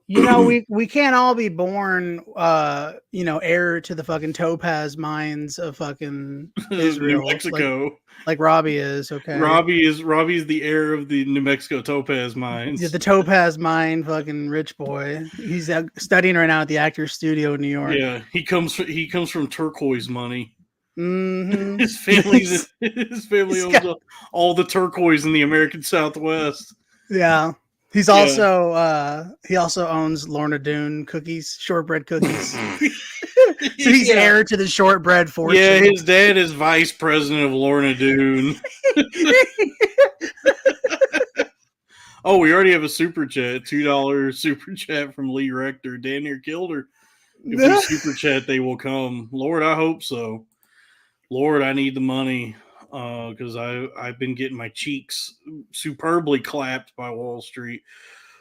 we can't all be born, heir to the fucking topaz mines of fucking New Israel, Mexico. like Robbie is. Okay, Robbie's the heir of the New Mexico topaz mines. yeah, the topaz mine, fucking rich boy. He's studying right now at the Actors Studio in New York. Yeah, he comes from turquoise money. Mm-hmm. His family owns all the turquoise in the American Southwest. Yeah. He also owns Lorna Doone cookies, shortbread cookies. So he's heir to the shortbread fortune. Yeah, his dad is vice president of Lorna Doone. Oh, we already have a super chat, $2 super chat from Lee Rector. Dan near killed her. If we super chat, they will come. Lord, I hope so. Lord, I need the money because I've been getting my cheeks superbly clapped by Wall Street.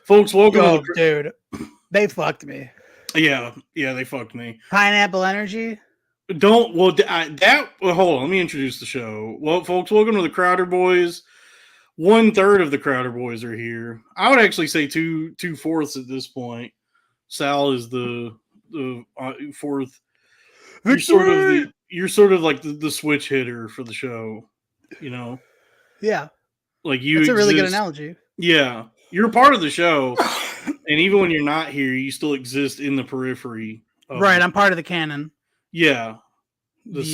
Folks, welcome to dude. They fucked me. Yeah, they fucked me. Pineapple Energy? Hold on, let me introduce the show. Well, folks, welcome to the Crowder Boys. 1/3 of the Crowder Boys are here. I would actually say 2/4 at this point. Sal is the fourth. You're sort of like the switch hitter for the show, Yeah. Like you. That's a really good analogy. Yeah, you're part of the show, and even when you're not here, you still exist in the periphery. Right, I'm part of the canon. Yeah, the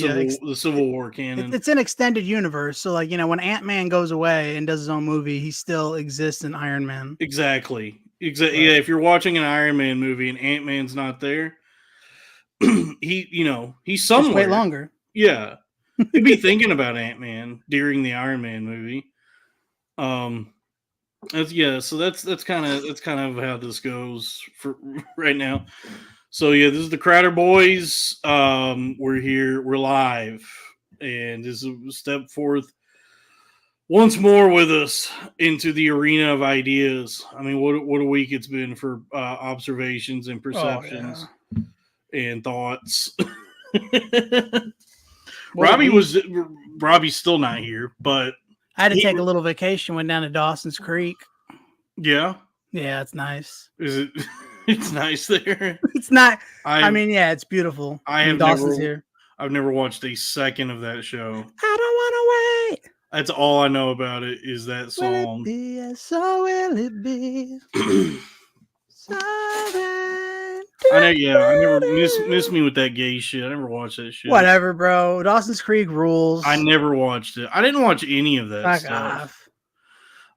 Civil War canon. It's an extended universe, so when Ant-Man goes away and does his own movie, he still exists in Iron Man. Exactly. Right. Yeah, if you're watching an Iron Man movie and Ant-Man's not there, he's somewhere. Just wait longer. Yeah, you'd be thinking about Ant-Man during the Iron Man movie. So that's kind of how this goes for right now. So yeah, this is the Crowder Boys. We're here, we're live, and this is a step forth once more with us into the arena of ideas. I mean, what a week it's been for observations and perceptions and thoughts. Robbie's still not here, but I had to take a little vacation. Went down to Dawson's Creek. Yeah, it's nice. Is it? It's nice there. It's not. It's beautiful. Dawson's here. I've never watched a second of that show. I don't want to wait. That's all I know about it is that song. Will it be, and so will it be. I know. Yeah, I never miss me with that gay shit. I never watched that shit. Whatever, bro. Dawson's Creek rules. I never watched it. I didn't watch any of that stuff. Off.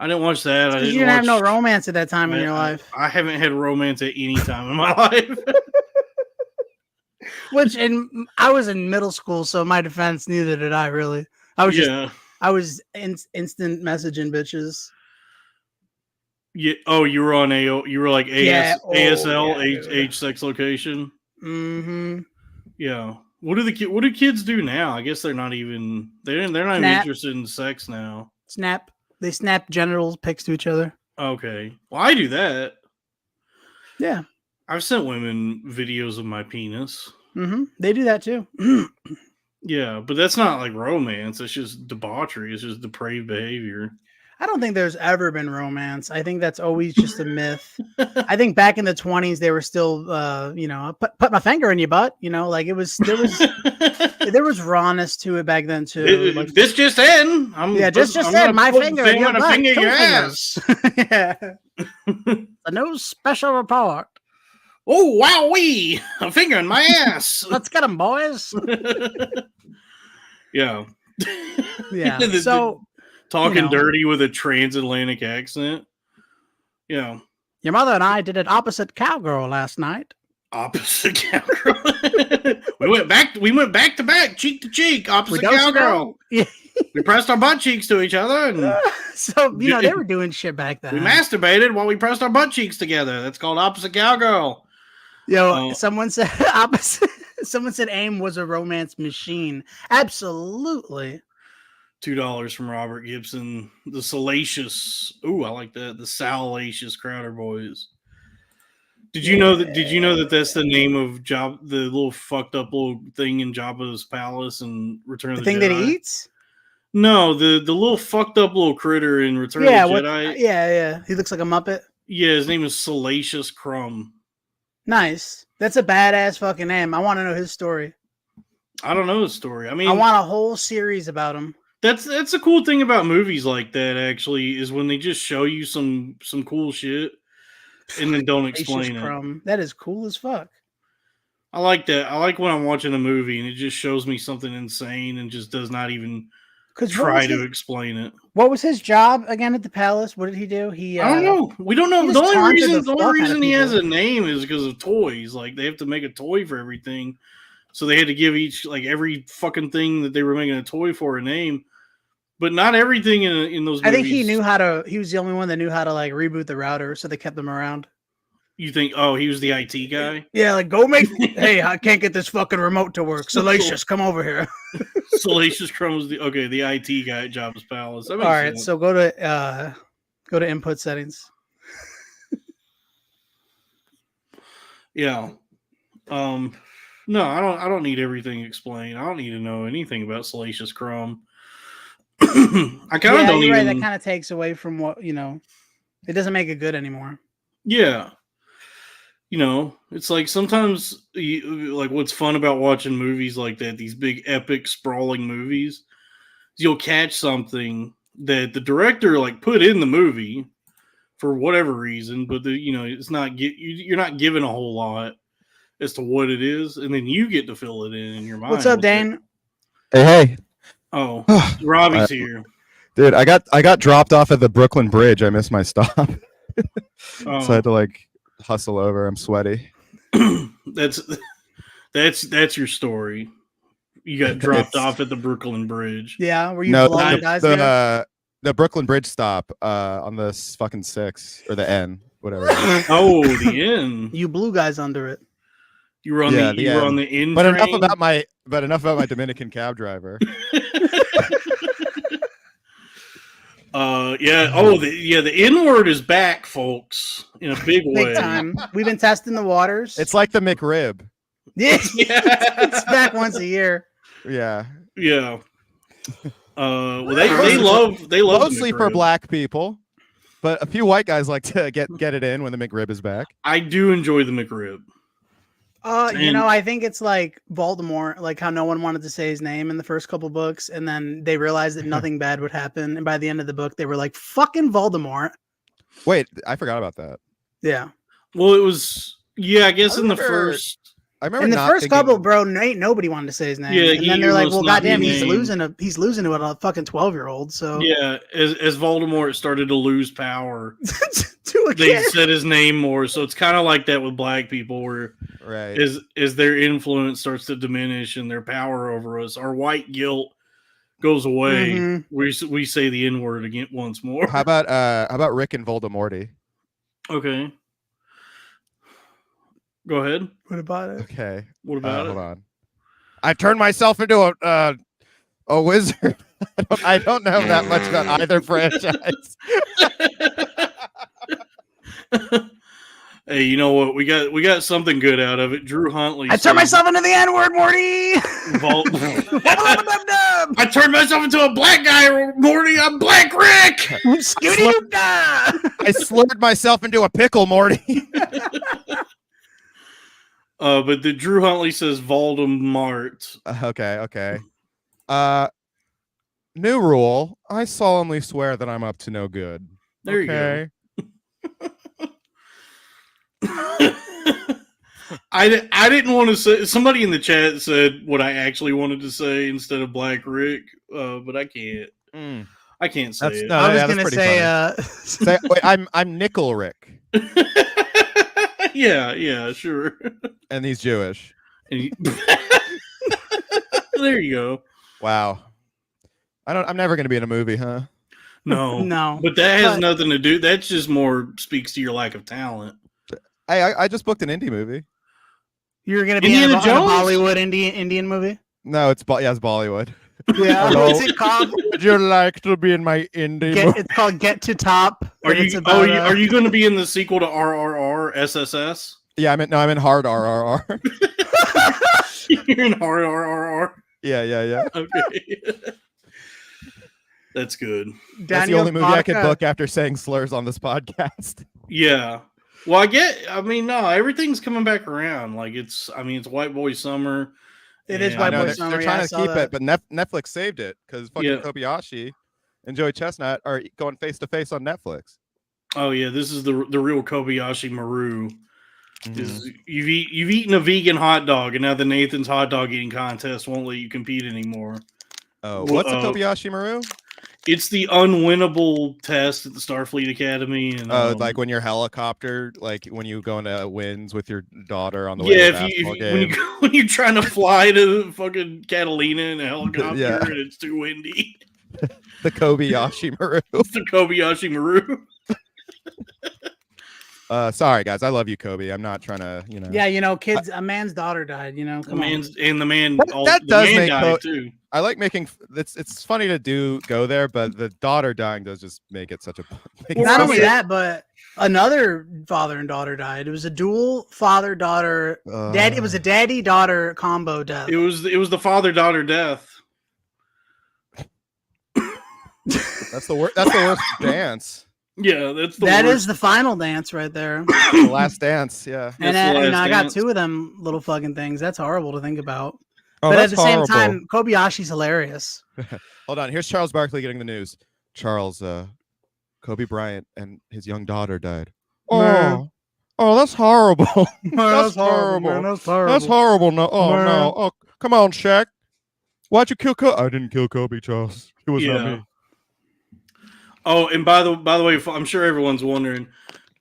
I didn't watch that. You didn't have no romance at that time in your life. I haven't had romance at any time in my life. I was in middle school, so in my defense, neither did I really. I was instant messaging bitches. Yeah. Oh, you were on you were like ASL, age, sex, location. Mm-hmm. Yeah. What do kids do now? I guess they're not even even interested in sex now. Snap. They snap genital pics to each other. Okay. Well, I do that. Yeah. I've sent women videos of my penis. Mm-hmm. They do that too. Yeah, but that's not like romance. It's just debauchery. It's just depraved behavior. I don't think there's ever been romance. I think that's always just a myth. I think back in the 20s, they were still, put my finger in your butt. There was rawness to it back then too. This just in. Just in. My finger in your butt. Finger in your ass. Yeah. A new special report. Oh, wowee! A finger in my ass. Let's get them, boys. Yeah. Yeah. So. Talking dirty with a transatlantic accent. Yeah. Your mother and I did an opposite cowgirl last night. Opposite cowgirl. we went back to back, cheek to cheek, opposite cowgirl. Yeah. We pressed our butt cheeks to each other. And so, they were doing shit back then. We masturbated while we pressed our butt cheeks together. That's called opposite cowgirl. Someone said opposite. Someone said AIM was a romance machine. Absolutely. $2 from Robert Gibson. The salacious. Ooh, I like that. The salacious Crowder Boys. Did you know that that's the name of the little fucked up little thing in Jabba's palace and Return of the Jedi? The thing that he eats? No, the little fucked up little critter in Return of the Jedi. Yeah. He looks like a Muppet. Yeah, his name is Salacious Crumb. Nice. That's a badass fucking name. I want to know his story. I don't know his story. I mean, I want a whole series about him. That's the cool thing about movies like that. Actually, is when they just show you some cool shit and then don't explain it. That is cool as fuck. I like that. I like when I'm watching a movie and it just shows me something insane and just does not even try to explain it. What was his job again at the palace? What did he do? I don't know. We don't know. The only reason he has a name is because of toys. Like they have to make a toy for everything. So they had to give every fucking thing that they were making a toy for a name. But not everything in those movies. I think he was the only one that knew how to like reboot the router, so they kept him around. You think, he was the IT guy? Yeah, like go make hey, I can't get this fucking remote to work. Salacious, come over here. Salacious Crumb was the IT guy at Jabba's Palace. All right, sense. So go to input settings. Yeah. No, I don't need everything explained. I don't need to know anything about Salacious Crumb. I kind of don't even. Right, that kind of takes away from what it doesn't make it good anymore. Yeah. It's like sometimes like what's fun about watching movies like that, these big epic sprawling movies, you'll catch something that the director like put in the movie for whatever reason, but it's not you're not given a whole lot as to what it is, and then you get to fill it in your mind. What's up, Dane? Hey. Oh, Robbie's here. Dude, I got dropped off at the Brooklyn Bridge. I missed my stop. So I had to hustle over. I'm sweaty. That's your story. You got dropped off at the Brooklyn Bridge. Yeah, were you blowing guys there? The Brooklyn Bridge stop on the fucking 6 or the N, whatever. The N. You blew guys under it. You were on the N. But enough about my Dominican cab driver. The N word is back, folks, in a big way. Big time. We've been testing the waters. It's like the McRib. Yeah, it's back once a year. Yeah. Yeah. They love mostly for black people, but a few white guys like to get it in when the McRib is back. I do enjoy the McRib. I think it's like Voldemort, like how no one wanted to say his name in the first couple books, and then they realized that nothing bad would happen, and by the end of the book, they were like, "Fucking Voldemort." Wait, I forgot about that. Yeah. Well, it was I guess in the first. I remember in the first couple, bro. Nobody wanted to say his name. Yeah, and then they're like, "Well, goddamn, he's losing to a fucking 12-year-old." So yeah, as Voldemort started to lose power, they said his name more. So it's kind of like that with black people, where as their influence starts to diminish and their power over us, our white guilt goes away. Mm-hmm. We say the N-word again once more. How about Rick and Voldemorty? Okay. Go ahead. What about it? Okay. What about it? Hold on. I turned myself into a wizard. I don't know that much about either franchise. Hey, you know what? We got something good out of it. Drew Huntley. I turned myself into the N-word, Morty. I turned myself into a black guy, Morty. I'm Black Rick. I slurred myself into a pickle, Morty. But the Drew Huntley says Voldemort. Okay. New rule. I solemnly swear that I'm up to no good. There you go. I didn't want to say. Somebody in the chat said what I actually wanted to say instead of Black Rick, but I can't. I can't say it. No, I was gonna say. Wait, I'm Nickel Rick. Yeah, sure. And he's Jewish. There you go. Wow. I'm never gonna be in a movie, huh? No. But that has nothing to do. That just more speaks to your lack of talent. I just booked an indie movie. You're gonna be in a Bollywood Indian movie? No, it's Bollywood. Yeah. What's it called? Would you like to be in my indie movie? It's called Get to Top. Are you going to be in the sequel to RRR SSS? Yeah, I'm in Hard RRR. You're in Hard RRR? Yeah. Okay. That's good. That's the only movie I could book after saying slurs on this podcast. Yeah. Well, I mean, no, everything's coming back around. Like it's White Boy Summer. It is and- I White know Boy they're Summer. trying I to saw keep that. it, but Netflix saved it because fucking Yeah. Kobayashi and Joey Chestnut are going face to face on Netflix. Oh yeah, this is the real Kobayashi Maru. Mhm. Is you've eaten a vegan hot dog, and now the Nathan's hot dog eating contest won't let you compete anymore. Oh, what's a Kobayashi Maru? It's the unwinnable test at the Starfleet Academy, and Like when you're helicopter, like when you go into winds with your daughter on the way yeah, to a if basketball you game. when you're trying to fly to fucking Catalina in a helicopter Yeah. and it's too windy, The Kobayashi Maru. it's the Kobayashi Maru. Sorry guys, I love you, Kobe. I'm not trying to, Yeah, kids. A man's daughter died. Come on. The man That does make died too. I like making it's funny to go there, but the daughter dying does just make it such a Not only that, but another father and daughter died. It was a dual father-daughter. It was a daddy-daughter combo death. It was the father-daughter death. That's the worst dance. Yeah, that's that is the final dance right there. The last dance, yeah. And I got two of them little fucking things. That's horrible to think about. Oh, but that's at the horrible. same time, Kobayashi's hilarious. Hold on, here's Charles Barkley getting the news. Charles, Kobe Bryant and his young daughter died. Man. Oh, that's horrible. That's horrible. Man. That's horrible. That's horrible. No, Man. no. Oh, come on, Shaq. Why'd you kill Kobe? I didn't kill Kobe, Charles. It was not me. Oh, and by the way, I'm sure everyone's wondering.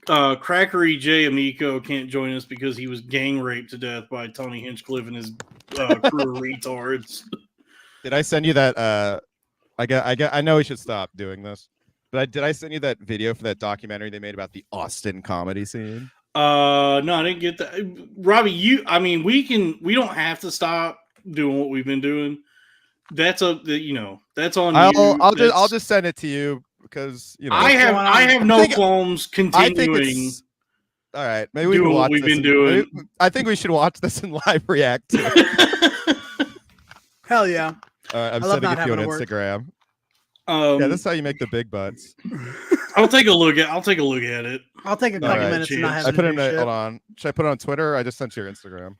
Crackery J Amico can't join us because he was gang raped to death by Tony Hinchcliffe and his crew of retards. Did I send you that? I know we should stop doing this, but did I send you that video for that documentary they made about the Austin comedy scene? No, I didn't get that. Robbie, we don't have to stop doing what we've been doing. That's on you. I'll just send it to you because I have no qualms continuing. All right, maybe we can watch what we've been doing. I think we should watch this and live react to it. Hell yeah! I'm sending it to you on Instagram. Yeah, this is how you make the big butts. I'll take a look at it. I'll take a couple minutes and not have I put it in. Hold on. Should I put it on Twitter? I just sent you your Instagram.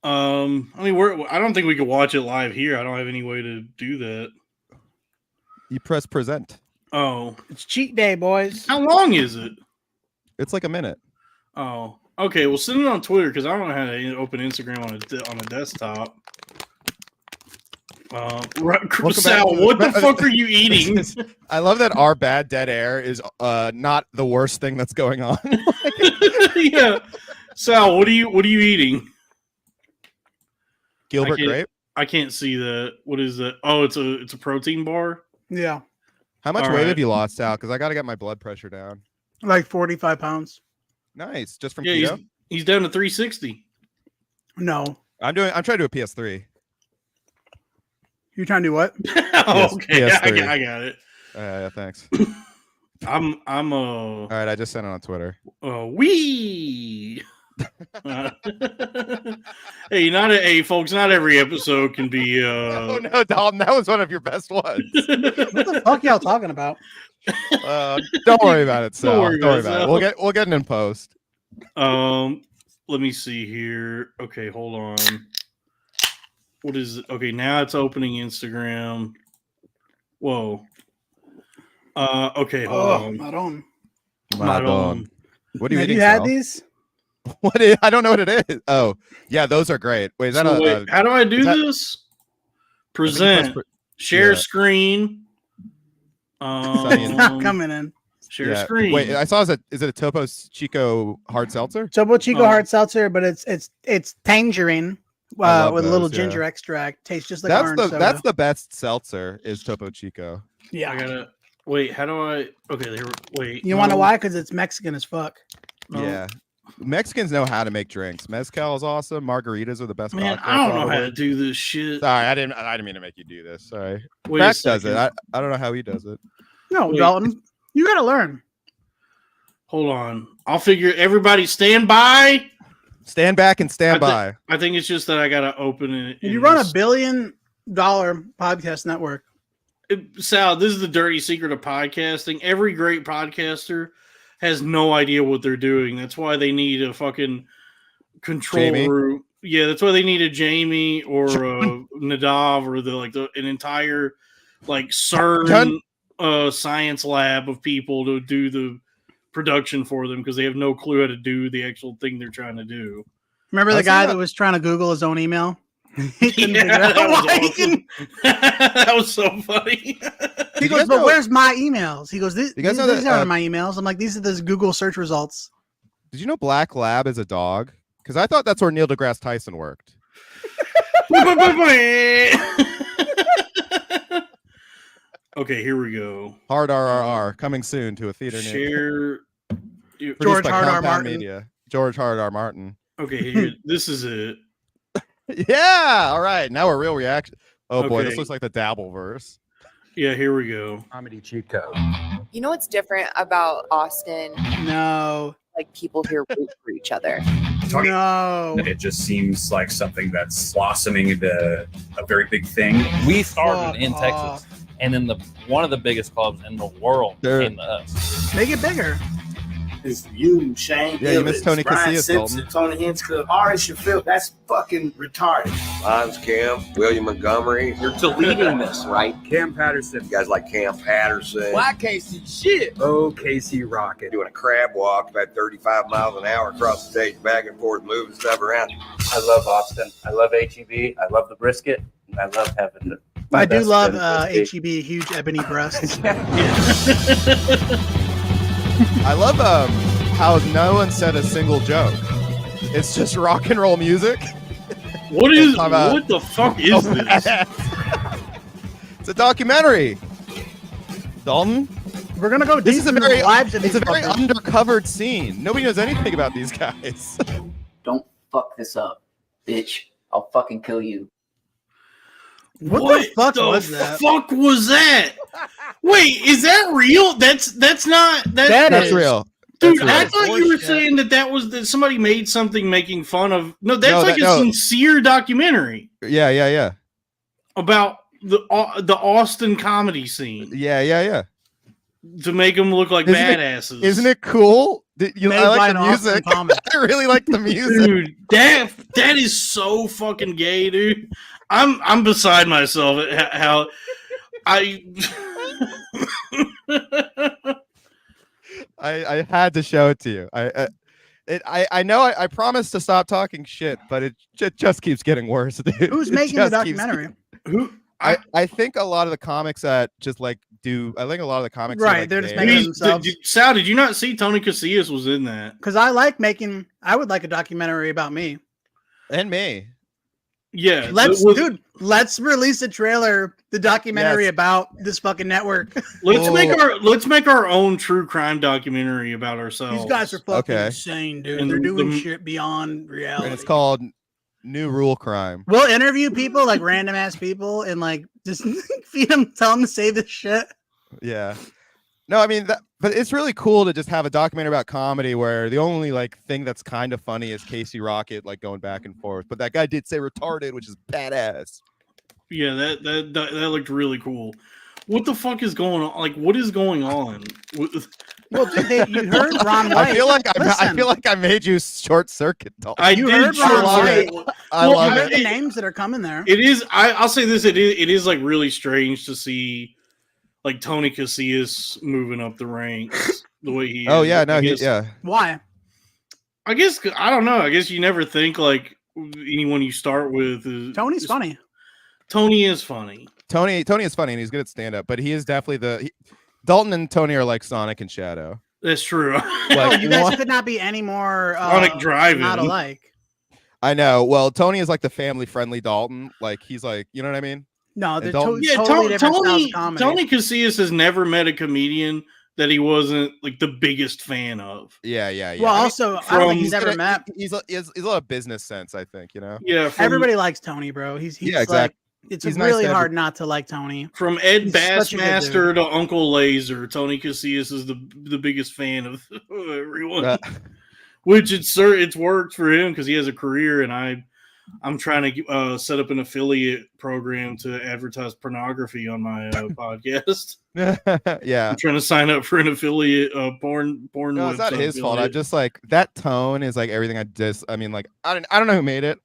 I don't think we could watch it live here. I don't have any way to do that. You press present. Oh, it's cheat day, boys. How long is it? It's like a minute. Oh, okay. Well, send it on Twitter because I don't know how to open Instagram on a desktop. Sal, what the fuck are you eating? I love that our bad dead air is not the worst thing that's going on. Yeah, Sal, what are you eating? Gilbert grape. I can't see that. What is that? Oh, it's a protein bar. Yeah. How much weight have you lost, Sal? Because I got to get my blood pressure down. Like 45 pounds. Nice, just from keto. He's down to 360. No, I'm trying to do a PS3. You're trying to do what? Okay, PS3. I got it. Yeah, thanks. I'm All right, I just sent it on Twitter. Wee. Hey, folks, not every episode can be Oh no, Dalton, that was one of your best ones. What the fuck y'all talking about? Don't worry about it, Sal. Don't worry about it. We'll get it in post. Let me see here. Okay, hold on. What is it? Okay, now it's opening Instagram. Whoa. Okay, hold on. Not on. Not on. What are you Have eating, you had Sal? these? I don't know what it is. Oh, yeah, those are great. Wait, is that how do I do this? Present. Share screen. It's not coming in. Share screen. Wait, I saw is it a Topo Chico hard seltzer? Topo Chico hard seltzer, but it's tangerine with a little ginger extract. Tastes just like orange soda. That's the best seltzer is Topo Chico. Yeah. I gotta wait. How do I? Okay, wait. You want to know why? Because it's Mexican as fuck. No. Yeah. Mexicans know how to make drinks. Mezcal is awesome. Margaritas are the best. Man, I don't know how to do this shit. Sorry, I didn't mean to make you do this. Sorry. Wait Crack does it. I don't know how he does it. No, Dalton, you gotta learn. Hold on. I'll figure. Everybody, stand by. Stand back and stand by. I think it's just that I gotta open it. You run $1 billion podcast network. Sal, this is the dirty secret of podcasting. Every great podcaster has no idea what they're doing. That's why they need a fucking control room. Yeah, that's why they need a Jamie or a Nadav or an entire CERN science lab of people to do the production for them because they have no clue how to do the actual thing they're trying to do. Remember the guy that was trying to Google his own email? That was so funny. He goes, but where's my emails? He goes, these aren't my emails. I'm like, these are the Google search results. Did you know Black Lab is a dog? Because I thought that's where Neil deGrasse Tyson worked. Okay, here we go. Hard RRR coming soon to a theater near George Hard R. Martin. Media. George Hard R. Martin. Okay, here, this is it. Yeah, all right. Now a real reaction. Oh boy, this looks like the Dabble verse. Yeah, here we go. Comedy cheat code. You know what's different about Austin? No. Like people here root for each other. No. It just seems like something that's blossoming into a very big thing. We started in Texas, and then one of the biggest clubs in the world came to us. Make it bigger. It's you, Shane. Yeah, you missed Tony Casillas, Simpson, Tony Hinchcliffe, Horace Sheffield. That's fucking retarded. Mine's Cam, William Montgomery. You're deleting this, right? Cam Patterson. You guys like Cam Patterson. Why Casey shit? Oh, Casey Rocket. Doing a crab walk about 35 miles an hour across the stage, back and forth, moving stuff around. I love Austin. I love HEB. I love the brisket. And I love having it. I do love HEB, huge ebony breasts. I love how no one said a single joke. It's just rock and roll music. What the fuck is this? It's a documentary. Dalton, we're gonna go. This is a very fuckers. undercovered scene. Nobody knows anything about these guys. Don't fuck this up, bitch. I'll fucking kill you. What the fuck was that? Wait, is that real? That's real. Dude, I thought you were saying that was somebody made something making fun of. No, that's a sincere documentary. Yeah. About the Austin comedy scene. Yeah. To make them look like badasses. Isn't it cool? I like the music. I really like the music. Dude, that is so fucking gay, dude. I'm beside myself at how I had to show it to you. I know I promised to stop talking shit, but it just keeps getting worse, dude. Who's making the documentary? I think a lot of the comics that just I think a lot of the comics they're just making themselves. Sal, did you not see Tony Casillas was in that? Because I would like a documentary about me. And me. Yeah, let's release a trailer, the documentary about this fucking network. Let's make our own true crime documentary about ourselves. These guys are fucking insane, dude. They're doing shit beyond reality. And it's called New Rule Crime. We'll interview people, like random ass people, and just feed them, tell them to say this shit. Yeah. No, I mean, but it's really cool to just have a documentary about comedy where the only thing that's kind of funny is Casey Rocket going back and forth. But that guy did say retarded, which is badass. Yeah, that looked really cool. What the fuck is going on? What is going on? Well, you heard Ron White. I feel like I made you short circuit. You heard Ron White. I love it. The names that are coming there. It is. I'll say this. It is really strange to see. Tony Casillas moving up the ranks the way he is. Oh yeah, no, yeah. Why? I guess I don't know. I guess you never think anyone you start with is Tony's funny. Tony is funny. Tony is funny and he's good at stand up, but he is definitely Dalton and Tony are like Sonic and Shadow. That's true. You guys could not be any more Sonic driving. Not alike. I know. Well, Tony is the family friendly Dalton. He's you know what I mean? No, they're Totally different styles of comedy. Tony Casillas has never met a comedian that he wasn't the biggest fan of. Yeah. Well, I don't think he's ever met. He's a lot of business sense, I think. You know. Yeah. Everybody likes Tony, bro. He's exactly. It's really hard not to like Tony. From Ed Bassmaster to Uncle Laser, Tony Casillas is the biggest fan of everyone. Which it's worked for him because he has a career, and I'm trying to set up an affiliate program to advertise pornography on my podcast. Yeah, I'm trying to sign up for an affiliate porn. No, it's not his fault. affiliate. I just like that tone is like everything I mean, like I don't know who made it.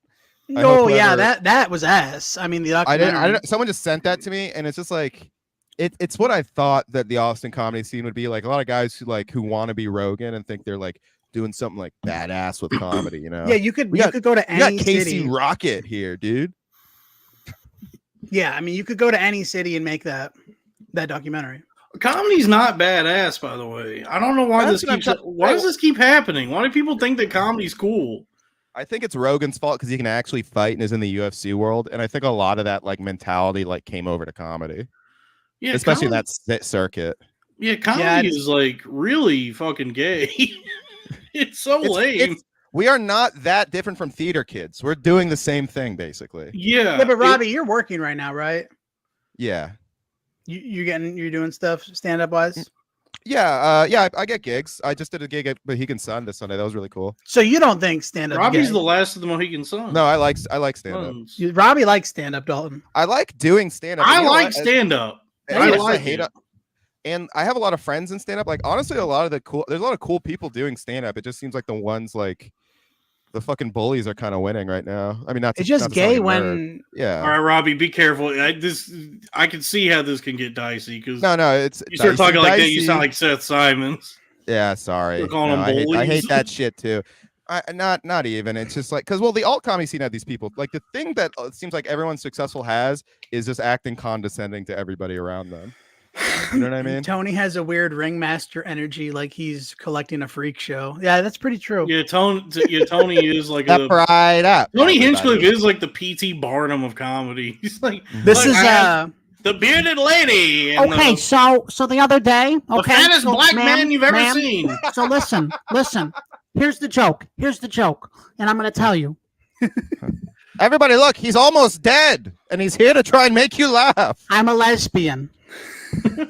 No, yeah, that was ass. I mean, the documentary. I didn't. Someone just sent that to me, and it's just like it's what I thought that the Austin comedy scene would be like. A lot of guys who want to be Rogan and think they're like doing something like badass with comedy, you know? Yeah, you could go to any Casey city. Rocket here, dude. Yeah, I mean, you could go to any city and make that documentary. Comedy's not badass, by the way. I don't know why does this keep happening? Why do people think that comedy's cool? I think it's Rogan's fault because he can actually fight and is in the UFC world, and I think a lot of that like mentality like came over to comedy. Yeah, especially that circuit. Yeah, comedy is like really fucking gay. It's so lame. We are not that different from theater kids. We're doing the same thing, basically. Yeah, but Robbie, you're working right now, right? Yeah. You're doing stuff stand up wise. Yeah, I get gigs. I just did a gig at Mohegan Sun this Sunday. That was really cool. So you don't think stand up? Robbie's the last of the Mohegan Sun. No, I like stand up. Robbie likes stand up, Dalton. I like doing stand up. I like stand up. I hate it. And I have a lot of friends in stand up. Like honestly, there's a lot of cool people doing stand up. It just seems like the ones like the fucking bullies are kind of winning right now. I mean, it's just gay when yeah. All right, Robbie, be careful. I can see how this can get dicey because it's you start talking like that, you sound like Seth Simons. Yeah, sorry. We're calling them bullies. I hate that shit too. Not even. It's just like because the alt comedy scene had these people. Like the thing that it seems like everyone successful has is just acting condescending to everybody around them. You know what I mean? Tony has a weird ringmaster energy, like he's collecting a freak show. Yeah, that's pretty true. Yeah, Tony is like right up. Tony Hinchcliffe is like the P.T. Barnum of comedy. He's like the bearded lady. Okay, so the other day, the fattest black man you've ever seen. So listen. Here's the joke, and I'm going to tell you. Everybody, look, he's almost dead, and he's here to try and make you laugh. I'm a lesbian. All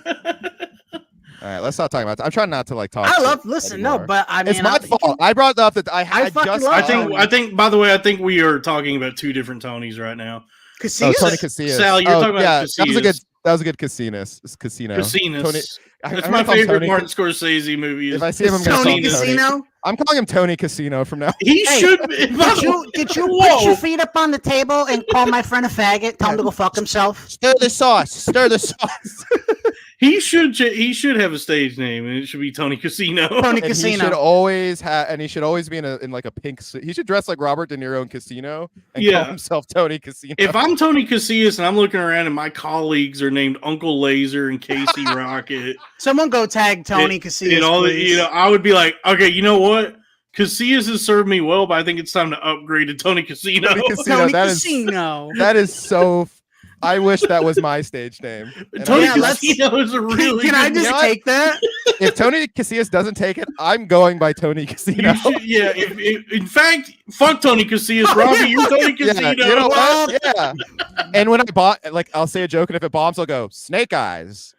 right, let's stop talking about that. I'm trying not to like talk. But I mean, it's my fault. I brought up that I think. By the way, I think we are talking about two different Tonys right now. Casillas? Tony Casillas. Sal, you're talking about Casillas. That was a good casino. Tony, that's my favorite Martin Scorsese movie. If I see him, I'm Tony Casino. I'm calling him Tony Casino from now. He should. Did you put your feet up on the table and call my friend a faggot? Tell him to go fuck himself. Stir the sauce. He should have a stage name, and it should be Tony Casino. Tony Casino. He should always be in like a pink suit. He should dress like Robert De Niro in Casino and call himself Tony Casino. If I'm Tony Casillas and I'm looking around and my colleagues are named Uncle Laser and Casey Rocket, someone go tag Tony Casillas. I would be like, okay, you know what? Casillas has served me well, but I think it's time to upgrade to Tony Casino. Tony Casino. That is so. I wish that was my stage name. Tony Casino is a really. Can I just take that? If Tony Casillas doesn't take it, I'm going by Tony Casino. In fact, fuck Tony Casillas, Robbie. You're Tony Casino. You know what? Yeah. And when I bought, like, I'll say a joke, and if it bombs, I'll go Snake Eyes.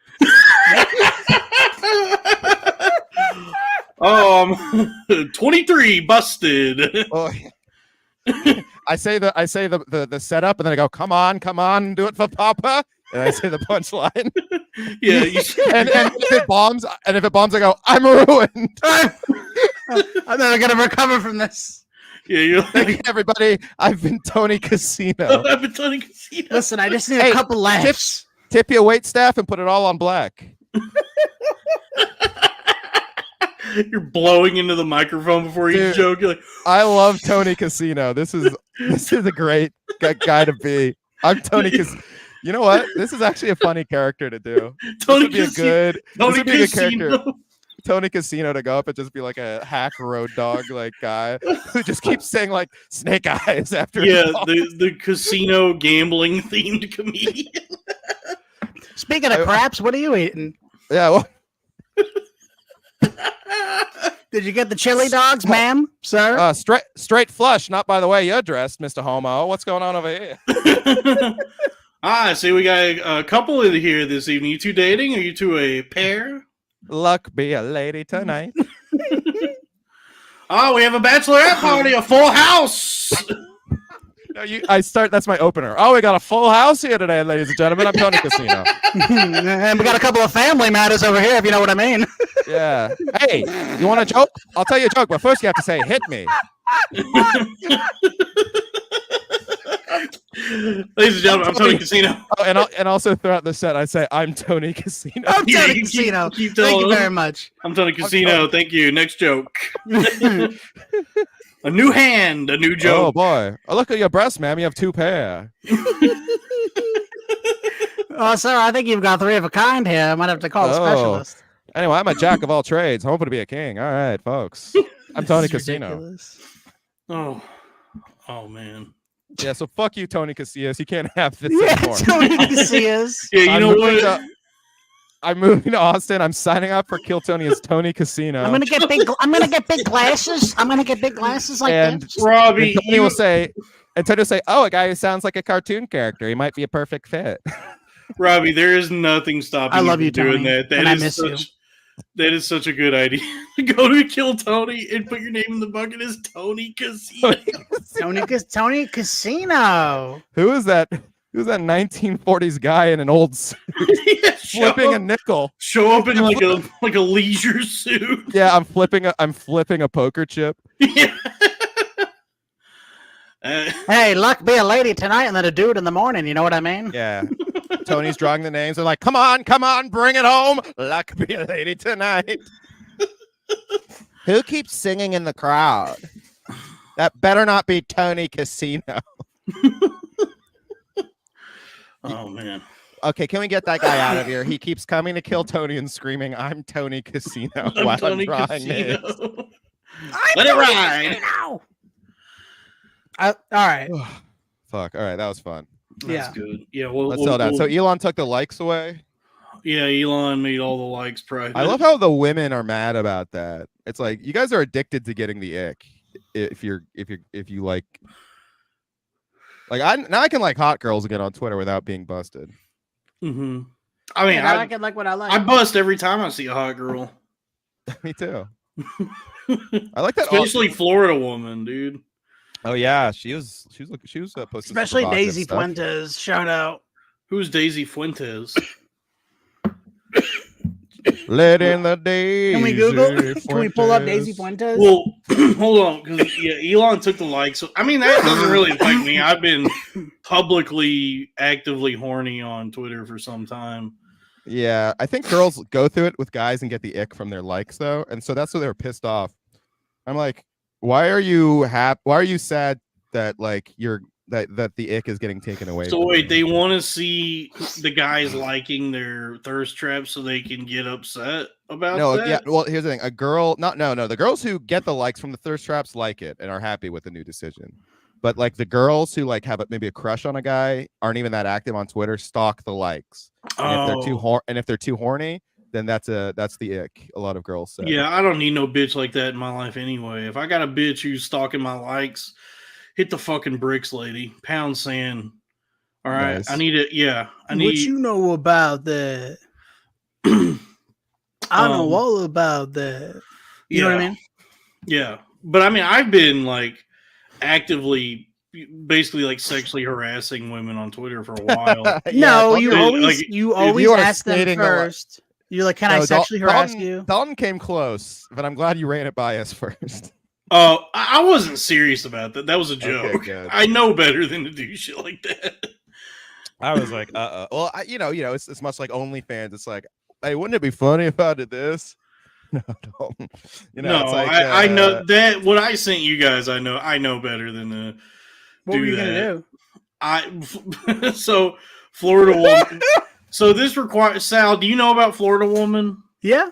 23 busted. Oh, I say the setup, and then I go, come on, do it for Papa, and I say the punchline. Yeah, and if it bombs, I go, I'm ruined. I'm never gonna recover from this. Yeah, you're Thank you, everybody. I've been Tony Casino. Listen, I just need a couple laughs. Tip your wait staff and put it all on black. You're blowing into the microphone before you joke. You're like, I love Tony Casino. This is a great guy to be. I'm Tony Casino. You know what? This is actually a funny character to do. Tony Casino. Tony Casino to go up and just be like a hack road dog like guy who just keeps saying like Snake Eyes after. Yeah, the casino gambling themed comedian. Speaking of craps, what are you eating? Yeah, well. Did you get the chili dogs, ma'am, sir? Straight flush, not by the way you're dressed, Mr. Homo. What's going on over here? See, we got a couple in here this evening. You two dating? Are you two a pair? Luck be a lady tonight. We have a bachelorette party, a full house. That's my opener. Oh, we got a full house here today, ladies and gentlemen. I'm Tony Casino. And we got a couple of family matters over here, if you know what I mean. Yeah. Hey, you want a joke? I'll tell you a joke, but first you have to say, hit me. Ladies and gentlemen, I'm Tony Casino. Oh, and also throughout the set, I say, I'm Tony Casino. I'm Tony Casino. Thank you very much. I'm Tony Casino. Thank you. Next joke. A new hand, a new joke. Oh, boy. Oh, look at your breasts, ma'am. You have 2 pair. Oh, sir, I think you've got 3 of a kind here. I might have to call a specialist. Anyway, I'm a jack of all trades. Hoping to be a king. All right, folks. I'm Tony Casino. Ridiculous. Oh, man. Yeah, so fuck you, Tony Casillas. You can't have this Tony anymore. Casillas. Yeah, you know what? I'm moving to Austin. I'm signing up for Kill Tony as Tony Casino. I'm gonna get big glasses. I'm gonna get big glasses like this. Robbie, and Tony will say, "Oh, a guy who sounds like a cartoon character. He might be a perfect fit." Robbie, there is nothing stopping I love you you, from doing Tony, that. and I miss you. That is such a good idea. Go to Kill Tony and put your name in the bucket as Tony Casino. Tony Casino. Who is that? Who's that 1940s guy in an old suit flipping a nickel? Show up in like a leisure suit. Yeah, I'm flipping a poker chip. Yeah. Hey, luck be a lady tonight and then a dude in the morning. You know what I mean? Yeah. Tony's drawing the names. They're like, come on, bring it home. Luck be a lady tonight. Who keeps singing in the crowd? That better not be Tony Casino. Oh, man. Okay, can we get that guy out of here? He keeps coming to kill Tony and screaming, I'm Tony Casino. I'm Tony drawing Casino. names. Let it ride. All right. Fuck. All right, that was fun. That's good. Yeah, well, let's sell that. So Elon took the likes away. Yeah, Elon made all the likes private. I love how the women are mad about that. It's like you guys are addicted to getting the ick. If you like I can like hot girls again on Twitter without being busted. Mm-hmm. I mean, I like what I like. I bust every time I see a hot girl. Me too. I like that, especially Florida woman, dude. Oh yeah, she was posting especially Daisy stuff. Fuentes. Shout out. Who's Daisy Fuentes? Let in the Daisy. Can we Google? Can we pull up Daisy Fuentes? Well, hold on, because Elon took the likes. So, I mean, that doesn't really affect me. I've been publicly, actively horny on Twitter for some time. Yeah, I think girls go through it with guys and get the ick from their likes though, and so that's why they were pissed off. I'm like, why are you happy? Why are you sad that like that the ick is getting taken away? So wait, they want to see the guys liking their thirst traps so they can get upset about that? Yeah. Well, here's the thing: the girls who get the likes from the thirst traps like it and are happy with the new decision. But like the girls who like have maybe a crush on a guy aren't even that active on Twitter, stalk the likes. And if they're too horny, then that's the ick. A lot of girls say. Yeah, I don't need no bitch like that in my life anyway. If I got a bitch who's stalking my likes, hit the fucking bricks, lady. Pound sand. All right, nice. I need it. Yeah, What you know about that? I know all about that. You know what I mean? Yeah, but I mean, I've been like actively, basically like sexually harassing women on Twitter for a while. No, you always ask them first. You're like, can I sexually harass you? Dalton came close, but I'm glad you ran it by us first. Oh, I wasn't serious about that. That was a joke. Okay, I know better than to do shit like that. I was like, well, it's much like OnlyFans. It's like, hey, wouldn't it be funny if I did this? No, don't. No, it's like, I know that what I sent you guys. I know better than to what do were you that. Gonna do? So Florida woman. So this requires Sal. Do you know about Florida woman? Yeah.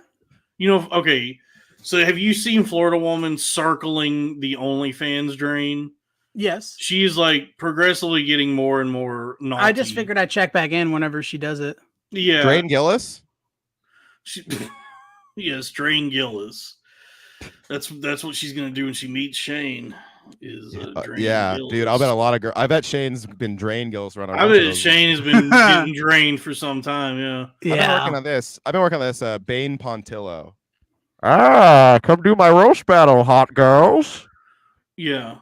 Okay. So have you seen Florida woman circling the OnlyFans drain? Yes. She's like progressively getting more and more naughty. I just figured I'd check back in whenever she does it. Yeah. Drain Gillis? Yes, Drain Gillis. That's what she's gonna do when she meets Shane. Drain Gillis. Dude, I'll bet a lot of girls. I bet Shane's been Drain Gillis running. I bet Shane has been getting drained for some time. Yeah. I've been working on this. Bane Pontillo. Come do my roast battle, hot girls. Yeah.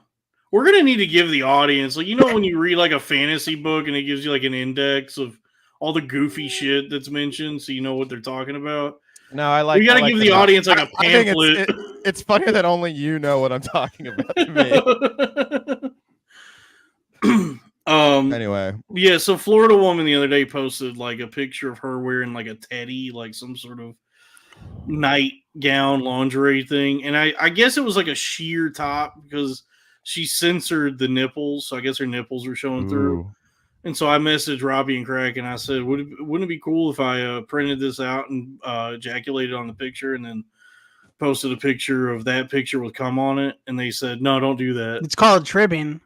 We're gonna need to give the audience, like, you know, when you read like a fantasy book and it gives you like an index of all the goofy shit that's mentioned, so you know what they're talking about. No, I like. We got to give the audience like a pamphlet. It's funny that only you know what I'm talking about. To me. Anyway, yeah. So Florida woman the other day posted like a picture of her wearing like a teddy, like some sort of nightgown lingerie thing, and I guess it was like a sheer top because she censored the nipples, so I guess her nipples were showing through. And so I messaged Robbie and Crack, and I said, wouldn't it be cool if I printed this out and ejaculated on the picture and then posted a picture of that picture with cum on it? And they said, no, don't do that. It's called tribbing.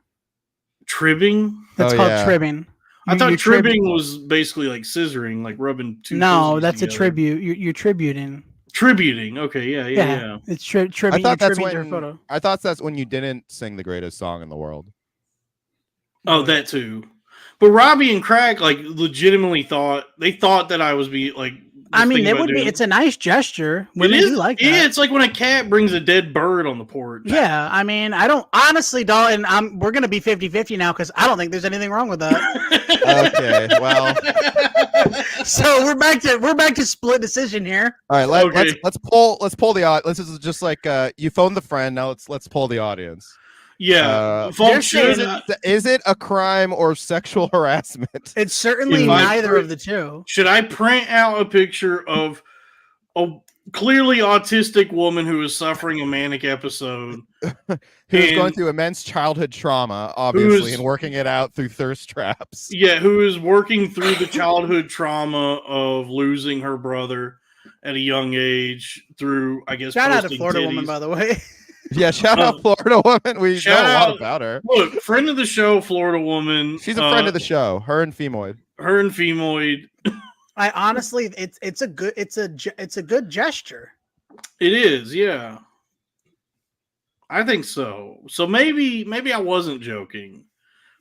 Tribbing? That's called tribbing. I thought tribbing was basically like scissoring, like rubbing two. No, that's together. A tribute. You're tributing. Tributing. Okay, yeah. It's tributing. I thought that's your photo. I thought that's when you didn't sing the greatest song in the world. Oh, that too. But Robbie and Crack like legitimately thought that I was like. I mean, it would be. It's a nice gesture. Women do like that. Yeah, it's like when a cat brings a dead bird on the porch. Yeah, I mean, I don't honestly, Dalton. We're gonna be 50-50 now because I don't think there's anything wrong with that. Okay, well. So we're back to split decision here. All right, let's poll the audience. This is just like you phoned the friend. Now let's poll the audience. Yeah, folks, is it a crime or sexual harassment? It's certainly neither of the two. Should I print out a picture of a clearly autistic woman who is suffering a manic episode, who's going through immense childhood trauma, obviously, and working it out through thirst traps? Yeah, who is working through the childhood trauma of losing her brother at a young age through, I guess, shout out to Florida woman, by the way. Yeah, shout out Florida woman. We know a lot about her. Look, friend of the show, Florida woman. She's a friend of the show. Her and Femoid. I honestly, it's a good gesture. It is, yeah. I think so. So maybe I wasn't joking.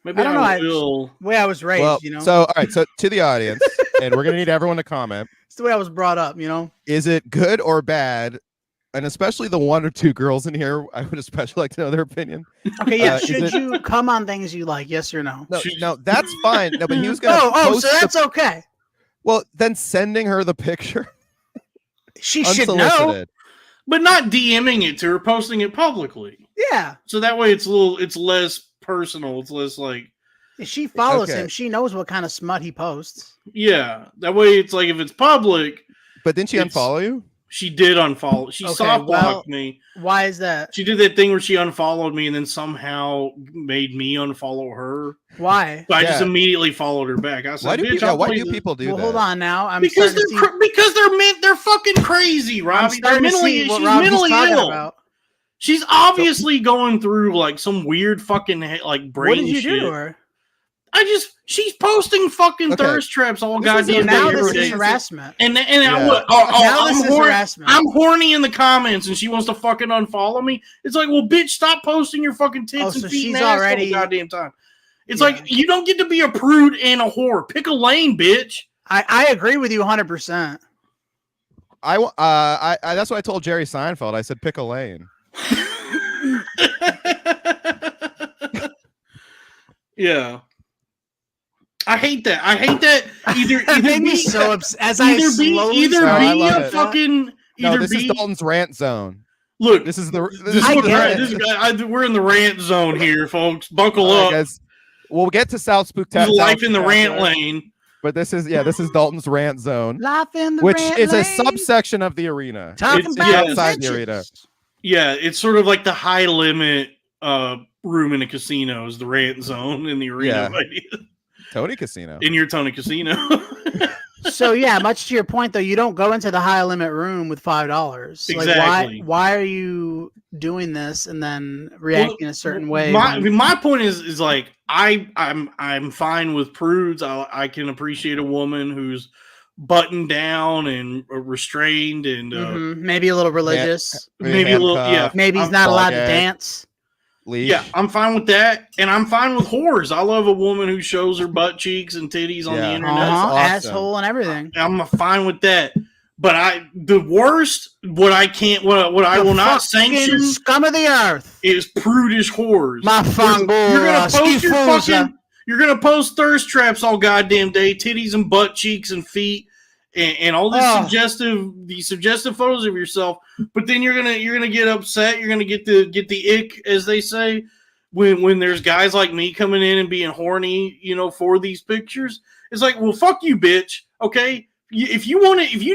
Maybe I don't know. The way I was raised, well, you know. So all right, so to the audience, and we're gonna need everyone to comment. It's the way I was brought up, you know. Is it good or bad? And especially the one or two girls in here, I would especially like to know their opinion. Okay, yeah. Should you come on things you like? Yes or no? No, that's fine. No, but he was gonna. So that's okay. Well, then sending her the picture. She should know, but not DMing it to her, posting it publicly. Yeah. So that way, it's less personal. It's less like. If she follows him, she knows what kind of smut he posts. Yeah, that way it's like if it's public. But didn't she unfollow you? She did unfollow. She soft blocked me. Why is that? She did that thing where she unfollowed me and then somehow made me unfollow her. Why? So I just immediately followed her back. I said, why do people do that? Hold on now. Because they're fucking crazy, Robbie. They're she's mentally ill. About. She's obviously going through like some weird fucking like brain What did you shit. do to her? She's posting fucking thirst traps all goddamn day. Now this is harassment. And I'm horny in the comments and she wants to fucking unfollow me. It's like, well, bitch, stop posting your fucking tits and feet and ass all the goddamn time. It's like, you don't get to be a prude and a whore. Pick a lane, bitch. I agree with you 100%. That's what I told Jerry Seinfeld. I said, pick a lane. Yeah. I hate that. Either made me so upset as I slowly this is Dalton's rant zone. Look, we're in the rant zone here, folks. Buckle up. Guys, we'll get to South Spooktacular. Life in the rant lane. But this is Dalton's rant zone. Life in the which rant is lane. a subsection of the arena. It's outside the arena. Yeah, it's sort of like the high limit room in a casino is the rant zone in the arena. Yeah. Tony Casino. In your Tony Casino. So yeah, much to your point though, you don't go into the high limit room with $5. Exactly. Like why are you doing this and then reacting a certain way? My point is like I'm fine with prudes. I can appreciate a woman who's buttoned down and restrained and maybe a little religious. Maybe a little Maybe he's not allowed to dance. Leash. Yeah, I'm fine with that, and I'm fine with whores. I love a woman who shows her butt cheeks and titties on the internet, asshole and everything. I'm fine with that. But the worst, what I will not sanction, scum of the earth, is prudish whores. You're gonna post thirst traps all goddamn day, titties and butt cheeks and feet, and all this suggestive photos of yourself. But then you're gonna get upset. You're gonna get the ick, as they say, when there's guys like me coming in and being horny, for these pictures. It's like, well, fuck you, bitch. Okay. If you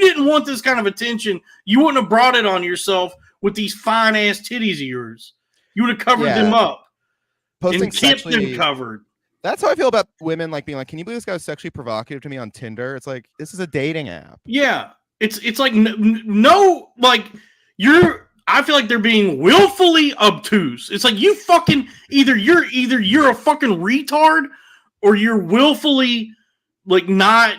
didn't want this kind of attention, you wouldn't have brought it on yourself with these fine ass titties of yours. You would have covered them up and kept them covered. That's how I feel about women being like, can you believe this guy was sexually provocative to me on Tinder? It's like, this is a dating app. Yeah, it's like I feel like they're being willfully obtuse. It's like you fucking either you're a fucking retard or you're willfully not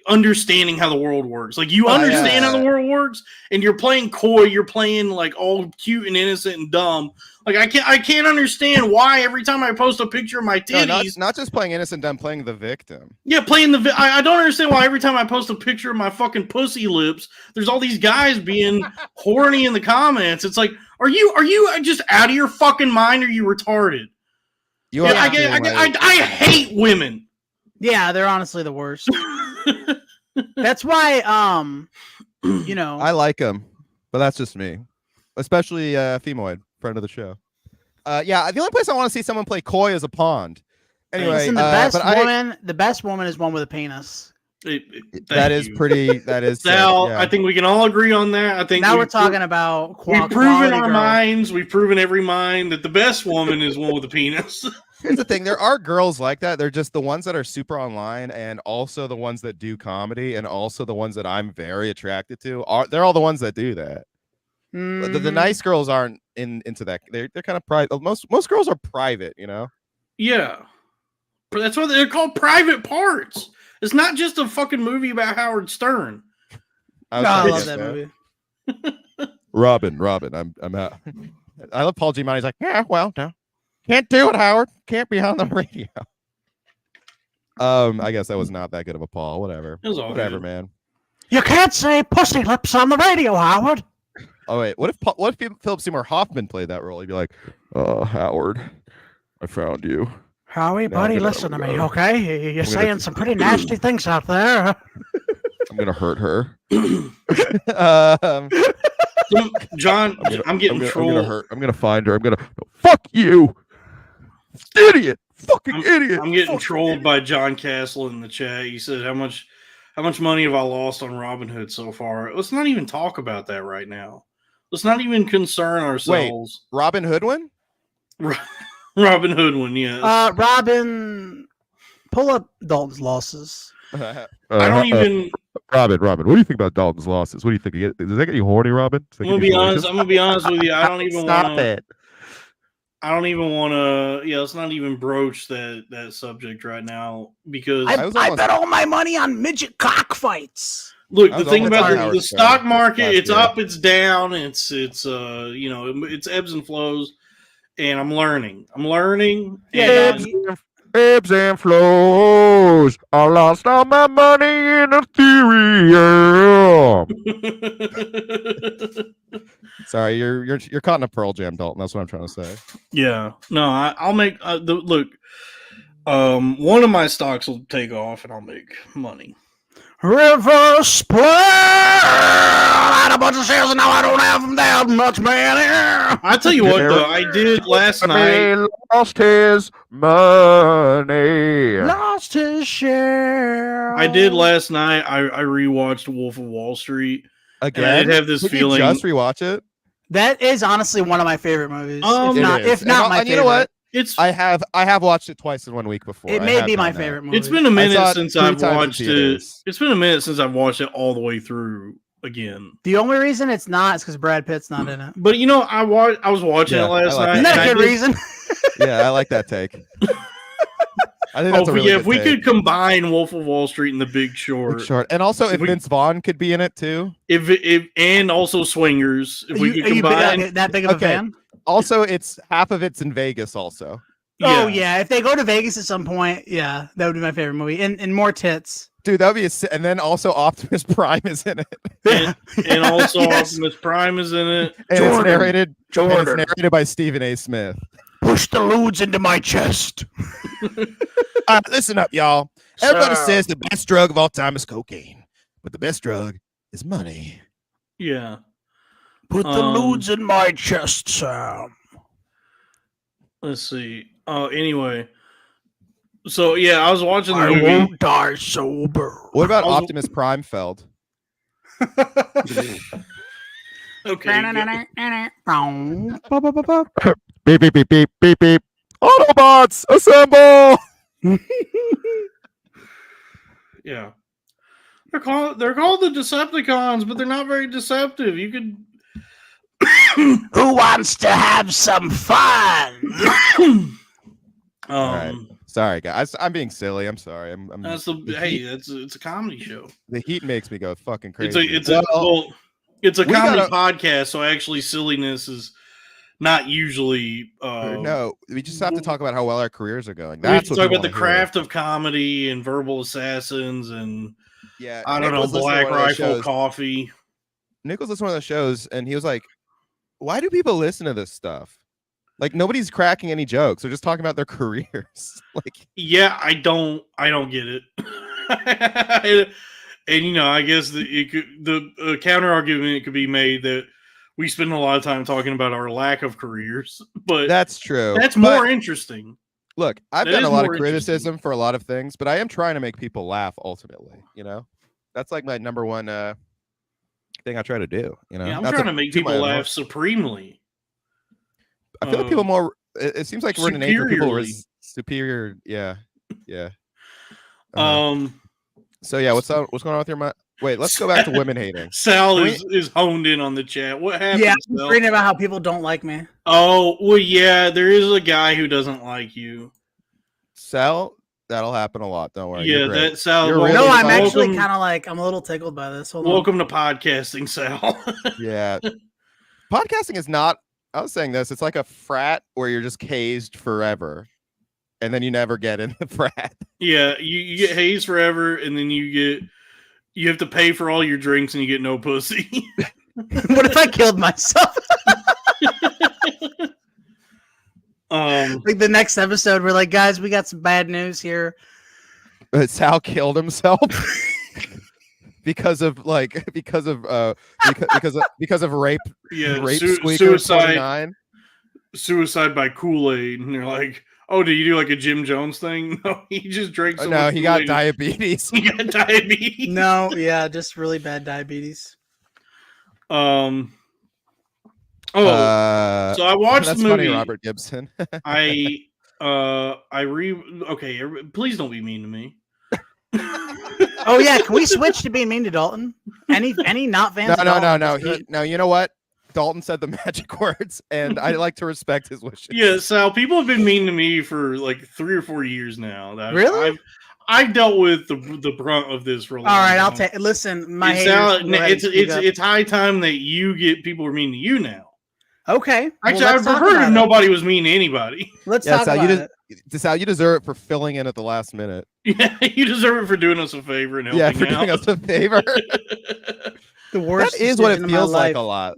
understanding how the world works. Like you understand how the world works, and you're playing coy. You're playing all cute and innocent and dumb. Like I can't understand why every time I post a picture of my titties, not just playing innocent, dumb, playing the victim. Yeah, playing the. I don't understand why every time I post a picture of my fucking pussy lips, there's all these guys being horny in the comments. It's like, are you just out of your fucking mind? Or are you retarded? I hate women. Yeah, they're honestly the worst. That's why, I like them, but that's just me. Especially Femoid, friend of the show. The only place I want to see someone play coy is a pond. Anyway, listen, the best woman is one with a penis. That is Sal, I think we can all agree on that. I think now we're talking about we've proven our minds. We've proven every mind that the best woman is one with a penis. Here's the thing: there are girls like that. They're just the ones that are super online, and also the ones that do comedy, and also the ones that I'm very attracted to. They're all the ones that do that. The nice girls aren't into that. They're kind of private. Most girls are private, Yeah, that's why they're called private parts. It's not just a fucking movie about Howard Stern. I love that movie. Robin, I'm out. I love Paul Giamatti's like, yeah, well, no, can't do it, Howard. Can't be on the radio. I guess that was not that good of a Paul. Whatever. It was all whatever, good. Man. You can't say pussy lips on the radio, Howard. Oh wait, what if Philip Seymour Hoffman played that role? He'd be like, Howard, I found you. Howie, buddy, listen to me, okay? You're saying some pretty nasty things out there. I'm gonna hurt her. John, I'm getting trolled. I'm gonna find her. Fuck you, idiot, fucking idiot. I'm getting trolled by John Castle in the chat. He said, "How much money have I lost on Robinhood so far?" Let's not even talk about that right now. Let's not even concern ourselves. Wait, Robin Hoodwin? Robin Hoodwin, yes. Robin, pull up Dalton's losses. I don't even. Robin, what do you think about Dalton's losses? What do you think? Does that get you horny, Robin? I'm gonna be honest with you. I don't even stop it. I don't even want to. Yeah, let's not even broach that subject right now because I bet all my money on midget cockfights. Look, the thing about the stock market, it's up, it's down, it's ebbs and flows, and I'm learning. Ebbs and flows. I lost all my money in Ethereum. Sorry, you're caught in a Pearl Jam, Dalton. That's what I'm trying to say. Yeah, no, I'll make look. One of my stocks will take off, and I'll make money. River split. I had a bunch of shares, and now I don't have them that much, man. I tell you what, though, I did last night. Lost his money. Lost his share. I did last night. I rewatched Wolf of Wall Street again. I did have this feeling. You just rewatch it. That is honestly one of my favorite movies. If not my favorite. You know what? I have watched it twice in 1 week before. It may be my favorite movie. It's been a minute since I've watched it. It's been a minute since I've watched it all the way through again. The only reason it's not is because Brad Pitt's not in it. But I was watching it last night. Isn't that a good reason? Yeah, I like that take. I think that's a really good if we take. could combine Wolf of Wall Street and The Big Short. And also if Vince Vaughn could be in it too. And also Swingers. If we could combine that big of a fan. Also, it's half of it's in Vegas. Also, oh yeah, if they go to Vegas at some point, yeah, that would be my favorite movie. And more tits. Dude, that would be and then also Optimus Prime is in it. And also Optimus Prime is in it. And it's narrated by Stephen A. Smith. Push the lewds into my chest. Listen up, y'all. Everybody says the best drug of all time is cocaine, but the best drug is money. Yeah. Put the lewds in my chest, Sam. Let's see. Anyway. So, yeah, I was watching the movie. I won't die sober. What about Optimus Prime Feld? Okay. Beep, beep, beep, beep, beep, beep. Autobots, assemble! Yeah. They're called the Decepticons, but they're not very deceptive. You could... Who wants to have some fun? All right. Sorry, guys. I'm being silly. I'm sorry. It's a comedy show. The heat makes me go fucking crazy. It's a comedy podcast, so actually silliness is not usually. No, we just have to talk about how well our careers are going. We have to talk about the craft of comedy and verbal assassins and I don't know, Black Rifle Coffee. Nick was listening to one of those shows, and he was like, "Why do people listen to this stuff? Like nobody's cracking any jokes. They're just talking about their careers." Like, yeah, I don't get it. And I guess the counter argument could be made that we spend a lot of time talking about our lack of careers, but that's true. That's more interesting. Look, I've done a lot of criticism for a lot of things, but I am trying to make people laugh. Ultimately, that's like my number one thing I try to do. Yeah, I'm trying to make people laugh supremely. I feel like people more. It seems like we're in an age where people are superior. Yeah. So yeah, what's going on with your? Wait, let's go back to women hating. Sal is honed in on the chat. What happened? Yeah, I'm reading about how people don't like me. Oh well, yeah, there is a guy who doesn't like you. Sal, that'll happen a lot. Don't worry. Yeah, that Sal. No, I'm actually kind of like I'm a little tickled by this. Welcome to podcasting, Sal. Yeah, podcasting is not. I was saying this. It's like a frat where you're just hazed forever, and then you never get in the frat. Yeah, you get hazed forever, and then you have to pay for all your drinks, and you get no pussy. What if I killed myself? Like the next episode, we're like, guys, we got some bad news here. Sal killed himself. because of rape. Yeah, rape suicide. Suicide by Kool-Aid, and they're like, "Oh, did you do like a Jim Jones thing?" No, he just drank. No, he got diabetes. He got diabetes. No, yeah, just really bad diabetes. So I watched the movie. Funny, Robert Gibson. Okay, please don't be mean to me. Oh yeah, can we switch to being mean to Dalton? Any not fans? No. You know what? Dalton said the magic words, and I like to respect his wishes. Yeah, Sal. People have been mean to me for like 3 or 4 years now. Really? I've dealt with the brunt of this for a long time. All right, I'll take. Listen, it's high time that you get people who are mean to you now. Okay. Actually, I'd prefer if nobody was mean to anybody. Let's talk about it. Sal, you deserve it for filling in at the last minute. Yeah, you deserve it for doing us a favor and helping out. Yeah, for doing us a favor. The worst. That is what it feels like a lot.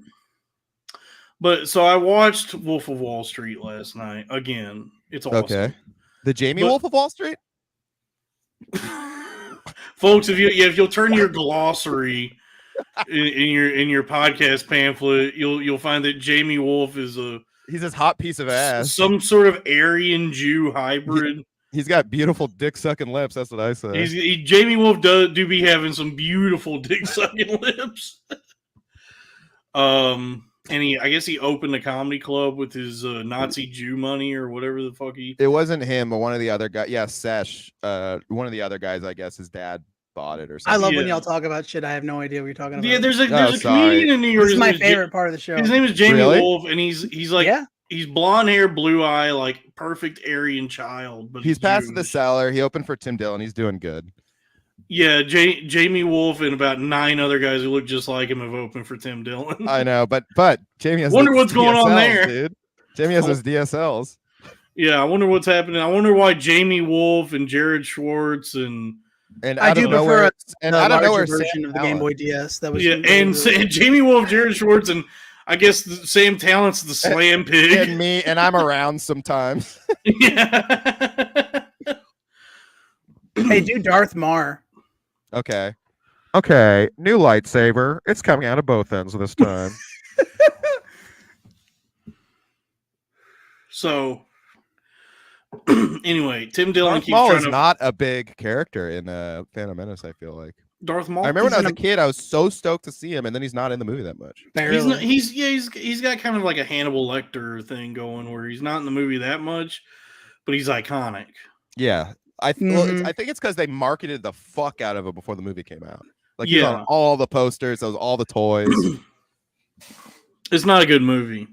But so I watched Wolf of Wall Street last night again. It's awesome. Okay. The Wolf of Wall Street? Folks, if you'll turn your glossary in your podcast pamphlet, you'll find that Jamie Wolf is he's this hot piece of ass. Some sort of Aryan Jew hybrid. He's got beautiful dick sucking lips. That's what I say. Jamie Wolf do be having some beautiful dick sucking lips. And I guess he opened a comedy club with his Nazi Jew money or whatever the fuck he. It wasn't him, but one of the other guys. Yeah, Sesh. One of the other guys. I guess his dad bought it or something. I love when y'all talk about shit. I have no idea what you're talking about. Yeah, there's a comedian in New York. This is my favorite part of the show. His name is Jamie Wolf, and he's like he's blonde hair, blue eye, like perfect Aryan child. But he's past the cellar. He opened for Tim Dillon. He's doing good. Yeah, Jamie Wolf and about 9 other guys who look just like him have opened for Tim Dillon. I know, but Jamie has. Wonder what's going on there, dude. Jamie has those DSLs. Yeah, I wonder what's happening. I wonder why Jamie Wolf and Jared Schwartz and And I do prefer and the out of larger nowhere, version of the Game Boy DS. That was and Jamie Wolf, Jared Schwartz, and I guess the same talents, the Slam Pig, and me, and I'm around sometimes. Yeah. Hey, do Darth Mar. Okay, new lightsaber. It's coming out of both ends this time. So, anyway, Tim Dillon Darth keeps Maul trying is to. not a big character in Phantom Menace. I feel like Darth Maul. I remember when I was a kid, I was so stoked to see him, and then he's not in the movie that much. He's not, he's got kind of like a Hannibal Lecter thing going, where he's not in the movie that much, but he's iconic. Yeah, I think it's because they marketed the fuck out of it before the movie came out. Like, Yeah, on all the posters, those all the toys. It's not a good movie,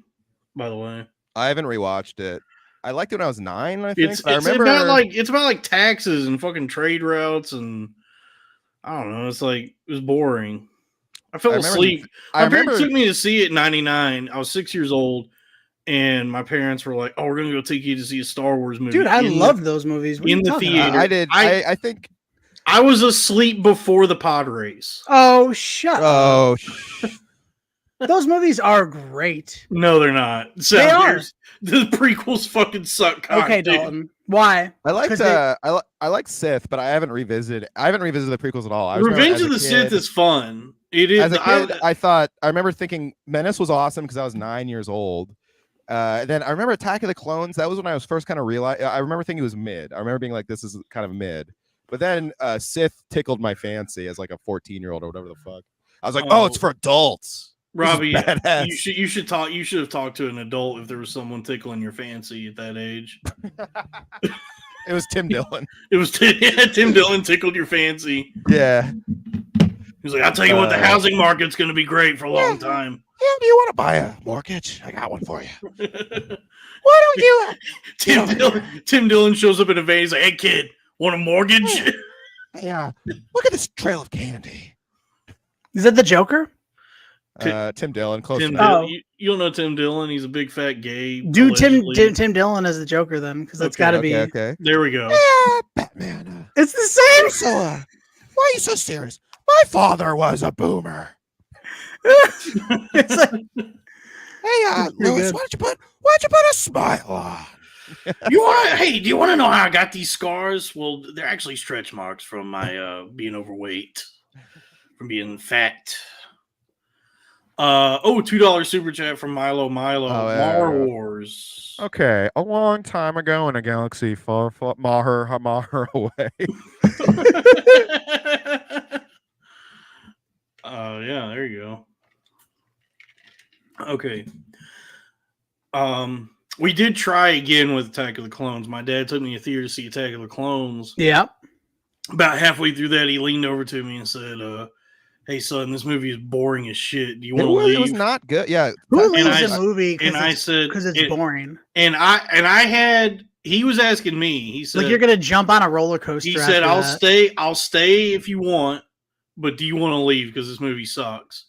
by the way. I haven't rewatched it. I liked it when I was 9. I think. It's I remember it's about like taxes and fucking trade routes, and I don't know. It's like it was boring. I fell asleep. My parents took me to see it in '99. I was 6 years old, and my parents were like, "Oh, we're gonna go take you to see a Star Wars movie." Dude, I loved those movies. In the theater. I did. I think I was asleep before the pod race. Oh, shut up. Those movies are great. No, they're not. So They are. The prequels fucking suck. Okay, Dalton. Why? I liked I like Sith, but I haven't revisited the prequels at all. Revenge of the Sith is fun. It is. As a kid, I remember thinking Menace was awesome because I was 9 years old. Then I remember Attack of the Clones. That was when I was first kind of realized. I remember thinking it was mid. I remember being like, this is kind of mid. But then Sith tickled my fancy as like a 14-year-old or whatever the fuck. I was like, oh, it's for adults. Robbie, you should have talked to an adult if there was someone tickling your fancy at that age. It was Tim Dillon. It was Tim Dillon tickled your fancy. Yeah. He's like, I'll tell you what, the housing market's going to be great for a long time. Yeah, do you want to buy a mortgage? I got one for you. Why don't you? Tim Dillon shows up in a van. He's like, hey, kid, want a mortgage? Yeah. Look at this trail of candy. Is that the Joker? Tim Dillon, close. You don't know Tim Dillon? He's a big fat gay. Do Tim Dillon as the Joker then, because that's got to be. Okay. There we go. Yeah, Batman. It's the same. So, why are you so serious? My father was a boomer. It's like, hey, Louis, why don't you put a smile on? Do you want to know how I got these scars? Well, they're actually stretch marks from my being overweight, from being fat. $2 super chat from Milo. Mar Wars. Okay, a long time ago in a galaxy far, far Maher away. Yeah, there you go. Okay. We did try again with Attack of the Clones. My dad took me to theater to see Attack of the Clones. Yeah. About halfway through that, he leaned over to me and said, hey, son, this movie is boring as shit. Do you want to leave? It was not good. Yeah. Who leaves a movie because it's boring? And he was asking me, he said, like, you're going to jump on a roller coaster. He said, I'll stay if you want, but do you want to leave because this movie sucks?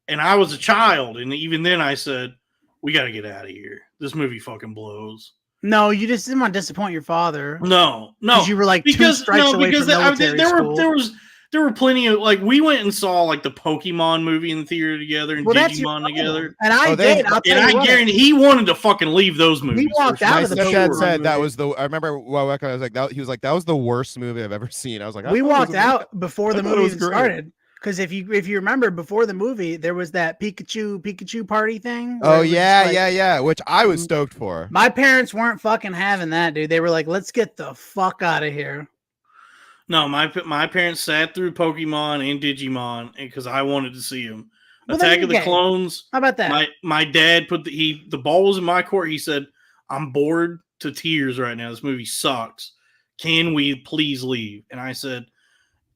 And I was a child, and even then I said, we got to get out of here. This movie fucking blows. No, you just didn't want to disappoint your father. No. Because you were like 2 strikes away from military school. There were plenty of, like, we went and saw like the Pokemon movie in the theater together and Digimon together. And I did. I guarantee he wanted to fucking leave those movies. We walked out of the Pokemon said that was the. I remember I was like that. He was like, that was the worst movie I've ever seen. I was like, we walked out before the movie even started. Because if you remember, before the movie, there was that Pikachu party thing. Oh yeah. Which I was stoked for. My parents weren't fucking having that, dude. They were like, let's get the fuck out of here. No, my parents sat through Pokemon and Digimon because I wanted to see them. Well, Attack of the Clones. How about that? My dad put the ball was in my court. He said, I'm bored to tears right now. This movie sucks. Can we please leave? And I said,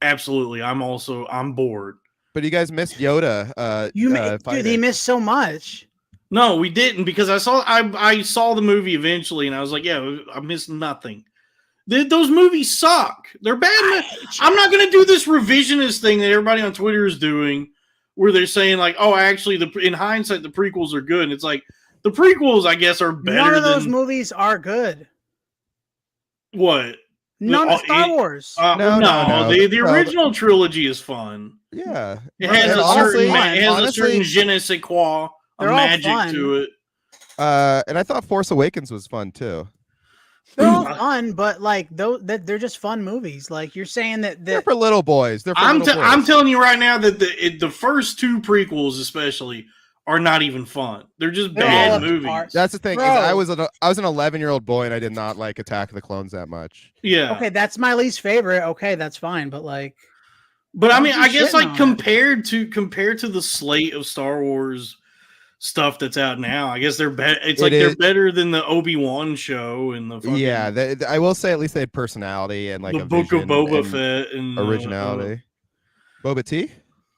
absolutely. I'm bored. But you guys missed Yoda. Dude, he missed so much. No, we didn't, because I saw the movie eventually, and I was like, yeah, I missed nothing. Those movies suck. They're bad. I'm not going to do this revisionist thing that everybody on Twitter is doing, where they're saying like, oh, actually, in hindsight, the prequels are good. And it's like, the prequels, I guess, are better. None of those movies are good. What? None of Star Wars. No. The original trilogy is fun. Yeah, it has a certain je ne sais quoi, a magic to it. And I thought Force Awakens was fun too. They're all fun, but like they're just fun movies. Like you're saying that they're for little boys. I'm telling you right now that the first two prequels especially are not even fun. They're just bad movies. That's the thing. Is I was an 11-year-old boy and I did not like Attack of the Clones that much. Yeah. Okay, that's my least favorite. Okay, that's fine, but like. But I mean, I guess like compared to the slate of Star Wars stuff that's out now, I guess they're better. They're better than the Obi-Wan show and the fucking, I will say at least they had personality and like the Book of Boba Fett and originality. Boba Tea,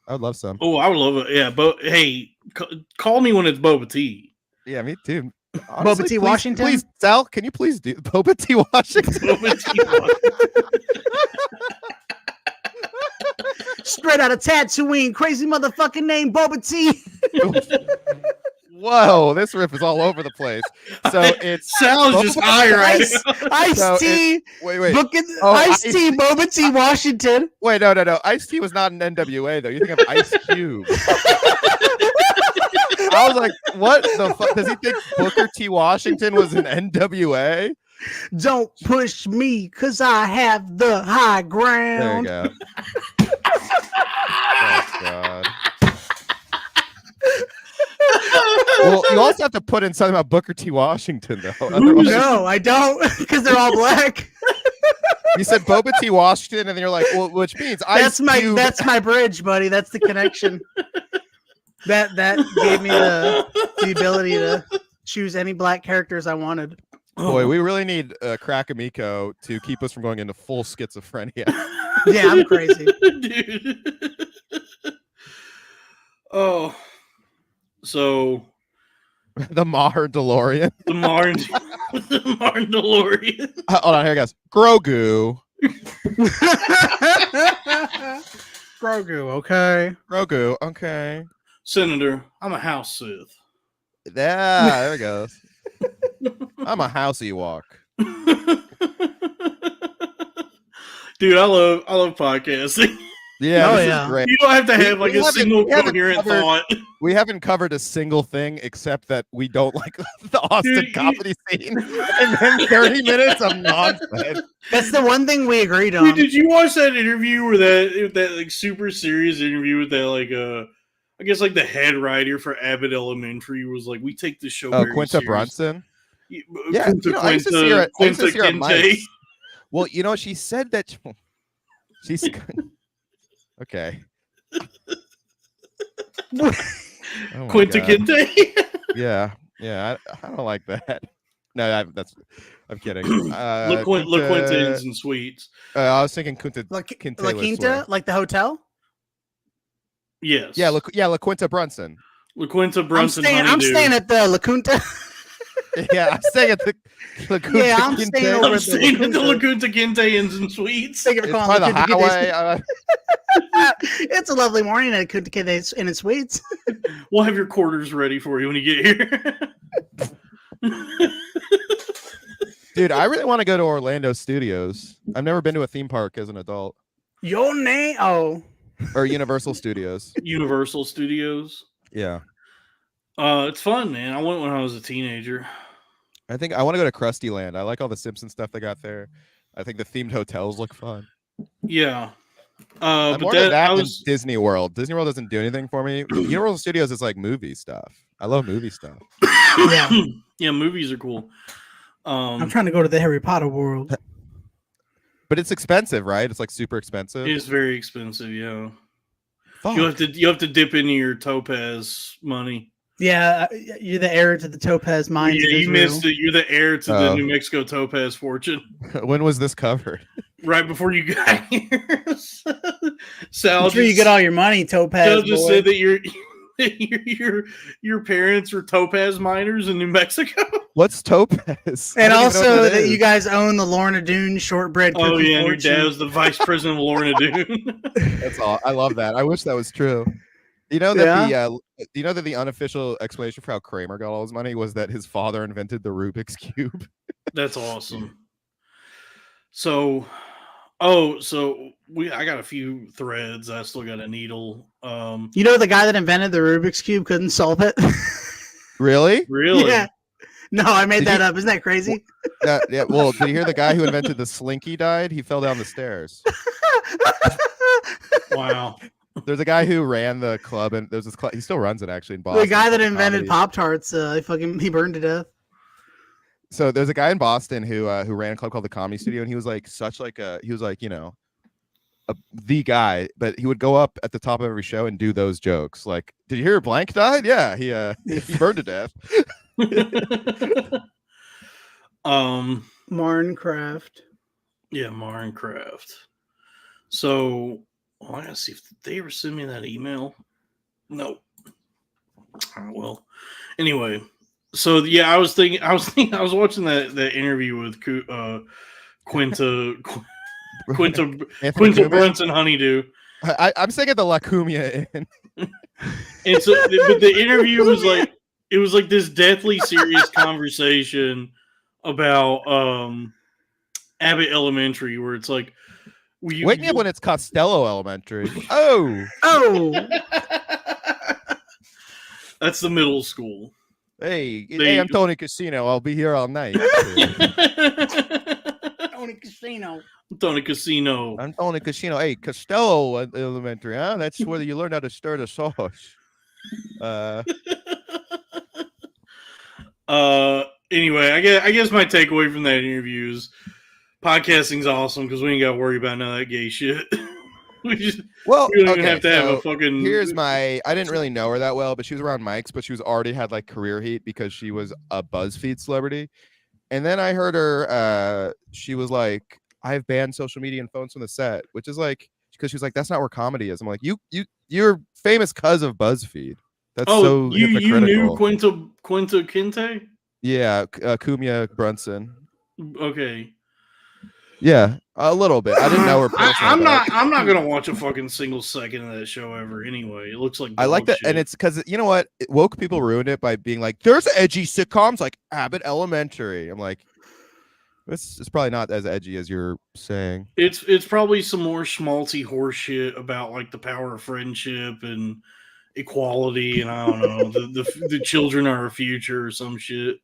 I would love some. Oh, I would love it. Yeah, but hey, call me when it's Boba Tea. Yeah, me too. Honestly, Boba Tea Washington. Please, Sal, can you please do Boba Tea Washington? Boba Tea Washington. Straight out of Tatooine, crazy motherfucking name, Boba Tea. Whoa, this riff is all over the place. So it's Sal's just high right now. Ice-T. Wait. Ice-T, Boba Tea Washington. Wait, no. Ice-T was not an NWA though. You think of Ice Cube. I was like, what the fuck? Does he think Booker T. Washington was an NWA? Don't push me, cause I have the high ground. There you go. Oh, God. Well, you also have to put in something about Booker T. Washington, though. No, I don't, because they're all black. You said Boba T. Washington, and then you're like, well, which means that's my bridge, buddy. That's the connection. That gave me the ability to choose any black characters I wanted. Boy, we really need Crack Amico to keep us from going into full schizophrenia. Yeah, I'm crazy. Dude. Oh. So. The Maher DeLorean. The Maher DeLorean. Hold on, here it goes. Grogu. Grogu, okay. Senator, I'm a house Sith. Yeah, there it goes. I'm a house Ewok. Dude, I love podcasting. Yeah, this is great. You don't have to have like a single coherent thought. We haven't covered a single thing except that we don't like the Austin comedy scene. And then 30 minutes of nonsense. That's the one thing we agreed on. Dude, did you watch that interview where that like super serious interview with that like I guess like the head writer for Abbott Elementary was like, we take this show very Quinta serious. Brunson? Yeah, I used to see her at Kinte. Well, she said that she's okay. Oh Quinta Kinte. Yeah, I don't like that. No, I'm kidding. La Quinta Inns and Suites. I was thinking Quinta La Quinta, like the hotel. Yes. Yeah, La Quinta Brunson. La Quinta Brunson. I'm staying at the La Quinta. Yeah, I'm staying at the La Quinta. Yeah, I'm staying at the La Quinta Kinte Inns and Suites. Thank you for calling the highway. It's a lovely morning at Quinta Kinte Inns and Suites. We'll have your quarters ready for you when you get here. Dude, I really want to go to Orlando Studios. I've never been to a theme park as an adult. Your name? Oh. Or Universal Studios. Universal Studios. Yeah. It's fun, man. I went when I was a teenager. I think I want to go to Krusty Land. I like all the Simpsons stuff they got there. I think the themed hotels look fun. Yeah. But more than Disney World. Disney World doesn't do anything for me. Universal Studios is like movie stuff. I love movie stuff. Yeah. Yeah, movies are cool. I'm trying to go to the Harry Potter world. But it's expensive, right? It's like super expensive. It's very expensive, yeah. Fuck. You have to dip into your Topaz money. Yeah, you're the heir to the Topaz mines. Yeah, you missed it. You're the heir to the New Mexico Topaz fortune. When was this covered? Right before you got here. Sal, I'm sure you get all your money, Topaz. Sal just said that your parents were Topaz miners in New Mexico. What's Topaz? And also that you guys own the Lorna Doone shortbread cookie. Oh yeah, fortune. your dad was the vice president of Lorna Doone. That's all. I love that. I wish that was true. You know that the unofficial explanation for how Kramer got all his money was that his father invented the Rubik's Cube. That's awesome. So I got a few threads. I still got a needle. You know, the guy that invented the Rubik's Cube couldn't solve it. Really? Really? Yeah. No, I made that up. Isn't that crazy? Yeah. Well, did you hear the guy who invented the Slinky died? He fell down the stairs. Wow. There's a guy who ran the club, and there's this club. He still runs it actually in Boston. The guy that invented Comedy. Pop-Tarts, he burned to death. So there's a guy in Boston who ran a club called the Comedy Studio, and he was like the guy, but he would go up at the top of every show and do those jokes. Like, did you hear blank died? Yeah, he burned to death. Marncraft. Yeah, Marncraft. So I gotta see if they ever send me that email. No. Well, anyway. So yeah, I was watching that interview with Quinta Brunson Honeydew. I'm singing the La Cumia in. And so, but the interview was like, it was like this deathly serious conversation about Abbott Elementary, where it's like, wake me up when it's Costello Elementary. Oh, that's the middle school. Hey, I'm Tony Casino. I'll be here all night. Tony Casino. Tony Casino. I'm Tony Casino. Hey, Costello Elementary, huh? That's where you learn how to stir the sauce. Anyway, I guess my takeaway from that interview is podcasting's awesome because we ain't got to worry about none of that gay shit. We don't even have to have a fucking. I didn't really know her that well, but she was around Mike's, but she was already had like career heat because she was a BuzzFeed celebrity. And then I heard her, she was like, I've banned social media and phones from the set, which is like, because she was like, that's not where comedy is. I'm like, you're famous because of BuzzFeed. That's so you knew Quinta Kinte? Yeah, Cumia Brunson. Okay. Yeah, a little bit. I didn't know her personally. I'm not gonna watch a fucking single second of that show ever. Anyway, it looks like I like that, shit. and it's because you know what, woke people ruined it by being like, "There's edgy sitcoms like Abbott Elementary." I'm like, it's probably not as edgy as you're saying. It's probably some more schmaltzy horse shit about like the power of friendship and equality, and I don't know, the children are our future or some shit.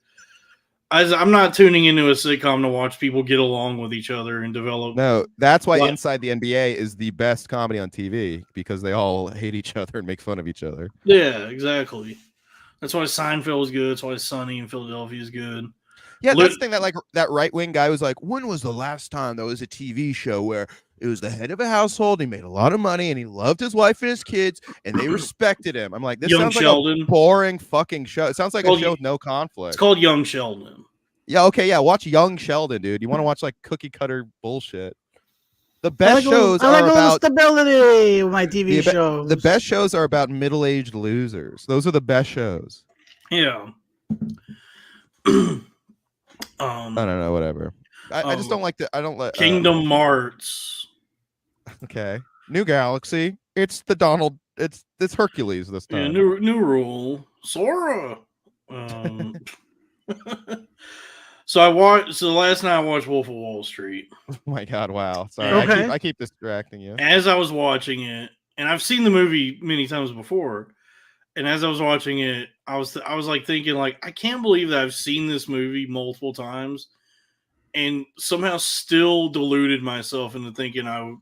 I'm not tuning into a sitcom to watch people get along with each other and develop. No, that's why Inside the NBA is the best comedy on TV, because they all hate each other and make fun of each other. Yeah, exactly. That's why Seinfeld is good. That's why Sunny in Philadelphia is good. Yeah, that's the thing that like that right wing guy was like, when was the last time there was a TV show where it was the head of a household, he made a lot of money, and he loved his wife and his kids, and they respected him? I'm like, this Young sounds Sheldon. like a boring fucking show. It sounds like a show with no conflict. It's called Young Sheldon. Yeah, okay, yeah, watch Young Sheldon, dude. You want to watch like cookie cutter bullshit. The best shows I like are about stability with my TV shows. The best shows are about middle-aged losers. Those are the best shows. Yeah. I don't know, whatever. I just don't like the. I don't let Kingdom Hearts. Okay, New Galaxy. It's the Donald. It's Hercules this time. Yeah, new rule. Sora. So last night I watched Wolf of Wall Street. Oh my God! Wow. Sorry, Okay. I keep distracting you. As I was watching it, and I've seen the movie many times before, and as I was watching it, I was like thinking like, I can't believe that I've seen this movie multiple times, and somehow still deluded myself into thinking I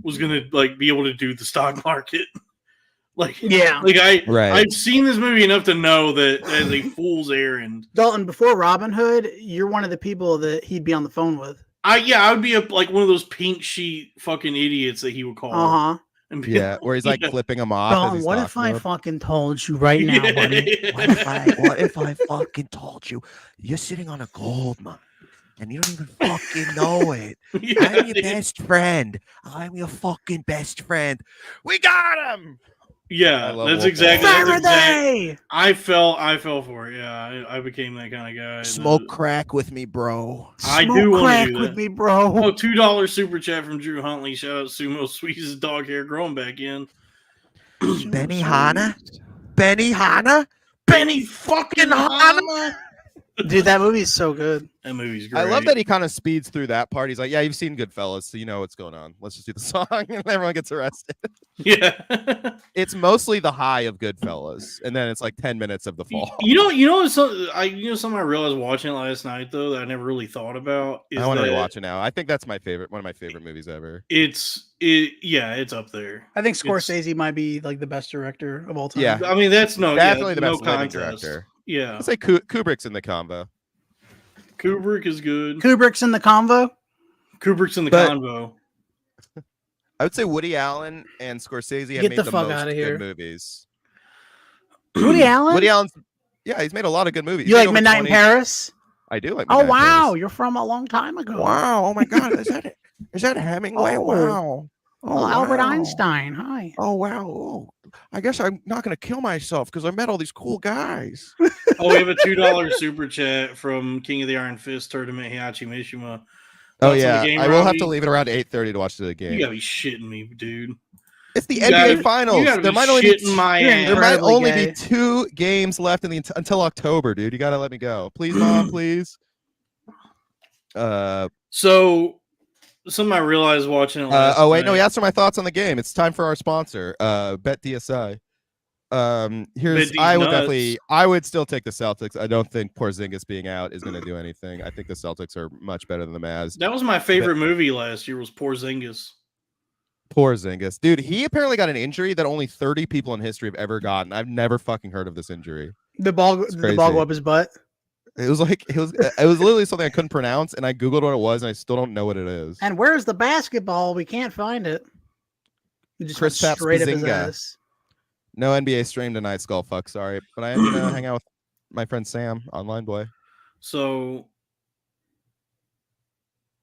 was gonna like be able to do the stock market. Like, yeah, like I've seen this movie enough to know that as a fool's errand. Dalton, before Robin Hood, you're one of the people that he'd be on the phone with. I would be like one of those pink sheet fucking idiots that he would call. And yeah, where he's like flipping them off. Dalton, what if I fucking told you right now, buddy? What if I fucking told you you're sitting on a gold mine and you don't even fucking know it? Yeah, I'm your best friend. I'm your fucking best friend. We got him. Yeah, that's exactly. I fell for it. Yeah, I became that kind of guy. Smoke crack with me, bro. I do want to do that. with me, bro. Oh, $2 super chat from Drew Huntley. Shout out Sumo Squeeze's dog hair growing back in. Benny Hanna? Benny Hanna? Benny fucking Hanna? Dude, that movie is so good. That movie's great. I love that he kind of speeds through that part. He's like, "Yeah, you've seen Goodfellas, so you know what's going on. Let's just do the song," and everyone gets arrested. Yeah, it's mostly the high of Goodfellas, and then it's like 10 minutes of the fall. Something I realized watching it last night though that I never really thought about. Is I want to rewatch it now. I think that's one of my favorite movies ever. It's up there. I think Scorsese might be like the best director of all time. Yeah, I mean that's definitely the best living director. Yeah, I'd say Kubrick's in the combo. Kubrick is good. Kubrick's in the convo. Convo. I would say Woody Allen and Scorsese have Get made the the fuck most outta good here. movies. Woody Allen? Woody Allen's, yeah, he's made a lot of good movies. You like Midnight in Paris? I do like. Oh Midnight in wow, Paris. you're from a long time ago. Wow! Oh my God, is that Hemingway? Oh. Wow! Oh, Albert Einstein. Hi. Oh wow! Oh, I guess I'm not gonna kill myself because I met all these cool guys. Oh, we have a $2 super chat from King of the Iron Fist tournament, Heihachi Mishima. Oh Thoughts on yeah, the game, I will have Robbie? to leave it around 8:30 to watch the game. You gotta be shitting me, dude. It's the NBA Finals. There might only be 2 games left until October, dude. You gotta let me go, please, Mom, please. So something I realized watching it last oh wait, night. no, asked for my thoughts on the game. It's time for our sponsor, Bet DSI. I would still take the Celtics. I don't think Porzingis being out is going to do anything. I think the Celtics are much better than the Mavs. That was my favorite movie last year. Was Porzingis. Porzingis, dude. He apparently got an injury that only 30 people in history have ever gotten. I've never fucking heard of this injury. The ball go up his butt. It was literally something I couldn't pronounce, and I googled what it was, and I still don't know what it is. And where's the basketball? We can't find it. It just went Kristaps straight up his Porzingis. ass. No NBA stream tonight, Skullfuck. Sorry, but I am gonna hang out with my friend Sam, online boy. So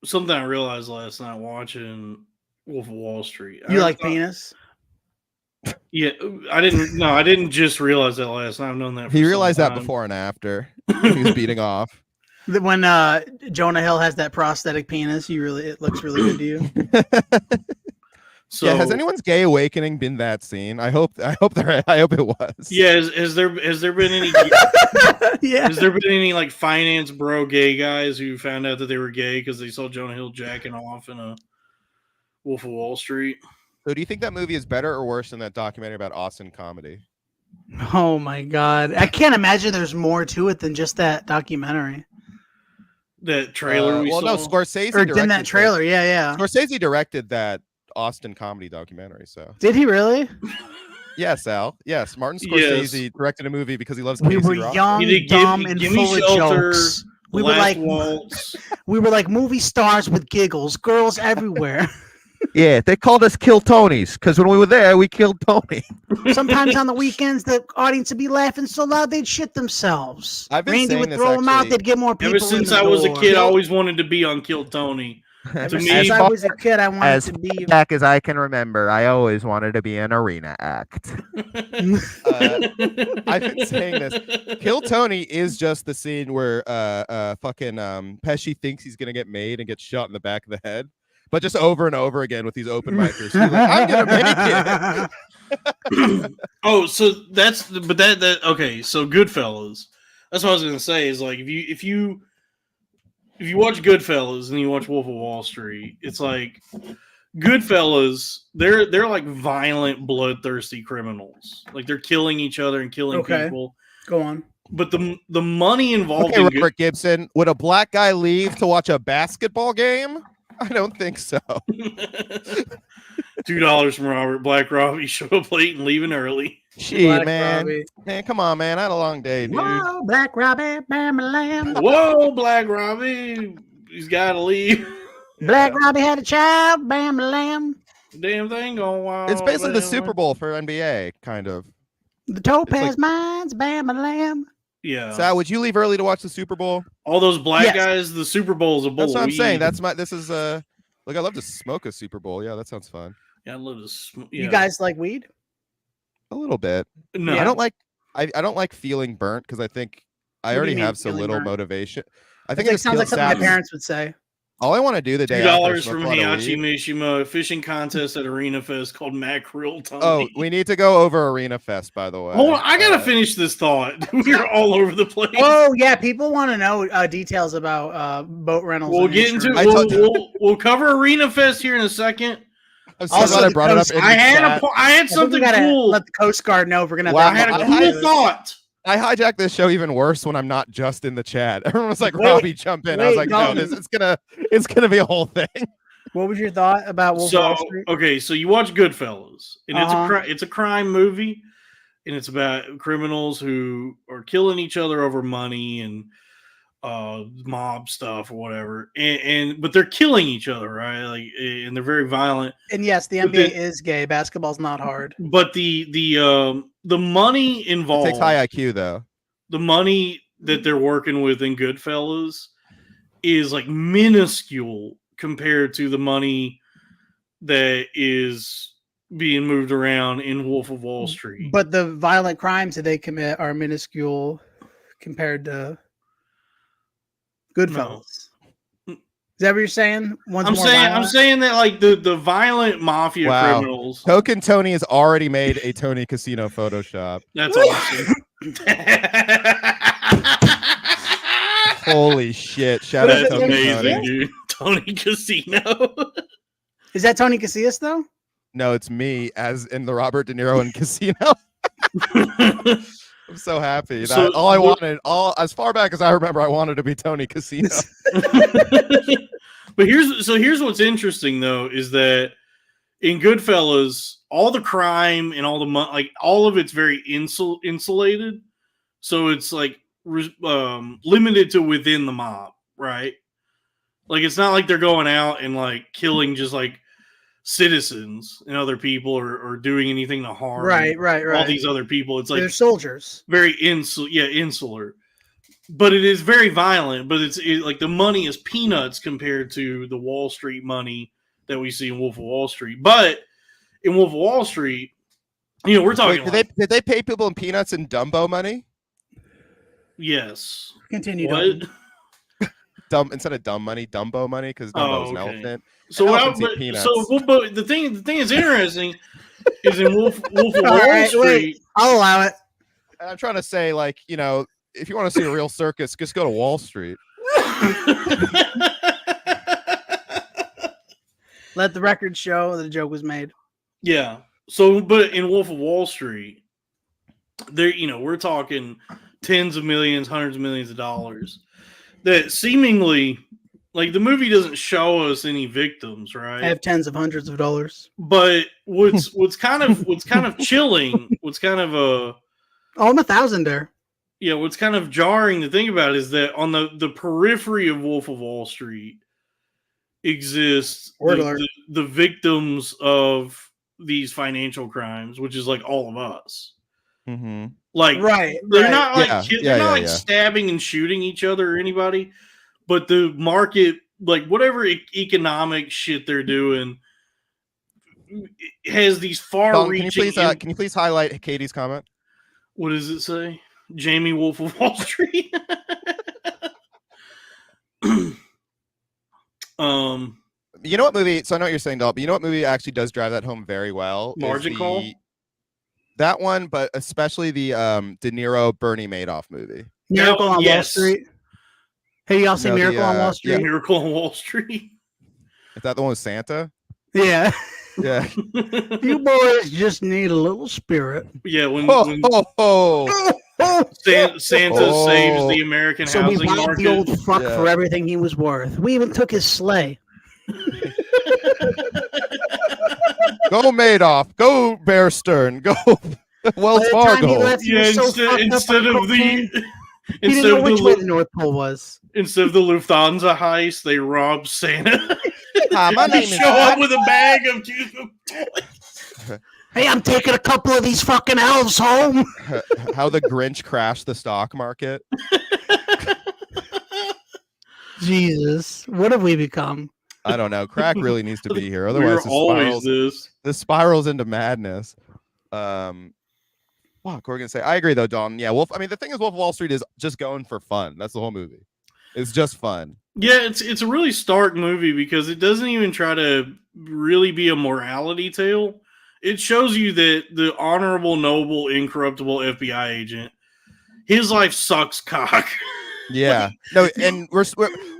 something I realized last night watching Wolf of Wall Street. You like penis? Yeah, I didn't. No, I didn't just realize that last night. I've known that. He realized that before and after he was beating off. When Jonah Hill has that prosthetic penis, it looks really good to you. So, yeah, has anyone's gay awakening been that scene? I hope it was. Yeah, has there been any? Yeah, has there been any like finance bro gay guys who found out that they were gay because they saw Jonah Hill jacking off in a Wolf of Wall Street? So, do you think that movie is better or worse than that documentary about Austin comedy? Oh my God, I can't imagine there's more to it than just that documentary. That trailer we saw. No, Scorsese or in that trailer. Yeah. Scorsese directed that Austin comedy documentary. So did he really? Yes, Al. Yes, Martin Scorsese directed a rock because he loves. We Casey were Rock. young, dumb, and full of jokes. We were like movie stars with giggles, girls everywhere. Yeah, they called us Kill Tonys because when we were there, we killed Tony. Sometimes on the weekends, the audience would be laughing so loud they'd shit themselves. I've been Randy saying would this, throw them out. actually. They'd get more people. Ever since I was a kid, I always wanted to be on Kill Tony. Ever since I was a kid, I wanted to be. Back as I can remember, I always wanted to be an arena act. I've been saying this. Kill Tony is just the scene where fucking Pesci thinks he's gonna get made and gets shot in the back of the head, but just over and over again with these open micers. He's like, I'm gonna make it. Oh, so that okay. So Goodfellas. That's what I was gonna say. Is like if you watch Goodfellas and you watch Wolf of Wall Street, it's like Goodfellas. They're like violent, bloodthirsty criminals. Like they're killing each other and killing people. Go on. But the money involved. Okay, in Robert Gibson, would a black guy leave to watch a basketball game? I don't think so. $2 from Robert. Black Robbie, show up late and leaving early. Shit, man. Man, come on, man. I had a long day, dude. Whoa, Black Robbie, Bam Lamb. Whoa, Black Robbie. He's got to leave. Black Robbie had a child, Bam Lamb. Damn thing going wild. It's basically the Super Bowl for NBA, kind of. The Topaz Mines, Bam Lamb. Yeah. Sal, would you leave early to watch the Super Bowl? All those black guys, the Super Bowl is a bowl. That's what I'm saying. This is look, I love to smoke a Super Bowl. Yeah, that sounds fun. Yeah, I love to smoke. You guys like weed? A little bit. No. I don't like feeling burnt because I think I already have so little motivation. I think it sounds like something my parents would say. All I want to do the day after $2 from Heihachi Mishima, fishing contest at Arena Fest called Mackerel Tony. Oh, we need to go over Arena Fest, by the way. Hold on, I gotta finish this thought. We're all over the place. Oh yeah, people want to know details about boat rentals. We'll get into we'll cover Arena Fest here in a second. I'm so glad I brought it up. I had something cool. Let the Coast Guard know if we're gonna. I had a cool thought. I hijacked this show even worse when I'm not just in the chat. Everyone was like, "Robbie, jump in." I was like, "No, it's gonna be a whole thing." What was your thought about Wolf of Wall Street? Okay, so you watch Goodfellas, and it's a crime movie, and it's about criminals who are killing each other over money and mob stuff or whatever, but they're killing each other, right? Like, and they're very violent. And yes, the NBA is gay. Basketball's not hard. But the money involved, it takes high IQ though. The money that they're working with in Goodfellas is like minuscule compared to the money that is being moved around in Wolf of Wall Street. But the violent crimes that they commit are minuscule compared to Goodfellas. No. Is that what you're saying? I'm saying that like the violent mafia criminals. Token Tony has already made a Tony Casino Photoshop. That's awesome. Holy shit! Shout out to amazing, dude. Tony Casino. Is that Tony Casillas though? No, it's me as in the Robert De Niro in Casino. I'm so happy that as far back as I remember, I wanted to be Tony Casino. But here's what's interesting though is that in Goodfellas, all the crime and all the money, like all of it's very insulated, so it's like limited to within the mob, right? Like it's not like they're going out and like killing just like citizens and other people or doing anything to harm all these other people. It's like they're soldiers, very insular, but it is very violent. But it's like the money is peanuts compared to the Wall Street money that we see in Wolf of Wall Street. But in Wolf of Wall Street, you know, we're talking. Wait, did they pay people in peanuts and Dumbo money? Yes. Continue. What? Instead of dumb money, Dumbo money, because Dumbo's an elephant. So the thing is interesting is in Wolf of Wall Street. Wait, I'll allow it. And I'm trying to say, like, you know, if you want to see a real circus, just go to Wall Street. Let the record show that the joke was made. Yeah. So, but in Wolf of Wall Street, there, you know, we're talking tens of millions, hundreds of millions of dollars. That seemingly, like, the movie doesn't show us any victims, right? I have tens of hundreds of dollars. But what's kind of chilling, what's kind of I'm 1,000 there. Yeah, what's kind of jarring to think about is that on the periphery of Wolf of Wall Street exists the victims of these financial crimes, which is like all of us. Mm-hmm. Like, they're not like stabbing and shooting each other or anybody, but the market, like whatever economic shit they're doing, has these far-reaching. Can you please highlight Katie's comment? What does it say? Jamie Wolf of Wall Street. You know what movie? So I know what you're saying, Dalton, but you know what movie actually does drive that home very well? Margin Call. That one, but especially the De Niro Bernie Madoff movie. Miracle on Wall Street. Hey, y'all see Miracle on Wall Street? Yeah, Miracle on Wall Street. Is that the one with Santa? Yeah. Yeah. You boys just need a little spirit. Yeah, when Santa saves the American housing we robbed market. the old fuck for everything he was worth. We even took his sleigh. Go Madoff. Go Bear Stearns. Go Wells Fargo. Instead of the North Pole was. Instead of the Lufthansa heist, they robbed Santa. My name is show up with a bag of toys. Hey, I'm taking a couple of these fucking elves home. How the Grinch crashed the stock market. Jesus, what have we become? I don't know. Crack really needs to be here. Otherwise, this spirals into madness. What we're gonna say? I agree, though, Dalton. Yeah, Wolf. I mean, the thing is, Wolf of Wall Street is just going for fun. That's the whole movie. It's just fun. Yeah, it's a really stark movie because it doesn't even try to really be a morality tale. It shows you that the honorable, noble, incorruptible FBI agent, his life sucks cock. Yeah. No, and we're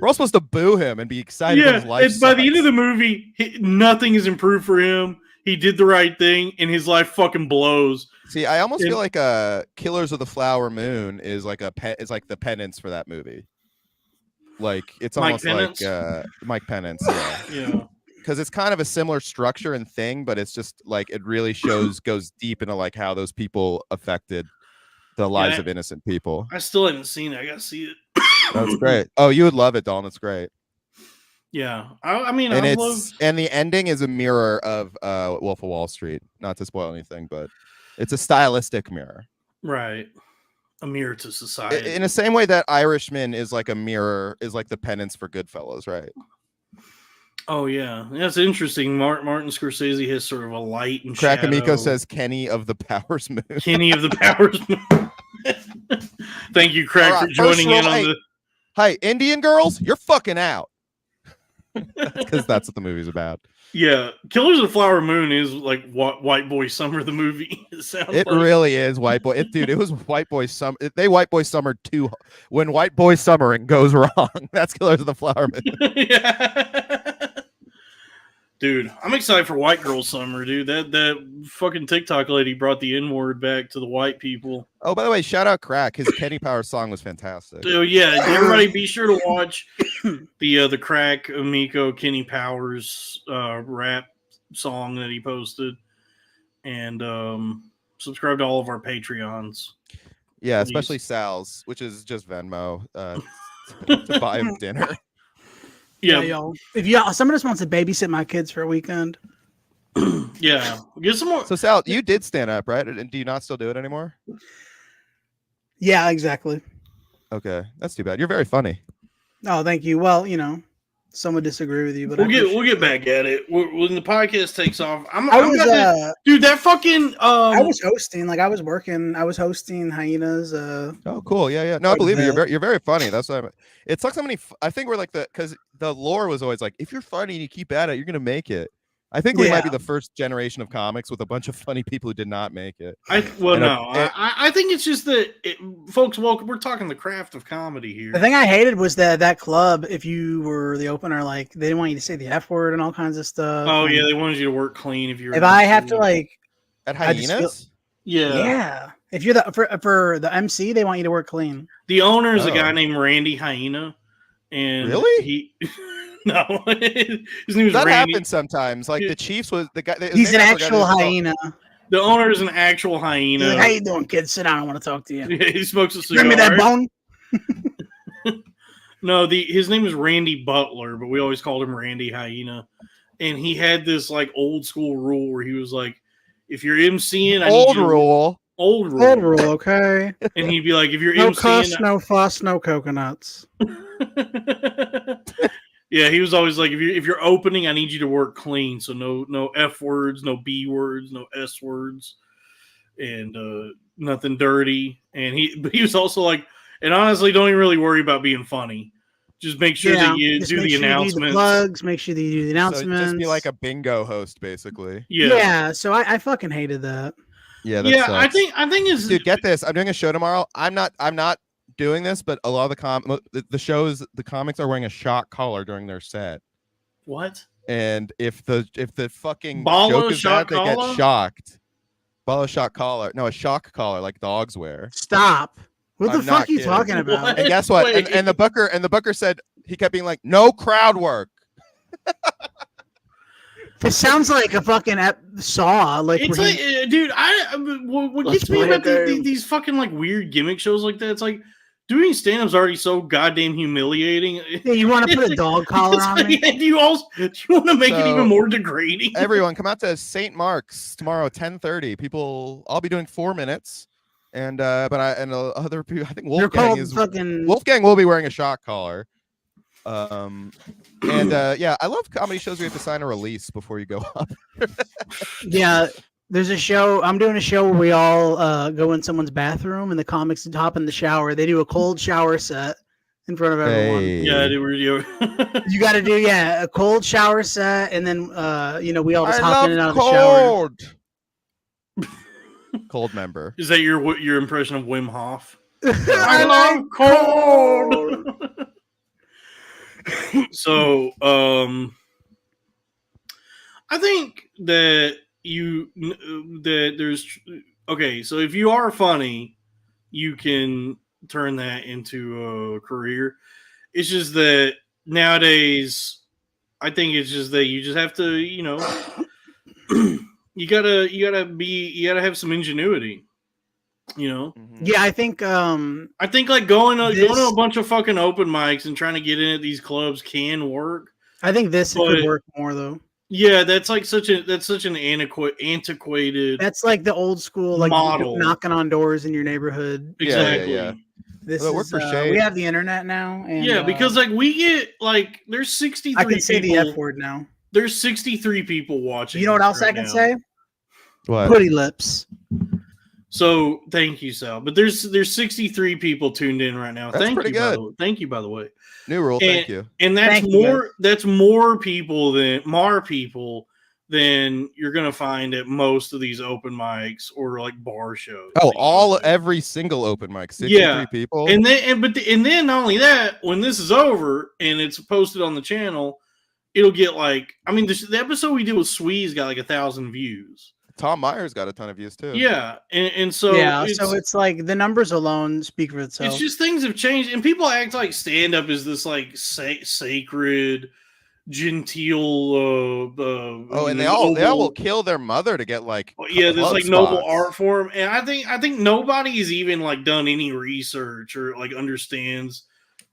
all supposed to boo him and be excited when his life and by the end sucks. of the movie, nothing is improved for him. He did the right thing, and his life fucking blows. See, I almost feel like Killers of the Flower Moon is like is like the penance for that movie. Like it's Mike almost Penance? like Mike Penance, yeah. Yeah. Because it's kind of a similar structure and thing, but it's just like it really goes deep into like how those people affected the lives of innocent people. I still haven't seen it. I gotta see it. That's great. Oh, you would love it, Dalton. It's great. Yeah, I mean, and I love. And the ending is a mirror of Wolf of Wall Street. Not to spoil anything, but it's a stylistic mirror. Right. A mirror to society. In the same way that Irishman is like a mirror, is like the penance for Goodfellas, right? Oh yeah, that's interesting. Martin Scorsese has sort of a light and Crack shadow. Amico says Kenny of the Powers Moon. Kenny of the Powers Moon. Thank you, Craig, Right, for joining in on the. Hey, Indian girls, you're fucking out. Because that's what the movie's about. Yeah, Killers of the Flower Moon is like White Boy Summer, the movie. It really is White Boy. Dude, it was White Boy Summer. They White Boy Summer too. When White Boy Summering goes wrong, that's Killers of the Flower Moon. Yeah. Dude, I'm excited for White Girl Summer, dude. That fucking TikTok lady brought the N-word back to the white people. Oh, by the way, shout out Crack. His Kenny Powers song was fantastic. So yeah, everybody be sure to watch the Crack Amico Kenny Powers rap song that he posted, and subscribe to all of our Patreons. Yeah, Please. especially Sal's, which is just Venmo to buy him dinner. Yeah, yo. If someone just wants to babysit my kids for a weekend. Yeah, get some more. So Sal, you did stand up, right? And do you not still do it anymore? Yeah, exactly. Okay, that's too bad. You're very funny. Oh, thank you. Well, some would disagree with you, but we'll get back at it when the podcast takes off. Dude, that fucking. I was hosting, I was working. I was hosting Hyenas. Oh, cool. Yeah. No, I believe it. You're very funny. That's why it's like so many. I think we're like because the lore was always like, if you're funny and you keep at it, you're gonna make it. I think we might be the first generation of comics with a bunch of funny people who did not make it. I think it's just that folks. Welcome. We're talking the craft of comedy here. The thing I hated was that club. If you were the opener, they didn't want you to say the F word and all kinds of stuff. Oh yeah, they wanted you to work clean. If I have to at Hyenas, yeah. If you're for the MC, they want you to work clean. The owner is a guy named Randy Hyena, and really no, his name is that Randy. happens sometimes. Like the Chiefs was the guy. He's an actual hyena. The owner is an actual hyena. He's like, how you doing, kid? Sit down. I want to talk to you. Yeah, he smokes a cigar. Give me that bone. No, his name is Randy Butler, but we always called him Randy Hyena. And he had this old school rule where he was like, if you're MCing, old rule, okay. And he'd be like, if you're no MCing, cuss, no fuss, no coconuts. Yeah, he was always like, if you're opening, I need you to work clean. So no F words, no B words, no S words, and nothing dirty. And he was also like, and honestly, don't even really worry about being funny. Just make sure that you do the announcements. Plugs, make sure that you do the announcements. So just be like a bingo host, basically. Yeah. So I fucking hated that. Yeah. That sucks. I think it's. Dude, get this. I'm doing a show tomorrow. I'm not doing this, but a lot of the comics are wearing a shock collar during their set. What? And if the fucking Balo joke is shock bad, they collar? get shocked. Balo shock collar. No, a shock collar like dogs wear. Stop. What the I'm fuck not are you kidding. talking about? What? And guess what? Wait. And the booker said he kept being like, no crowd work. It sounds like a fucking Saw. It's dude. What gets me about these fucking weird gimmick shows like that? It's like doing stand-up's already so goddamn humiliating. Yeah, you want to put a dog collar on me? Do you want to make it even more degrading? Everyone, come out to St. Mark's tomorrow, 10:30. I'll be doing 4 minutes. And other people, I think Wolfgang will be wearing a shock collar. Yeah, I love comedy shows where you have to sign a release before you go up. Yeah, there's a show. I'm doing a show where we all go in someone's bathroom and the comics hop in the shower. They do a cold shower set, in front of everyone. Yeah, they were. You got to do a cold shower set, and then we all just hop in and out of the shower. Cold member. Is that your impression of Wim Hof? I love cold. So, I think that there's okay. So if you are funny, you can turn that into a career. It's just that nowadays, I think it's just that you just have to, you gotta have some ingenuity. Yeah, I think like going to a bunch of fucking open mics and trying to get in at these clubs can work. I think could work more though. Yeah, that's like such an antiquated. That's like the old school like model. Knocking on doors in your neighborhood. Exactly. Yeah. This well, is we have the internet now. And, because like we get like there's 63. I can say the F word now. There's 63 people watching. You know what else I can say? What? Pretty lips. So thank you, Sal. But there's 63 people tuned in right now. That's pretty good. Thank you, by the way. New rule. Thank you. And that's more people than you're gonna find at most of these open mics or like bar shows. Oh, every single open mic, 63 people. And then not only that, when this is over and it's posted on the channel, it'll get like the episode we did with Swee's got like 1,000 views. Tom Myers got a ton of views too. Yeah, and so so it's like the numbers alone speak for itself. It's just things have changed, and people act like stand-up is this like sacred, genteel. And they all will kill their mother to get like this like noble art form, and I think nobody has even like done any research or like understands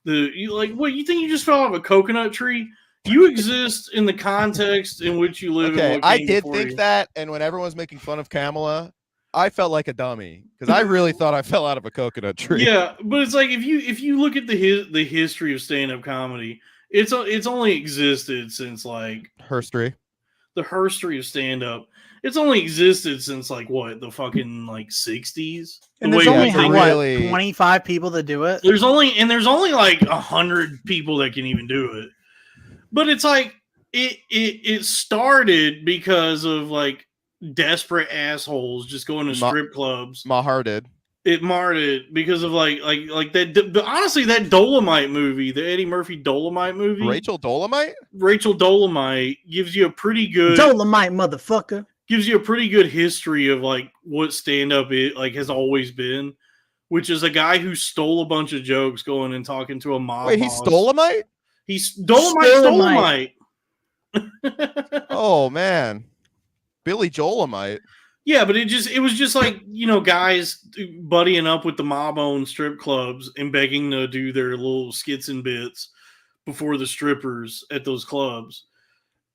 what you think you just fell out of a coconut tree. You exist in the context in which you live. Okay, I did think that, and when everyone's making fun of Kamala, I felt like a dummy because I really thought I fell out of a coconut tree. Yeah, but it's like if you look at the history of stand-up comedy, it's only existed since like herstory. The herstory of stand-up. It's only existed since like what the fucking like 60s. And there's only 25 people that do it. There's only like 100 people that can even do it. But it's like it started because of like desperate assholes just going to strip clubs. Mahar did. It marred because of like that. Honestly, that Dolomite movie, the Eddie Murphy Dolomite movie, Rachel Dolomite gives you a pretty good Dolomite motherfucker. Gives you a pretty good history of like what stand up has always been, which is a guy who stole a bunch of jokes going and talking to a mob. Wait, he's Dolomite? He's Dolomite. Oh man, Billy Joelomite. Yeah, but it was just like guys buddying up with the mob-owned strip clubs and begging to do their little skits and bits before the strippers at those clubs,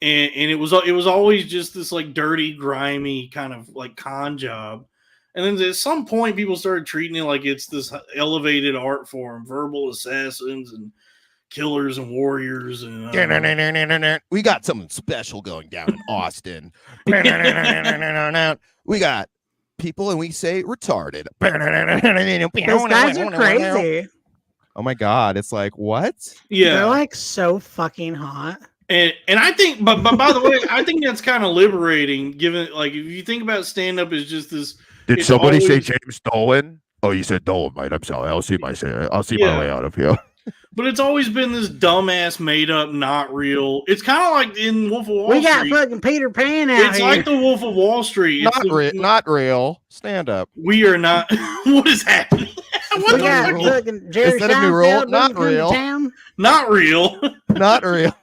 and it was always just this like dirty, grimy kind of like con job. And then at some point, people started treating it like it's this elevated art form, verbal assassins and killers and warriors, and we got something special going down in Austin. We got people, and we say retarded. Those guys are crazy. Oh my god, it's like what? Yeah, they're like so fucking hot. And I think, but by the way, I think that's kind of liberating. Given like if you think about stand up as just this. Did somebody say James Dolan? Oh, you said Dolomite. I'm sorry. I'll see my way out of here. But it's always been this dumbass, made up, not real. It's kind of like in Wolf of Wall Street. We got fucking Peter Pan out It's here. like the Wolf of Wall Street. Not real. Stand up. We are not. What is happening? We got fucking Jerry Instead of new rule, Seinfeld not coming to real. town. Not real. Not real.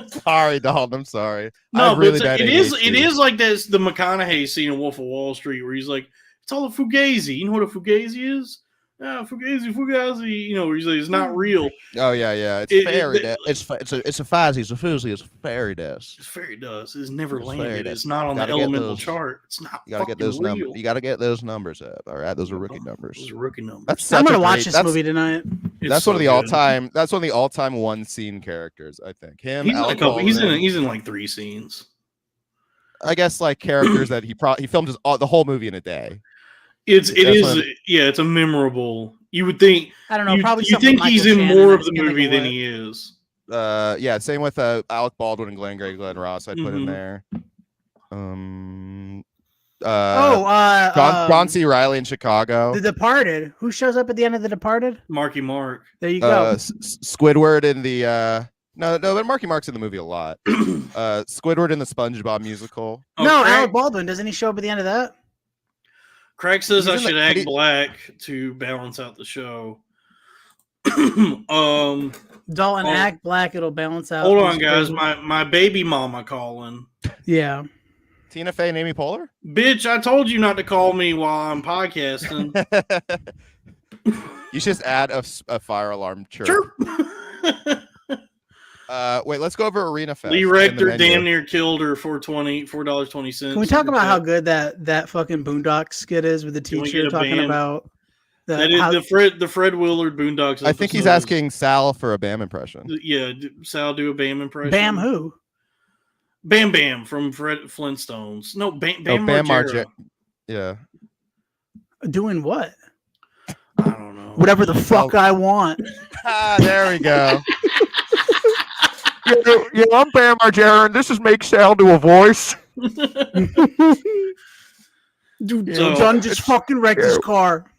Sorry, Dalton. I'm sorry. No, really but it is like this. The McConaughey scene in Wolf of Wall Street, where he's like, "It's all a fugazi." You know what a fugazi is? Fugazi. Where he's like, "It's not real." Oh yeah. It's fairy dust. It's a fuzzy. It's a fuzzy. It's fairy dust. It's fairy dust. It's never landed. It's not on the elemental chart. It's not. You gotta get those numbers. You gotta get those numbers up. All right, those are rookie numbers. Those are rookie numbers. I'm gonna watch this movie tonight. That's one of the all-time. That's one of the all-time one scene characters. I think him. He's in like 3 scenes. I guess like characters that he filmed the whole movie in a day. It's a memorable. You would think. I don't know. Probably you think he's in more of the movie than he is. Same with Alec Baldwin and Glenn Ross. I'd put in there. John C. Reilly in Chicago. The Departed. Who shows up at the end of The Departed? Marky Mark. There you go. Squidward in the but Marky Mark's in the movie a lot. Squidward in the SpongeBob musical. No, Alec Baldwin. Doesn't he show up at the end of that? Craig says I should act black to balance out the show. Dalton, act black. It'll balance out. Hold on, guys. My baby mama calling. Yeah. Tina Fey and Amy Poehler? Bitch, I told you not to call me while I'm podcasting. You should just add a fire alarm chirp. Wait, let's go over Arena Fest. Lee Rector damn near killed her for $4.20. Can we talk about how good that fucking Boondocks skit is with the teacher talking about that is the Fred Willard Boondocks. I think he's asking Sal for a Bam impression. Yeah, Sal, do a Bam impression. Bam who? Bam Bam from Fred Flintstones. No, Bam Margera. Yeah. Doing what? I don't know. Whatever the fuck I want. There we go. Yeah, I'm Bam Margera, and this is Make Sal do a voice. Dude, John just fucking wrecked his car.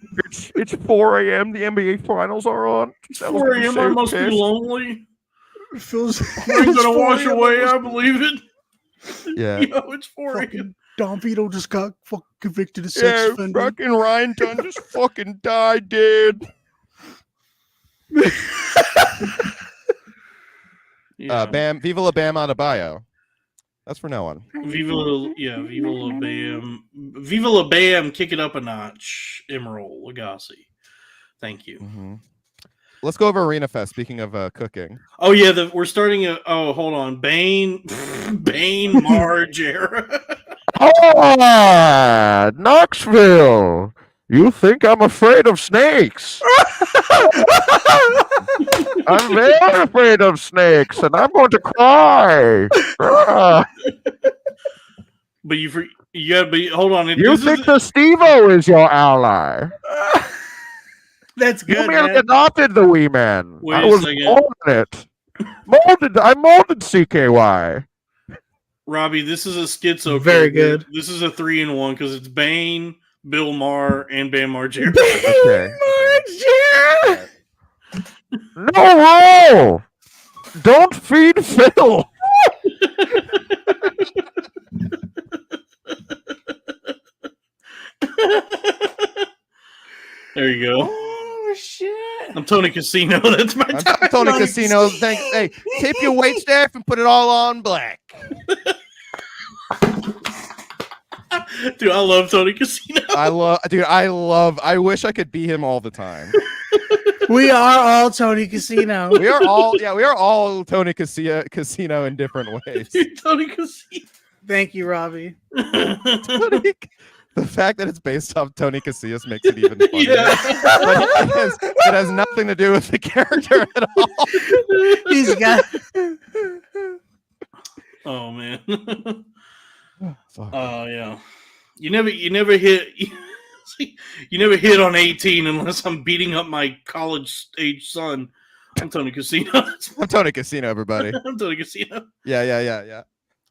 It's 4 a.m. The NBA Finals are on. 4 a.m. I must be lonely. It feels rain's gonna wash away. I believe it. Yeah. Yo, it's 4 a.m. Don Vito just got fucking convicted of sex offender. Fucking Ryan Dunn just fucking died, dude. Bam, Viva la Bam Adebayo. That's for no one. Viva la Bam. Viva la Bam, kick it up a notch. Emerald Lagasse. Thank you. Mm-hmm. Let's go over Arena Fest. Speaking of cooking. Oh yeah, we're starting hold on. Bane Margera. Oh, Knoxville. You think I'm afraid of snakes? I'm very afraid of snakes, and I'm going to cry. But hold on. You think the Steve-O is your ally? That's good. You merely adopted the wee man. Wait I was born in it. I molded CKY. Robbie, this is a schizo. Very good. This is a 3-in-1 because it's Bane, Bill Maher, and Bam Margera. Okay. No! Don't feed Phil. There you go. Oh shit! I'm Tony Casino. That's my I'm Tony Casino. Thanks. Hey, tape your wait staff and put it all on black. Dude, I love Tony Casino. I wish I could be him all the time. We are all Tony Casino. We are all Tony Casino in different ways. Tony Casino. Thank you, Robbie. The fact that it's based off Tony Casillas makes it even funnier. Yeah. It has nothing to do with the character at all. He's got. Oh man. Oh yeah. You never hit. You never hit on 18 unless I'm beating up my college age son. I'm Tony Casino. I'm Tony Casino, everybody. I'm Tony Casino. Yeah.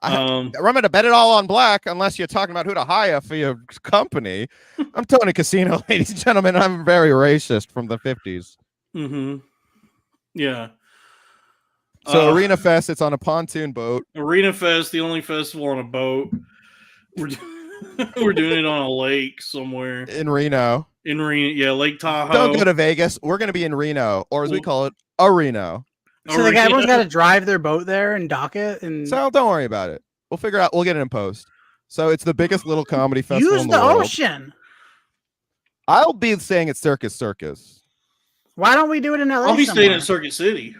Remember to bet it all on black unless you're talking about who to hire for your company. I'm Tony Casino, ladies and gentlemen. I'm very racist from the 50s. Mm-hmm. Yeah. So Arena Fest, it's on a pontoon boat. Arena Fest, the only festival on a boat. We're doing it on a lake somewhere. In Reno. Yeah, Lake Tahoe. Don't go to Vegas. We're going to be in Reno, or as we call it, a Reno. So everyone's got to drive their boat there and dock it. And so don't worry about it. We'll figure out. We'll get it in post. So it's the biggest little comedy festival use in the the world. ocean. I'll be staying at Circus. Why don't we do it in LA? I'll be staying at Circuit City.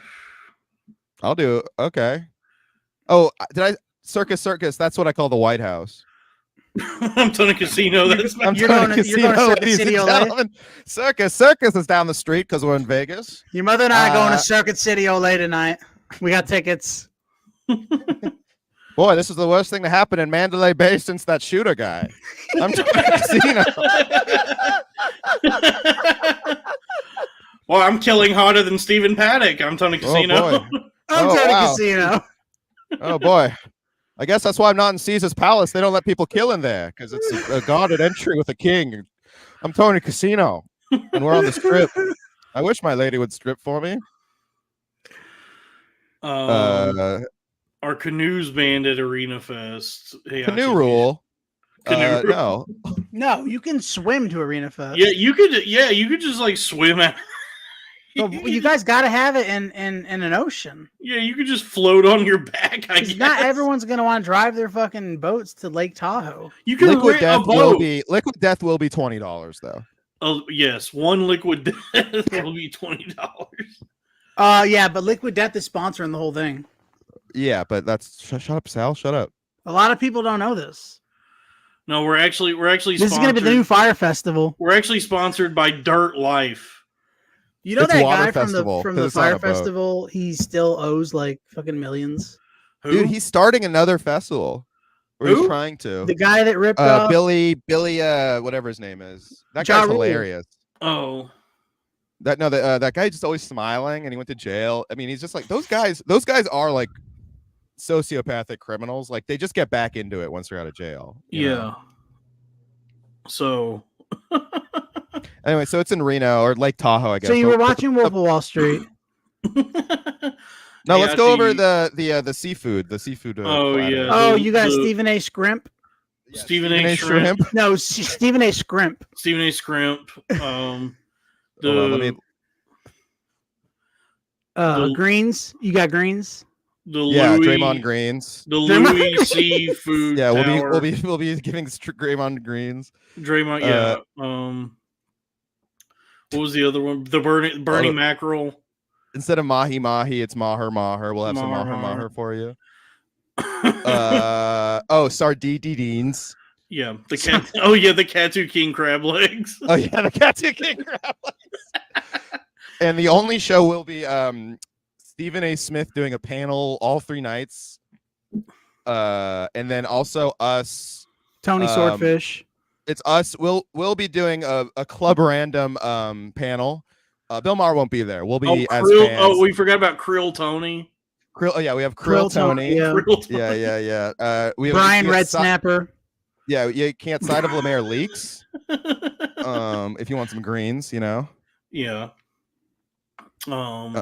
I'll do it. Okay. Oh, Circus? That's what I call the White House. I'm Tony Casino. I'm Tony Casino, ladies and gentlemen. Circus is down the street because we're in Vegas. Your mother and I are going to Circuit City Olay tonight. We got tickets. Boy, this is the worst thing to happen in Mandalay Bay since that shooter guy. I'm Tony Casino. Well, I'm killing harder than Stephen Paddock. I'm Tony Casino. Oh, boy. I'm Tony Casino. Oh, boy. I guess that's why I'm not in Caesar's Palace. They don't let people kill in there because it's a guarded entry with a king. I'm Tony Casino, and we're on the strip. I wish my lady would strip for me. Our canoes banned at Arena Fest. Hey, canoe rule. Canoe No, you can swim to Arena Fest. Yeah, you could. Yeah, you could just like swim out. But you guys got to have it in an ocean. Yeah, you could just float on your back. I guess. Not everyone's gonna want to drive their fucking boats to Lake Tahoe. You can Liquid rent a boat. Liquid Death will be $20 though. Oh yes, one Liquid Death will be $20. Yeah, but Liquid Death is sponsoring the whole thing. Yeah, but that's shut up, Sal. Shut up. A lot of people don't know this. No, we're actually. This is gonna be the new Fire Festival. We're actually sponsored by Dirt Life. You know It's that Water guy Festival, from 'cause the it's on Fire a boat. Festival? He still owes like fucking millions. Who? Dude, he's starting another festival. Or he's trying to. The guy that ripped off Billy, whatever his name is. That Ja guy's Rule. hilarious. Oh, that guy just always smiling, and he went to jail. I mean, he's just like those guys. Those guys are like sociopathic criminals. Like they just get back into it once they're out of jail. you know? So. Anyway, so it's in Reno or Lake Tahoe, I guess. So you were watching Wolf of Wall Street. No, Hey, let's go over actually- the seafood. The seafood. Oh, platter. yeah. Oh, you got Stephen A. Scrimp? Stephen A. Shrimp. No, Stephen A. Scrimp. Stephen A. Scrimp. Hold on, let me- Greens. You got greens. The yeah, Louis, Draymond Greens. The Louis Seafood. Yeah, Tower. we'll be giving Draymond Greens. Draymond. Yeah. What was the other one? The burning mackerel. Instead of mahi mahi, it's maher maher. We'll have some maher maher for you. Sardines. Yeah, the cat. Oh yeah, the Katu King crab legs. Oh yeah, the Katu King crab legs. And the only show will be Stephen A. Smith doing a panel all 3 nights, and then also us. Tony Swordfish. It's us. We'll be doing a club random panel. Bill Maher won't be there. We'll be as fans. Oh, we forgot about Krill Tony. Krill. Oh yeah, we have Krill Tony. Yeah. Yeah. We have Brian Red Snapper. Yeah, you can't side of Lemaire leaks. If you want some greens, you know. Yeah. I'm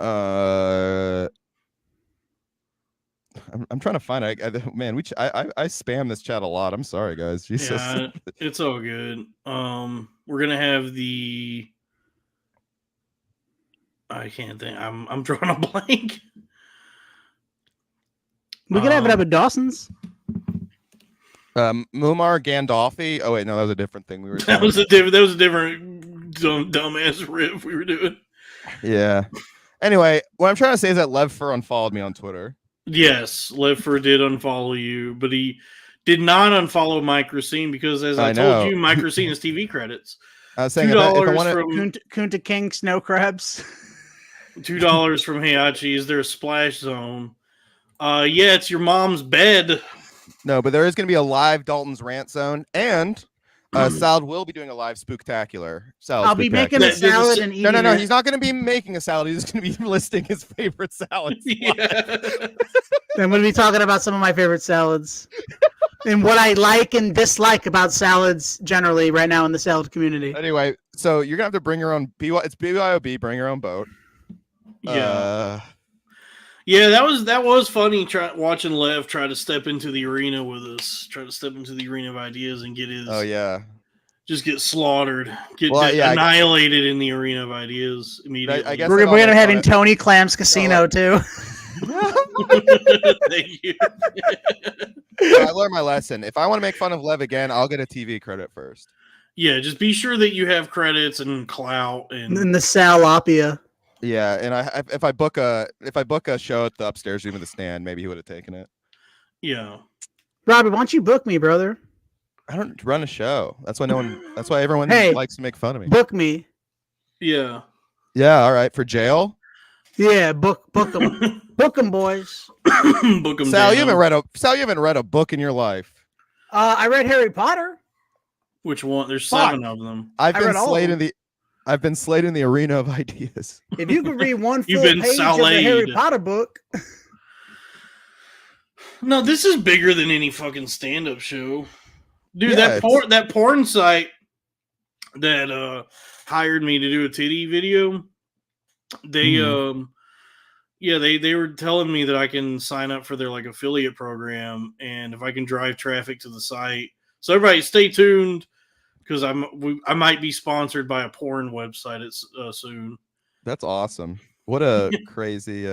trying to find it. Man, I spam this chat a lot. I'm sorry, guys. Jesus. Yeah, it's all good. We're gonna have the. I can't think. I'm drawing a blank. We could have it up at Dawson's. Muammar Gandolfi. Oh wait, no, that was a different thing we were. That was a different dumbass riff we were doing. Yeah. Anyway, what I'm trying to say is that Lev Fur unfollowed me on Twitter. Yes, Lev Fur did unfollow you, but he did not unfollow Mike Racine because, as I told you, Mike Racine is TV credits. I was saying $2 from Kunta King Snow Crabs. $2 from Heihachi. Is there a splash zone? Yeah, it's your mom's bed. No, but there is going to be a live Dalton's Rant Zone, and Salad will be doing a live Spooktacular. I'll be making a salad and eating No. it. He's not going to be making a salad. He's going to be listing his favorite salads. Yeah. I'm going to be talking about some of my favorite salads and what I like and dislike about salads generally right now in the salad community. Anyway, so you're going to have to bring your own it's BYOB, bring your own boat. Yeah. Yeah, that was funny. Watching Lev try to step into the arena with us, try to step into the arena of ideas and get his. Oh yeah. Just get slaughtered, annihilated in the arena of ideas immediately. I guess we're gonna have in Tony Clam's Casino too. Thank you. I learned my lesson. If I want to make fun of Lev again, I'll get a TV credit first. Yeah, just be sure that you have credits and clout and the Salopia. Yeah, and if I book a show at the upstairs room of the Stand, maybe he would have taken it. Yeah, Robbie, why don't you book me, brother? I don't run a show. That's why That's why everyone likes to make fun of me. Book me. Yeah. Yeah. All right. For jail. Yeah. Book them. Book 'em, boys. Book 'em Sal, down. you haven't read a book in your life. I read Harry Potter. Which one? There's Fuck. 7 of them. I've I been read all of slayed them. in the I've been slayed in the arena of ideas. If you could read one You've full been page of a Harry Saleed. Potter book, No, this is bigger than any fucking stand-up show. Dude, Yeah, that porn site that hired me to do a titty video, they they were telling me that I can sign up for their like affiliate program, and if I can drive traffic to the site. So everybody stay tuned, because I might be sponsored by a porn website soon. That's awesome. What a crazy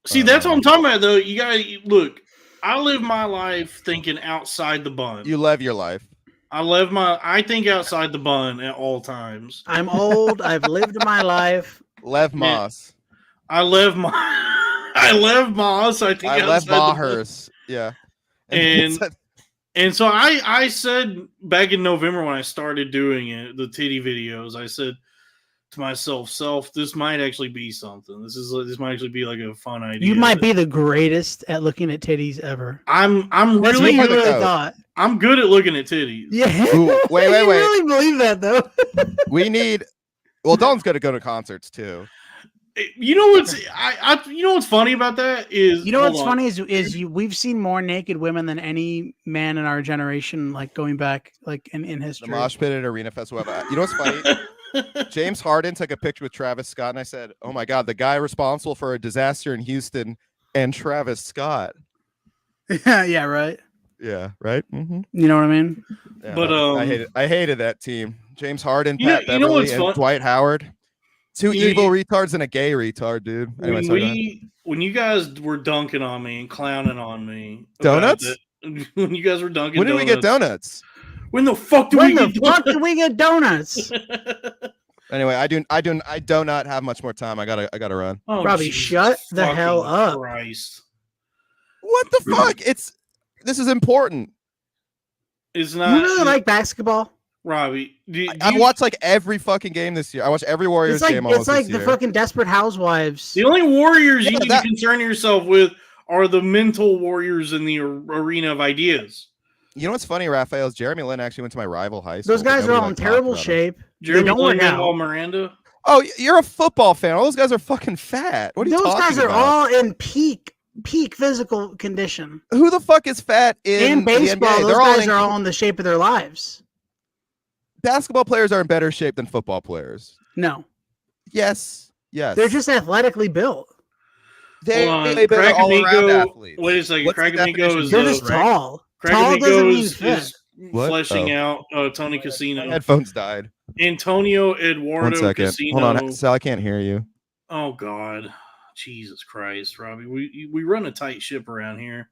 See, that's what I'm talking about, though. You gotta look. I live my life thinking outside the bun. You live your life. I think outside the bun at all times. I'm old. I've lived my life. Lev Moss. I live Moss. I think I Lev Mahers. Yeah. And so I said back in November when I started doing it, the titty videos, I said to myself, this might actually be something. This might actually be like a fun idea. You might be the greatest at looking at titties ever. I'm That's really what you good. really thought. I'm good at looking at titties. Yeah. Ooh, wait. You really believe that though? We need. Well, Dalton's going to go to concerts too. You know what's you know what's funny about that is funny is we've seen more naked women than any man in our generation, like going back like in history. The mosh pit at Arena Festival. You know what's funny? James Harden took a picture with Travis Scott, and I said, "Oh my God, the guy responsible for a disaster in Houston and Travis Scott." Yeah, right. Yeah, right. Mm-hmm. You know what I mean? Yeah, but I hated that team. James Harden, You know- Pat you know Beverly, what's and fun? Dwight Howard. Two You know, evil retards and a gay retard, dude. Anyway, sorry, go ahead. when you guys were dunking on me and clowning on me, about Donuts? when you guys were dunking, When did we get donuts? When the fuck do When we the get fuck donuts? do we get donuts? Anyway, I do not have much more time. I gotta run. Oh, Robbie, Jesus shut the fucking hell up. Christ. What the fuck? This is important. It's You not really like basketball? Robbie. I've watched like every fucking game this year. I watched every Warriors game almost It's like this the year. fucking Desperate Housewives. The only warriors Yeah, you need to concern yourself with are the mental warriors in the arena of ideas. You know what's funny, Raphael? Is Jeremy Lin actually went to my rival high school. Those guys but are nobody, all in like, talked terrible about him. shape. Jeremy they don't Lin, work out. Manuel Miranda. Oh, you're a football fan. All those guys are fucking fat. What are you Those talking guys are about? all in peak physical condition. Who the fuck is fat in In baseball, the NBA? those They're all guys are all in the shape of their lives. Basketball players are in better shape than football players. No, Yes. they're just athletically built. They Hold on. better Crack all around Amigo. athletes. Wait a second. What's Crack the Amigo definition is of They're built, just right? tall. Crack Tall Amigo doesn't mean is fit. What? fleshing Oh. out Tony Casino. My headphones died. Antonio 1 Eduardo second. Casino. Hold on, Sal. I can't hear you. Oh God, Jesus Christ, Robbie. We run a tight ship around here.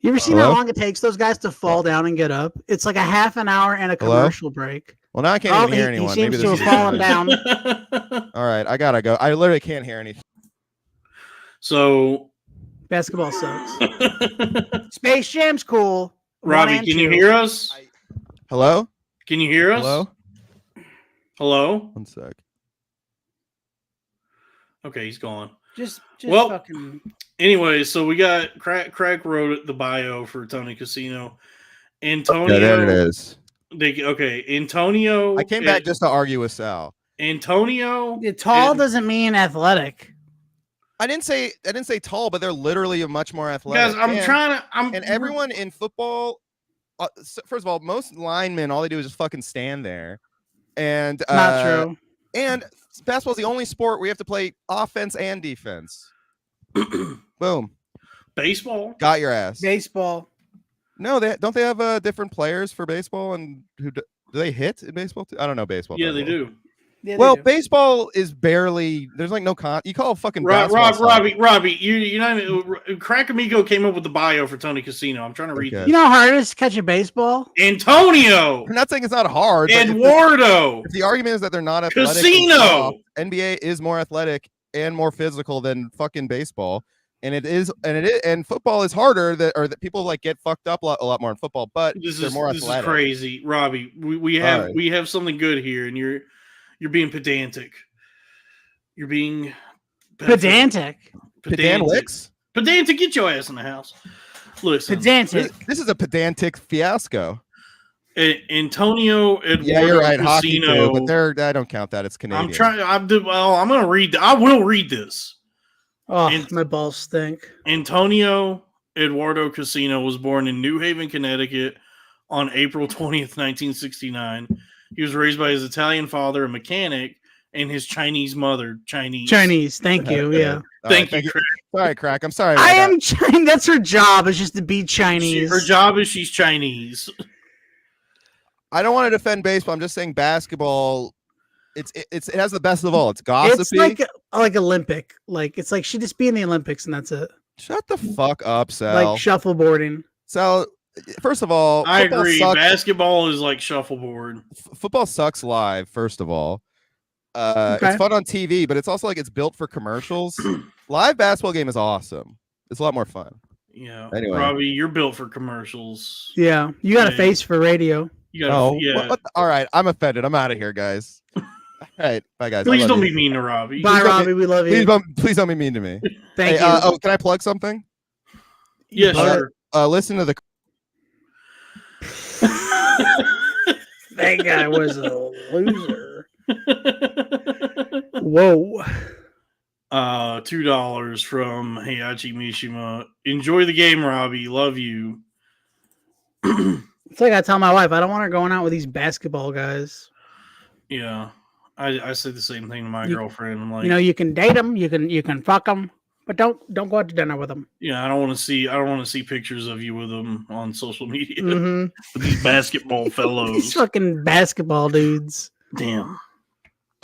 You ever seen Hello? how long it takes those guys to fall down and get up? It's like a half an hour and a Hello? commercial break. Well, now I can't even hear anyone. He Maybe seems to this have is fallen down. All right, I gotta go. I literally can't hear anything. So, Basketball sucks. Space Jam's cool. Robbie, 1 and can you 2. hear us? Hello? Can you hear us? Hello? Hello? 1 sec. Okay, he's gone. Just Well, fucking. Anyway, so we got Crack wrote the bio for Tony Casino. Antonio. Yeah, there it is. Antonio. I came back just to argue with Sal. Antonio. Tall doesn't mean athletic. I didn't say tall, but they're literally much more athletic. Guys, and everyone in football. First of all, most linemen, all they do is just fucking stand there. And Not true. And basketball is the only sport where you have to play offense and defense. Boom. Baseball. Got your ass. Baseball. No, don't they have different players for baseball, and do they hit in baseball too? I don't know baseball. Yeah, they do. Yeah, Well, do. baseball is barely. There's like no you call fucking basketball Robbie, you know, Crack Amico came up with the bio for Tony Casino. I'm trying to read. Okay. You know how hard it is to catch a baseball? Antonio. I'm not saying it's not hard. but Eduardo. If the argument is that they're not athletic, Casino. NBA is more athletic and more physical than fucking baseball, and football is harder. That people like get fucked up a lot more in football, but they're more This athletic. is crazy, Robbie. We have something good here, and you're being pedantic. You're being Pedantic. Pedantic. Pedantic, get your ass in the house. Listen. Pedantic. This is a pedantic fiasco. Antonio Eduardo Yeah, you're right. Casino, Hockey too, but I don't count that. It's Canadian. I'm going to read. I will read this. Oh, my balls stink. Antonio Eduardo Casino was born in New Haven, Connecticut on April 20th, 1969. He was raised by his Italian father, a mechanic, and his Chinese mother, Chinese. Thank you. Yeah. Thank you, Crack. Sorry, Crack. I'm sorry. I am Chinese. That's her job. Is just to be Chinese. Her job is she's Chinese. I don't want to defend baseball. I'm just saying basketball. It has the best of all. It's gossipy. It's like Olympic. Like it's like she just be in the Olympics and that's it. Shut the fuck up, Sal. Like shuffleboarding. So, first of all, I agree. Basketball is like shuffleboard. Football sucks live. First of all, it's fun on TV, but it's also like it's built for commercials. Live basketball game is awesome. It's a lot more fun. Yeah. Anyway, Robbie, you're built for commercials. Yeah, you got a face for radio. You got. All right, I'm offended. I'm out of here, guys. All right, bye, guys. Please don't be mean to Robbie. Bye, Robbie. We love you. Please don't be mean to me. Thank you. Can I plug something? Yeah, sure. Listen to the. That guy was a loser. Whoa. $2 from Heihachi Mishima. Enjoy the game, Robbie. Love you. It's like I tell my wife, I don't want her going out with these basketball guys. Yeah. I said the same thing to my girlfriend. I'm like, you can date them, you can fuck them, but don't go out to dinner with them. Yeah, I don't want to see pictures of you with them on social media. Mm-hmm. With these basketball fellows. These fucking basketball dudes. Damn.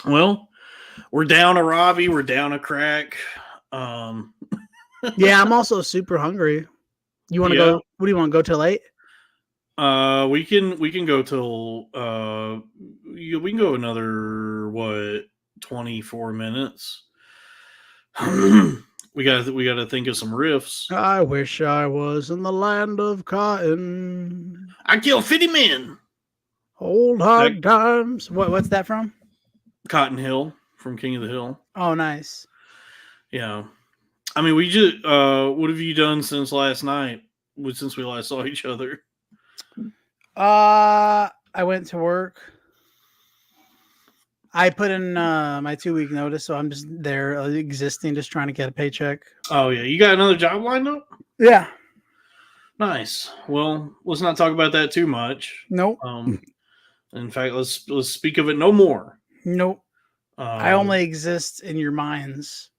Well, we're down a Robbie. We're down a Crack. Yeah, I'm also super hungry. You want to go? What do you want to go till 8? We can go till we can go another 24 minutes. we got to think of some riffs. I wish I was in the land of cotton. I kill 50 men. Old hard times. What's that from? Cotton Hill from King of the Hill. Oh, nice. Yeah. I mean, we just what have you done since last night? Since we last saw each other? I went to work. I put in my 2-week notice, so I'm just there existing, just trying to get a paycheck. Oh yeah, you got another job lined up? Yeah. Nice. Well, let's not talk about that too much. Nope. In fact, let's speak of it no more. Nope. I only exist in your minds.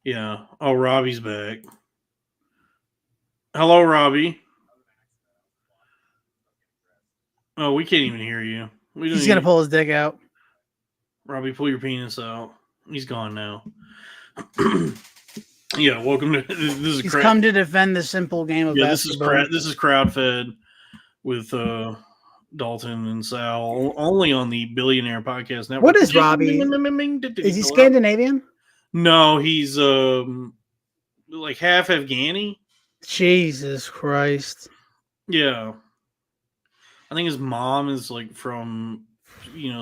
Yeah. Oh, Robbie's back. Hello, Robbie. Oh, we can't even hear you. He's going to pull his dick out. Robbie, pull your penis out. He's gone now. Yeah, welcome to this is. He's come to defend the simple game of basketball. This is Crowd Fed with Dalton and Sal, only on the Billionaire Podcast Network. What is Robbie? Is he Scandinavian? No, he's like half Afghani. Jesus Christ. Yeah. I think his mom is like from,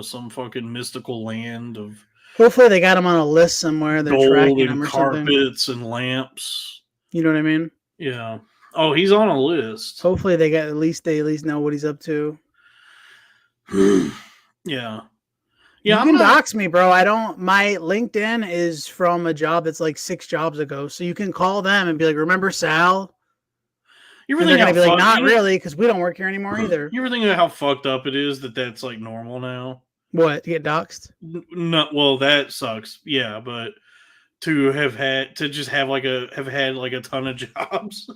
some fucking mystical land of. Hopefully they got him on a list somewhere. They're tracking him or something. Carpets and lamps. You know what I mean? Yeah. Oh, he's on a list. Hopefully they at least know what he's up to. Yeah. Yeah. You can dox me, bro. My LinkedIn is from a job that's like 6 jobs ago. So you can call them and be like, remember Sal? They're going to be like, not really, because we don't work here anymore either. You ever think about how fucked up it is that's like normal now? What, to get doxxed? No, well, that sucks. Yeah, but to have had a ton of jobs.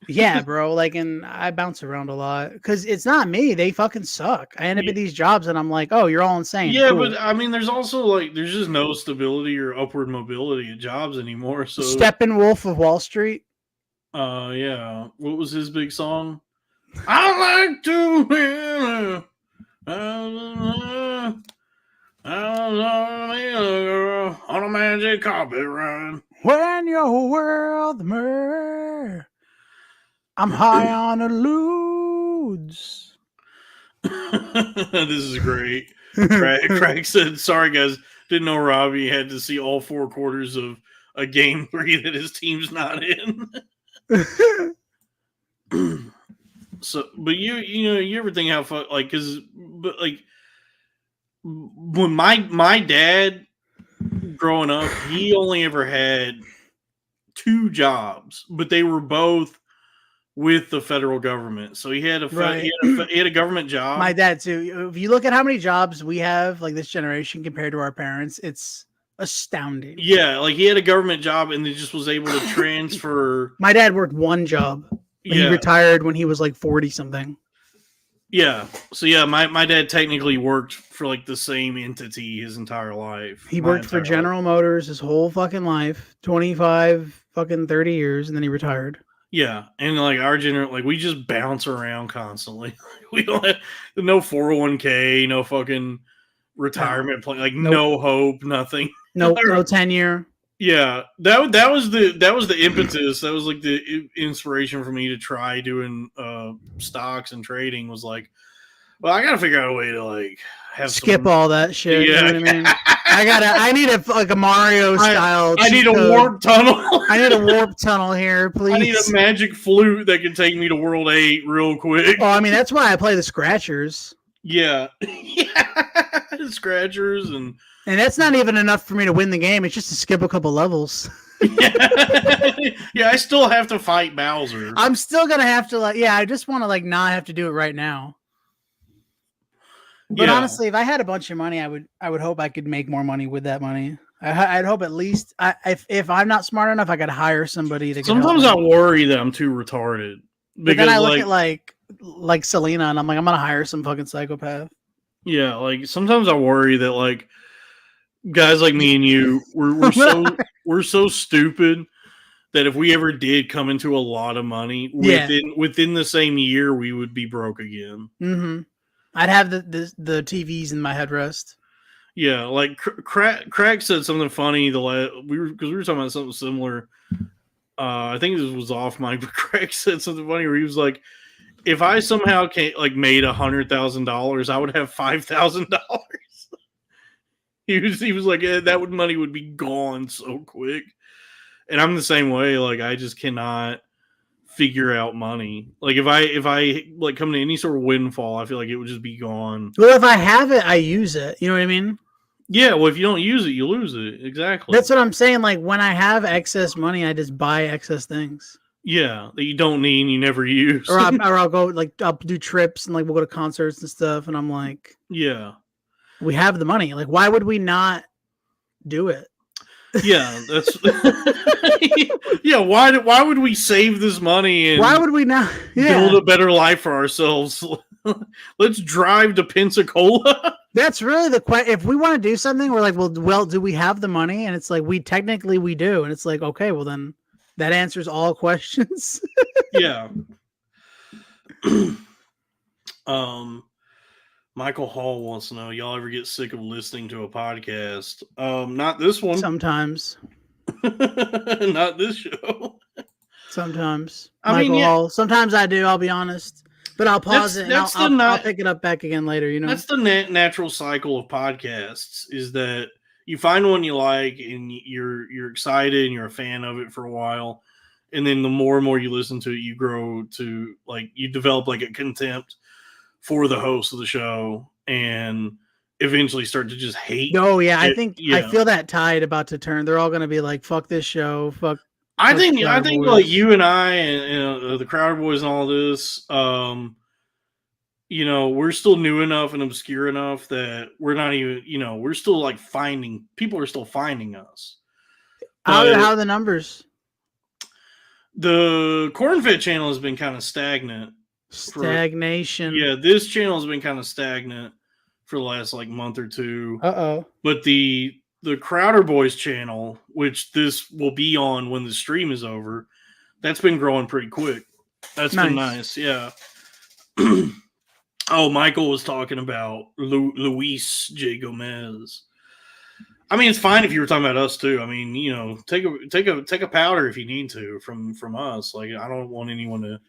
Yeah, bro. And I bounce around a lot because it's not me. They fucking suck. I end up at these jobs and I'm like, oh, you're all insane. Yeah, cool. But I mean, there's also there's just no stability or upward mobility at jobs anymore. So Steppenwolf of Wall Street. Yeah. What was his big song? I like to hear on a magic carpet ride. When your world merge, I'm high on a ludes. This is great. Craig said, sorry guys, didn't know Robbie had to see all 4 quarters of a game 3 that his team's not in. So, but you ever think how fun, like, when my dad growing up, he only ever had 2 jobs, but they were both with the federal government. So he had he had a government job. My dad too. If you look at how many jobs we have, like this generation compared to our parents, it's astounding. Yeah, like he had a government job and he just was able to transfer. My dad worked 1 job. He retired when he was like 40 something. Yeah. So yeah, my dad technically worked for like the same entity his entire life. He worked for General Motors his whole fucking life, 25 fucking 30 years, and then he retired. Yeah, and like our generation, like we just bounce around constantly. We don't have no 401k, no fucking retirement plan, like no hope, nothing. No tenure. Yeah, that was the impetus. That was like the inspiration for me to try doing stocks and trading. Was like, well, I gotta figure out a way to like skip all that shit. Yeah. You know what I mean? I need a Mario style. I need a warp tunnel. I need a warp tunnel here, please. I need a magic flute that can take me to World 8 real quick. Oh, I mean that's why I play the Scratchers. Yeah, Scratchers and that's not even enough for me to win the game. It's just to skip a couple levels. Yeah, I still have to fight Bowser. I'm still gonna have to I just want to not have to do it right now. But honestly, if I had a bunch of money, I would hope I could make more money with that money. I'd hope at least if I'm not smart enough, I could hire somebody to. Sometimes I worry that I'm too retarded. But then I look at like Selena, and I'm like, I'm gonna hire some fucking psychopath. Yeah, like sometimes I worry that like guys like me and you, we're so stupid that if we ever did come into a lot of money within the same year, we would be broke again. Mm-hmm. I'd have the TVs in my headrest. Yeah, like Crack said something funny. We were talking about something similar. I think this was off mic, but Craig said something funny where he was like, "If I somehow made $100,000, I would have $5,000." He was like, that money would be gone so quick. And I'm the same way. Like I just cannot figure out money. Like if I like come to any sort of windfall, I feel like it would just be gone. Well, if I have it, I use it. You know what I mean? Yeah. Well, if you don't use it, you lose it. Exactly. That's what I'm saying. Like when I have excess money, I just buy excess things. Yeah, that you don't need and you never use. Or I'll go I'll do trips and we'll go to concerts and stuff. And I'm like, yeah, we have the money. Like, why would we not do it? Yeah, that's yeah. Why would we save this money and why would we not build a better life for ourselves? Let's drive to Pensacola. That's really the question. If we want to do something, we're like, well, do we have the money? And it's like we do, and it's like, okay, well then that answers all questions. Yeah. Michael Hall wants to know, y'all ever get sick of listening to a podcast? Not this one. Sometimes. Not this show. Sometimes. Michael Hall. Sometimes I do, I'll be honest. But I'll pause it and I'll pick it up back again later, you know? That's the natural cycle of podcasts, is that you find one you like and you're excited and you're a fan of it for a while. And then the more and more you listen to it, you grow to you develop a contempt for the host of the show and eventually start to just hate. Oh yeah, I feel that tide about to turn. They're all going to be like, "Fuck this show." I think like you and I and the Crowder Boys and all this, we're still new enough and obscure enough that we're not even, we're still people are still finding us. How are the numbers? The Corn-Fed channel has been kind of stagnant. Stagnation. This channel has been kind of stagnant for the last month or two. Uh-oh. But the Crowder Boys channel, which this will be on when the stream is over, that's been growing pretty quick. That's been nice, yeah. Oh, Michael was talking about Luis J. Gomez. I mean, it's fine if you were talking about us too. I mean, take a powder if you need to from us. Like, I don't want anyone to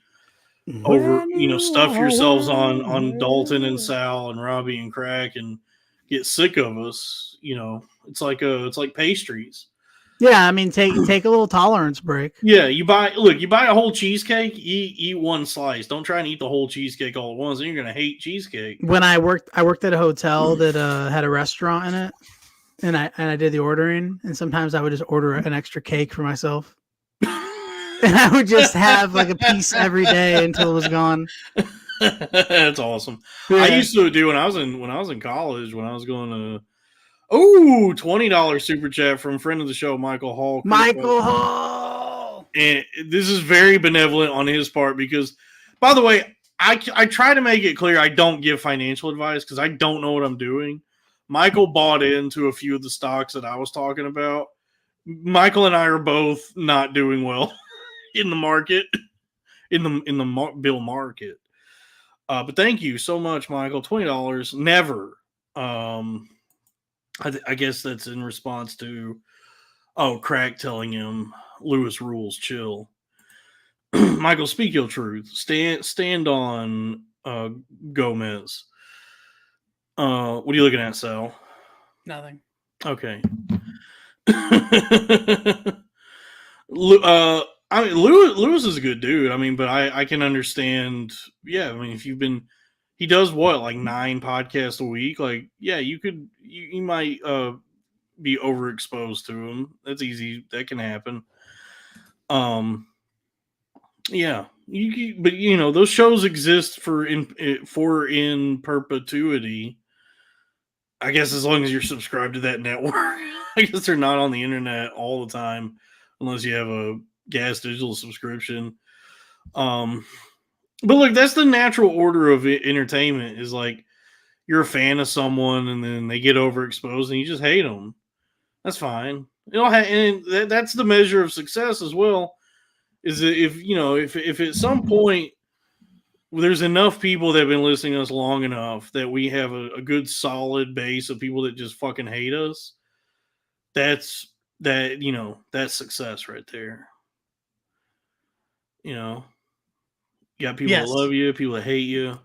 stuff yourselves on Dalton and Sal and Robbie and Crack and get sick of us. It's like pastries. Yeah, I mean, take a little tolerance break. Yeah, you buy a whole cheesecake, eat one slice. Don't try and eat the whole cheesecake all at once, and you're gonna hate cheesecake. When I worked at a hotel that had a restaurant in it, and I did the ordering, and sometimes I would just order an extra cake for myself, and I would just have like a piece every day until it was gone. That's awesome. Yeah. I used to do when I was in college, when I was going to $20 super chat from friend of the show, Michael Hall. Michael Hall. And this is very benevolent on his part because, by the way, I try to make it clear I don't give financial advice because I don't know what I'm doing. Michael bought into a few of the stocks that I was talking about. Michael and I are both not doing well in the market, in the bill market. But thank you so much, Michael. $20, never. I guess that's in response to, Crack telling him Lewis rules, chill. Michael, speak your truth. Stand on Gomez. What are you looking at, Sal? Nothing. Okay. I mean, Lewis is a good dude. I mean, but I can understand. Yeah, I mean, he does what, like 9 podcasts a week. Like, yeah, you might be overexposed to him. That's easy. That can happen. Yeah, but those shows exist for in perpetuity. I guess as long as you're subscribed to that network. I guess they're not on the internet all the time unless you have a gas digital subscription. But look, that's the natural order of entertainment. Is like you're a fan of someone and then they get overexposed and you just hate them. That's fine. And that's the measure of success as well. Is that if at some point there's enough people that have been listening to us long enough that we have a good solid base of people that just fucking hate us, that's success right there. You got people that love you, people that hate you.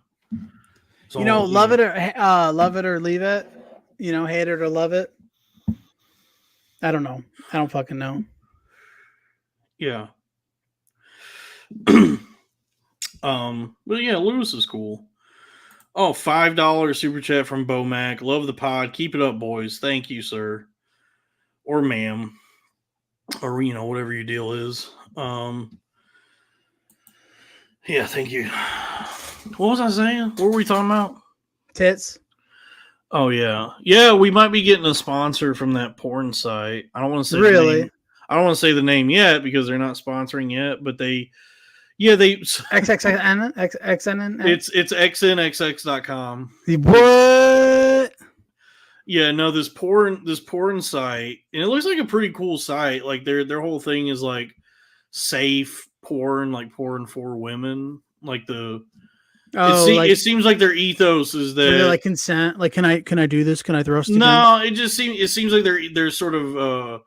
Love it or leave it. Hate it or love it. I don't know. I don't fucking know. Yeah. But yeah, Lewis is cool. Oh, $5 super chat from Bo Mac. Love the pod. Keep it up, boys. Thank you, sir. Or ma'am. Or whatever your deal is. Yeah, thank you. What was I saying? What were we talking about? Tits. Oh yeah. Yeah, we might be getting a sponsor from that porn site. I don't want to say really. The name. I don't want to say the name yet because they're not sponsoring yet, but they XXN. It's xnxx.com. What? Yeah, no, this porn site, and it looks like a pretty cool site. Like their whole thing is like safe porn, like porn for women. Like it seems like their ethos is that like consent. Like, can I do this? Can I thrust? No, it seems like they're sort of.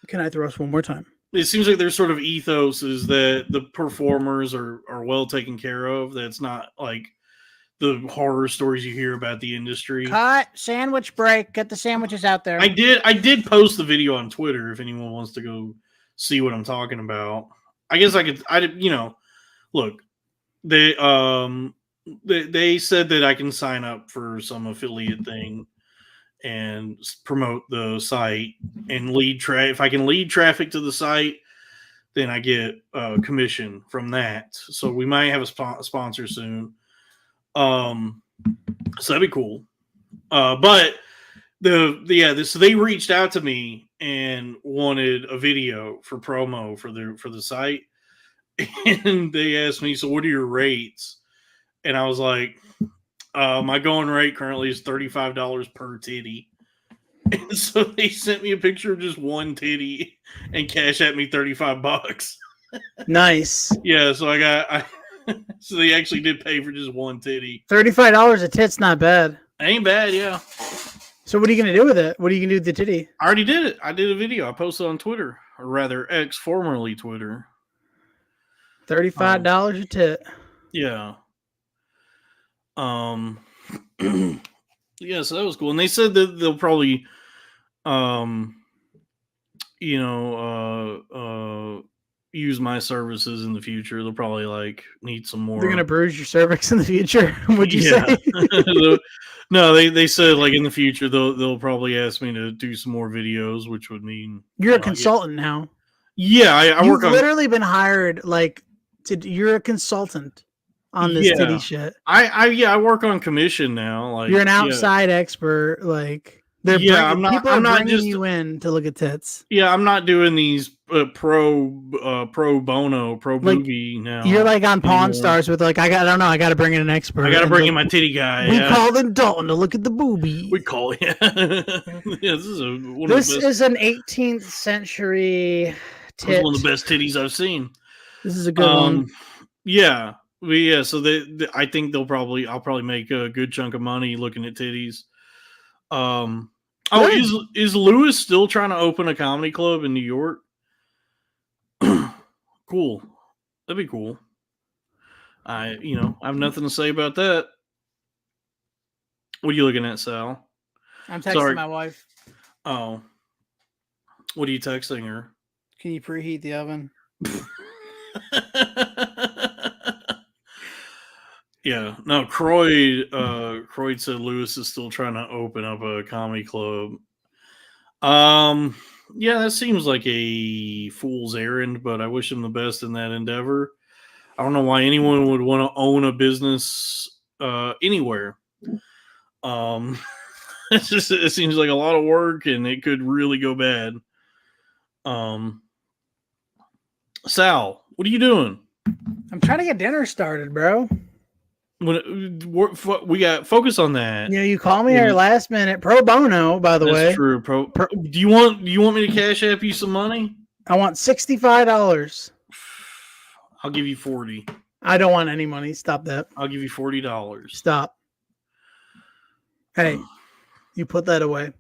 Can I thrust one more time? It seems like their sort of ethos is that the performers are well taken care of. That's not like the horror stories you hear about the industry. Cut, sandwich break. Get the sandwiches out there. I did post the video on Twitter if anyone wants to go see what I'm talking about. I guess look, they said that I can sign up for some affiliate thing and promote the site and if I can lead traffic to the site, then I get commission from that. So we might have a sponsor soon. So that'd be cool. But so they reached out to me and wanted a video for promo for the site. And they asked me, so what are your rates? And I was like, my going rate currently is $35 per titty. And so they sent me a picture of just one titty and cash at me $35. Nice. Yeah, so so they actually did pay for just one titty. $35 a tit's not bad. Ain't bad, yeah. So what are you gonna do with it? What are you gonna do with the titty? I already did it. I did a video. I posted on Twitter, or rather X, formerly Twitter. $35 a tit. Yeah. Yeah, so that was cool. And they said that they'll probably use my services in the future. They'll probably like need some more. They're gonna bruise your cervix in the future. Would you say? No, they said like in the future they'll probably ask me to do some more videos, which would mean You're a consultant now. Yeah, I You've work on. literally been hired you're a consultant on this titty shit. I work on commission now. Like you're an outside expert. Like people are bringing you in to look at tits. Yeah, I'm not doing these pro bono, pro booby now. You're like on Pawn Stars with like I got to bring in an expert. I got to bring in my titty guy. We called in Dalton to look at the booby. We call yeah. This is an 18th century tit. One of the best titties I've seen. This is a good one. Yeah. So I think I'll probably make a good chunk of money looking at titties. Is Lewis still trying to open a comedy club in New York? Cool. That'd be cool. I have nothing to say about that. What are you looking at, Sal? I'm texting my wife. Oh. What are you texting her? Can you preheat the oven? Yeah. No, Croyd said Lewis is still trying to open up a comedy club. Yeah, that seems like a fool's errand, but I wish him the best in that endeavor. I don't know why anyone would want to own a business anywhere. It seems like a lot of work and it could really go bad. Sal, what are you doing? I'm trying to get dinner started, bro. We got focus on that. You call me here last minute, pro bono. By the way, that's true. Do you want me to cash app you some money? I want $65. I'll give you 40. I don't want any money. Stop that. I'll give you $40. Stop. Hey, you put that away.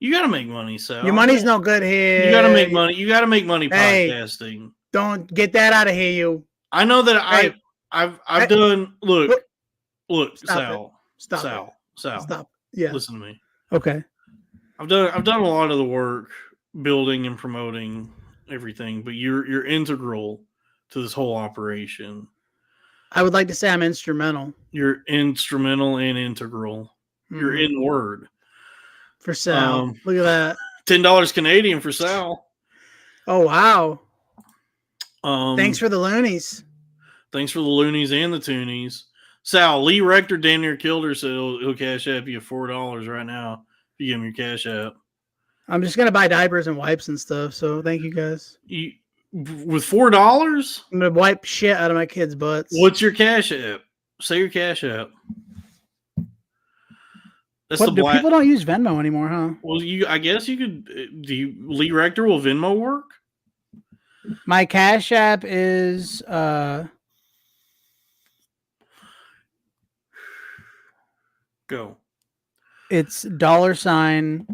You gotta make money, Sal. Your money's no good here. You gotta make money. You gotta make money podcasting. Don't get that out of here, you. I know that I've done. Look, Sal. Stop. Yeah. Listen to me. Okay. I've done a lot of the work building and promoting everything, but you're integral to this whole operation. I would like to say I'm instrumental. You're instrumental and integral. Mm-hmm. You're in word. For Sal. Look at that. $10 Canadian for Sal. Oh wow. Thanks for the loonies. Thanks for the loonies and the toonies. Sal, Lee Rector damn near killed her, so he'll cash app you $4 right now if you give him your cash app. I'm just gonna buy diapers and wipes and stuff, so thank you guys. With $4? I'm gonna wipe shit out of my kids' butts. What's your cash app? Say your cash app. People don't use Venmo anymore, huh? Well, I guess you could. Lee Rector, will Venmo work? My cash app is Go. It's $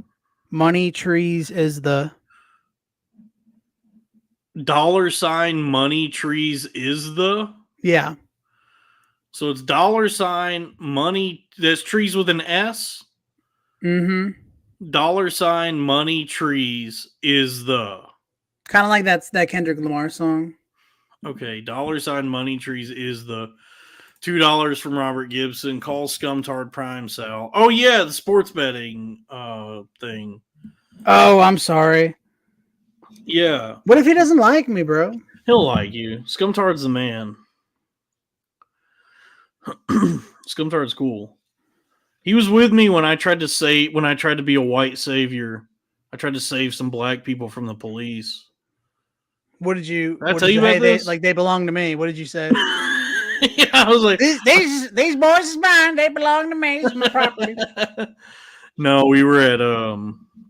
money trees is the $ money trees is the yeah. So it's $ money. That's trees with an S. Mm-hmm. Money trees is the kind of like that Kendrick Lamar song. Okay, $ money trees is the $2 from Robert Gibson. Call Scumtard Prime Sal. Oh yeah, the sports betting thing. Oh, I'm sorry. Yeah. What if he doesn't like me, bro? He'll like you. Scumtard's the man. Scumtard's cool. He was with me when I tried to be a white savior. I tried to save some black people from the police. What did you? Did I tell you about this? They belong to me. What did you say? Yeah, I was like, these boys is mine. They belong to me. It's my property. No, we were at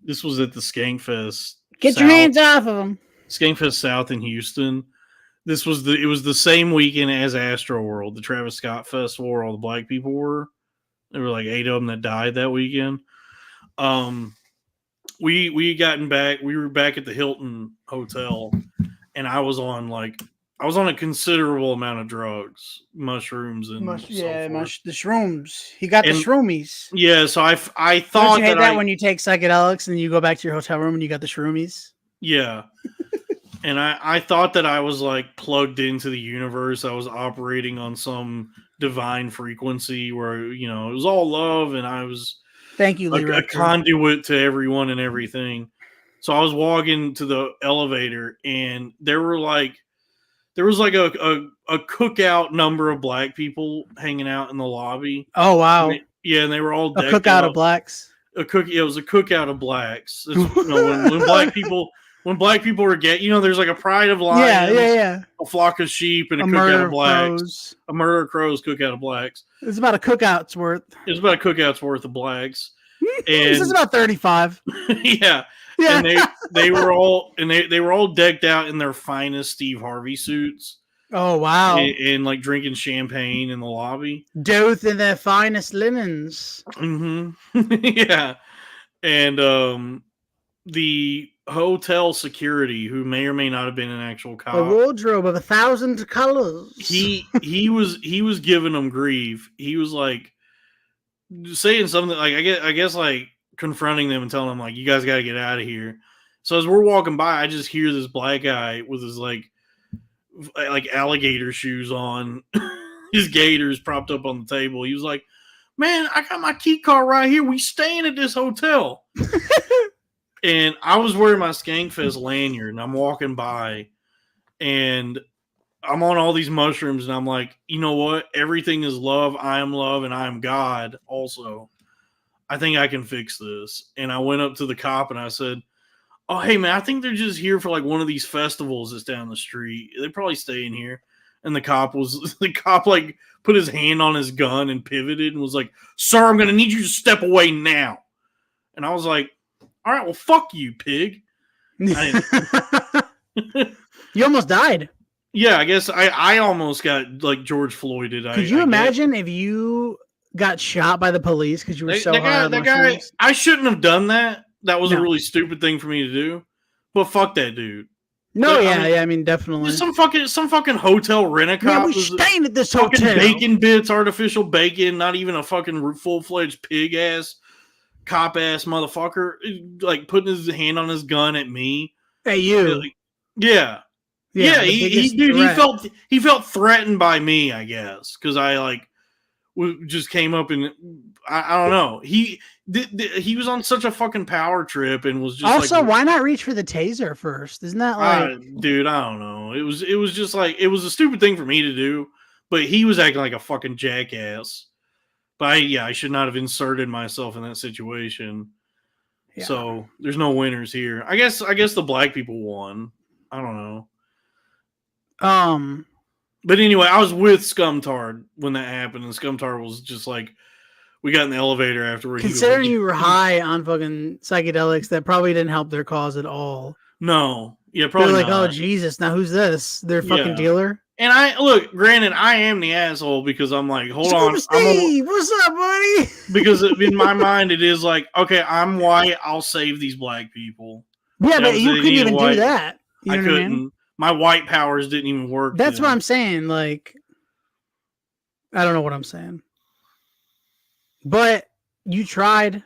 this was at the Skankfest. Get your hands off of them. Skankfest South in Houston. It was the same weekend as Astroworld, the Travis Scott Festival, where all the black people were. There were like 8 of them that died that weekend. We gotten back. We were back at the Hilton Hotel, and I was on a considerable amount of drugs, mushrooms, and the shrooms. He got the shroomies. Yeah, so I thought Don't you hate that when you take psychedelics and you go back to your hotel room and you got the shroomies. Yeah. And I thought that I was like plugged into the universe. I was operating on some divine frequency where, you know, it was all love and I was Thank you, Lee a Rector. conduit to everyone and everything. So I was walking to the elevator and there was like a cookout number of black people hanging out in the lobby. Oh, wow. Yeah, and they were all A decked cookout out. of blacks. It was a cookout of blacks. It's, you know, when black people were there's like a pride of lions, yeah. a flock of sheep, and a cookout of blacks. A murder of crows, cookout of blacks. It's about a cookout's worth. It was about a cookout's worth of blacks. And this is about 35. Yeah. And they were all decked out in their finest Steve Harvey suits. Oh, wow. And like drinking champagne in the lobby. Doth in their finest linens. Mm-hmm. Yeah. And the hotel security, who may or may not have been an actual cop, a wardrobe of 1,000 colors. He was giving them grief. He was like saying something like I guess like confronting them and telling them like, you guys got to get out of here. So as we're walking by, I just hear this black guy with his like alligator shoes on, his gaiters propped up on the table. He was like, man, I got my key card right here. We staying at this hotel. And I was wearing my Skankfest lanyard and I'm walking by and I'm on all these mushrooms and I'm like, you know what? Everything is love. I am love and I am God also. I think I can fix this. And I went up to the cop and I said, oh, hey, man, I think they're just here for like one of these festivals that's down the street. They're probably staying here. And the cop like put his hand on his gun and pivoted and was like, sir, I'm going to need you to step away now. And I was like, all right, well, fuck you, pig. You almost died. Yeah, I guess I almost got like George Floyded. Could you imagine if you got shot by the police because you were so high on mushrooms? I shouldn't have done that. That was a really stupid thing for me to do. But fuck that dude. No, I mean, definitely. Some fucking hotel rent-a-cop. Yeah, we staying at this hotel. Bacon bits, artificial bacon, not even a fucking full-fledged pig-ass, cop-ass motherfucker, like putting his hand on his gun at me. Hey, you. Yeah. He felt threatened by me, I guess, because I like just came up and I don't know. He was on such a fucking power trip and was just also like, why not reach for the taser first? Isn't that like, dude? I don't know. It was just like it was a stupid thing for me to do, but he was acting like a fucking jackass. But I should not have inserted myself in that situation. Yeah. So there's no winners here. I guess the black people won. I don't know. But anyway, I was with Scumtard when that happened, and Scumtard was just like, we got in the elevator afterwards. Considering you were high on fucking psychedelics, that probably didn't help their cause at all. No, yeah, probably. They're like, not. oh Jesus, now who's this? Their fucking dealer. And granted, I am the asshole because I'm like, hold on, Steve, what's up, buddy? Because in my mind, it is like, okay, I'm white, I'll save these black people. Yeah, but you couldn't even do that. You know I couldn't. What I mean? My white powers didn't even work. That's what I'm saying. Like, I don't know what I'm saying. But you tried.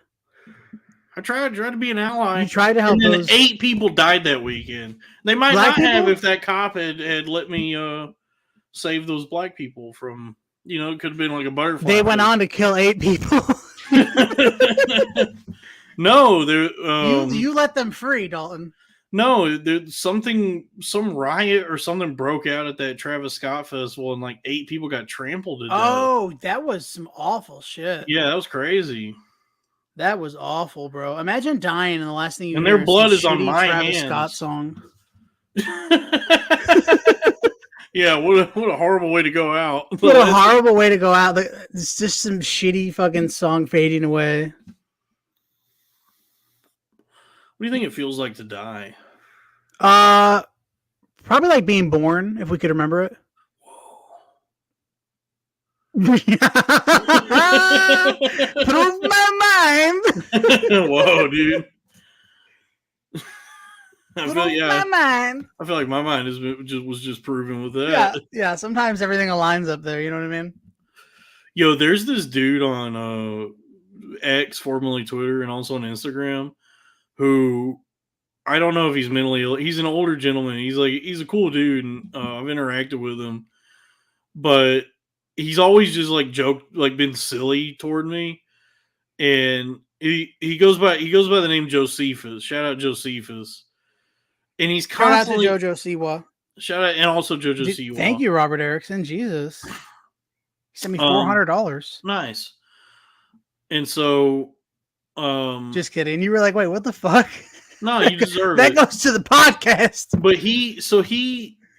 I tried to be an ally. You tried to help. And then 8 people died that weekend. They might not have if that cop had let me save those black people from, it could have been like a butterfly. They went on to kill 8 people. No, you let them free, Dalton. No, there's some riot or something broke out at that Travis Scott festival, and like 8 people got trampled to death. Oh, that was some awful shit. Yeah, that was crazy. That was awful, bro. Imagine dying and the last thing you and hear their blood is on my Travis hands. Scott song. Yeah, what a horrible way to go out. What a horrible way to go out. It's just some shitty fucking song fading away. What do you think it feels like to die? Probably like being born, if we could remember it. Prove my mind. Whoa, dude. I feel like my mind was just proven with that. Yeah. Sometimes everything aligns up there. You know what I mean? Yo, there's this dude on X, formerly Twitter, and also on Instagram, who I don't know if he's mentally ill. He's an older gentleman. He's a cool dude, and I've interacted with him, but he's always just like joked, like been silly toward me, and he goes by the name Josephus. Shout out Josephus, and he's constantly shout out to JoJo Siwa. Shout out, and also JoJo Siwa. Thank you, Robert Erickson. Jesus, he sent me $400. Nice. And so, just kidding. You were like, wait, what the fuck? No, you deserve that it. Goes to the podcast. But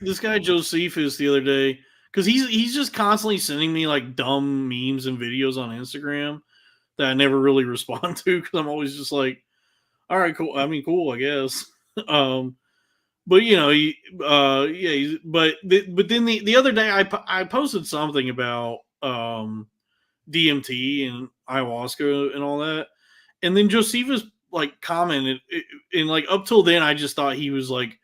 this guy Josephus the other day, because he's just constantly sending me like dumb memes and videos on Instagram that I never really respond to because I'm always just like, all right, cool. I mean, cool, I guess. But you know, but then the other day I posted something about DMT and ayahuasca and all that, and then Josephus like commented, and like up till then I just thought he was like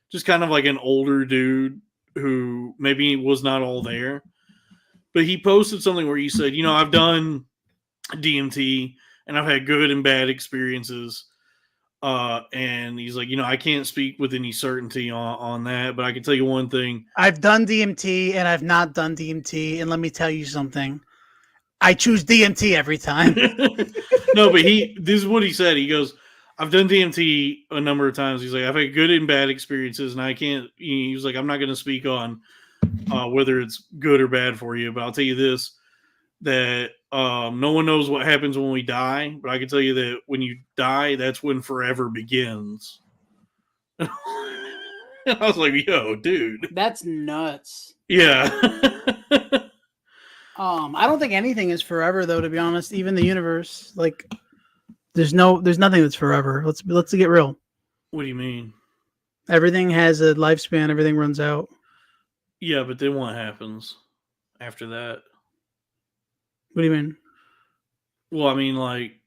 just kind of like an older dude who maybe was not all there, but he posted something where he said, you know, I've done DMT and I've had good and bad experiences. And he's like, you know, I can't speak with any certainty on that, but I can tell you one thing. I've done DMT and I've not done DMT, and let me tell you something. I choose DMT every time. No, but this is what he said. He goes, I've done DMT a number of times. He's like, I've had good and bad experiences, and I can't. He was like, I'm not going to speak on whether it's good or bad for you, but I'll tell you this: that no one knows what happens when we die, but I can tell you that when you die, that's when forever begins. I was like, yo, dude. That's nuts. Yeah. I don't think anything is forever though, to be honest. Even the universe. Like there's nothing that's forever. Let's get real. What do you mean? Everything has a lifespan, everything runs out. Yeah, but then what happens after that? What do you mean? Well, I mean, like,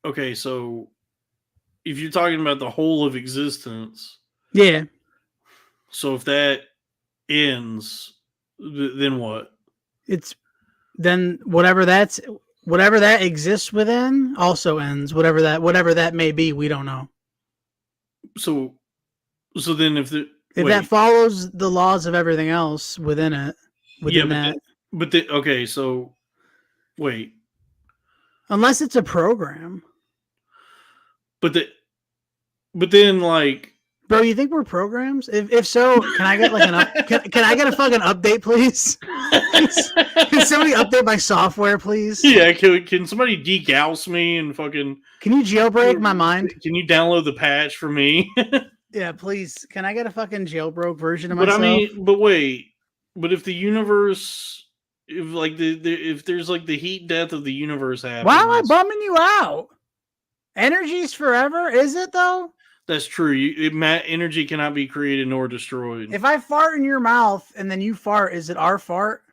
okay, so if you're talking about the whole of existence, yeah. So if that ends, then what? It's then whatever that exists within also ends. Whatever that may be, we don't know. So then if that follows the laws of everything else within it, okay, so. Wait. Unless it's a program. But then like, bro, you think we're programs? If so, can I get like can I get a fucking update, please? Can somebody update my software, please? Yeah, can somebody degauss me and fucking? Can you jailbreak my mind? Can you download the patch for me? Yeah, please. Can I get a fucking jailbroke version of myself? But I mean, but if the universe. If there's like the heat death of the universe happens, why am I bumming you out? Energy's forever, is it though? That's true. Energy cannot be created nor destroyed. If I fart in your mouth and then you fart, is it our fart?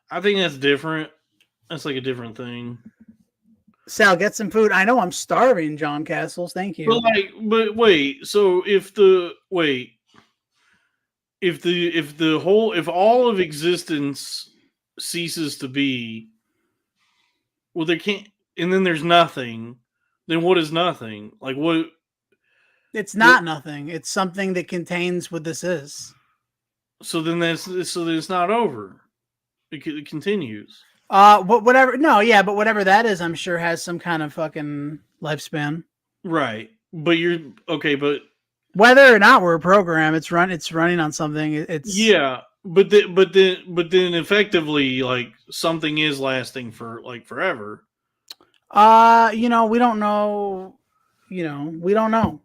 I think that's different. That's like a different thing. Sal, get some food. I know I'm starving, John Castles. Thank you. But wait. So if all of existence ceases to be, well, there can't, and then there's nothing. Then what is nothing? Like what? It's not nothing. It's something that contains what this is. So then it's not over. It continues. Whatever. No, yeah, but whatever that is, I'm sure has some kind of fucking lifespan. Right, but you're okay, but. Whether or not we're a program, it's running on something. It's yeah, but then effectively, like something is lasting for like forever. We don't know. We don't know.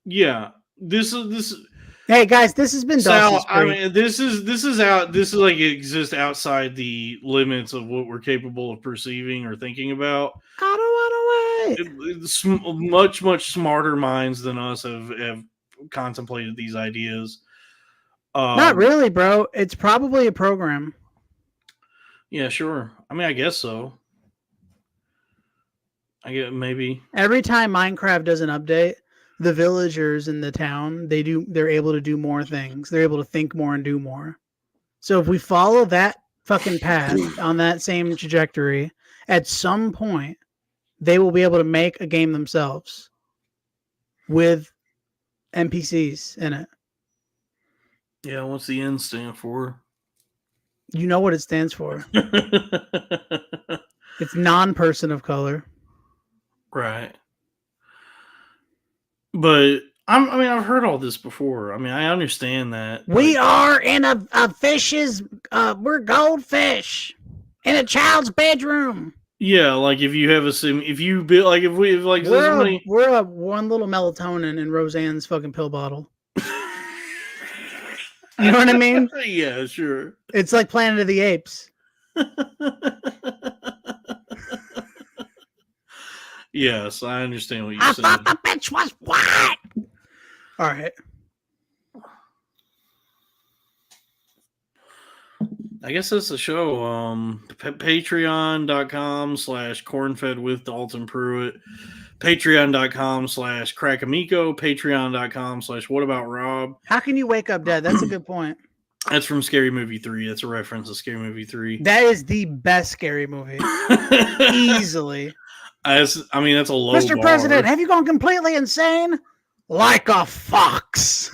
Yeah, this is. Hey guys, this has been Sal. I mean, this is like it exists outside the limits of what we're capable of perceiving or thinking about. I don't want to wait. It's much smarter minds than us have contemplated these ideas. Not really, bro. It's probably a program. Yeah, sure. I mean, I guess so. I get maybe every time Minecraft does an update, the villagers in the town they're able to do more things. They're able to think more and do more. So if we follow that fucking path on that same trajectory, at some point they will be able to make a game themselves. with NPCs in it. Yeah, what's the N stand for? You know what it stands for. It's non-person of color. Right. But I've heard all this before. I mean, I understand that. We are in a fish's, we're goldfish in a child's bedroom. Yeah, like if you have if you build, like if we, if like We're a one little melatonin in Roseanne's fucking pill bottle. You know what I mean? Yeah, sure. It's like Planet of the Apes. Yes, I understand what you're I saying. thought the bitch was white. All right. I guess that's the show. Patreon.com/cornfed with Dalton Pruitt. Patreon.com/Crack Amico. Patreon.com/What About Rob. How can you wake up dead? That's a good point. That's from Scary Movie 3. That's a reference to Scary Movie 3. That is the best scary movie. Easily. That's a low Mr. bar. President, have you gone completely insane? Like a fox.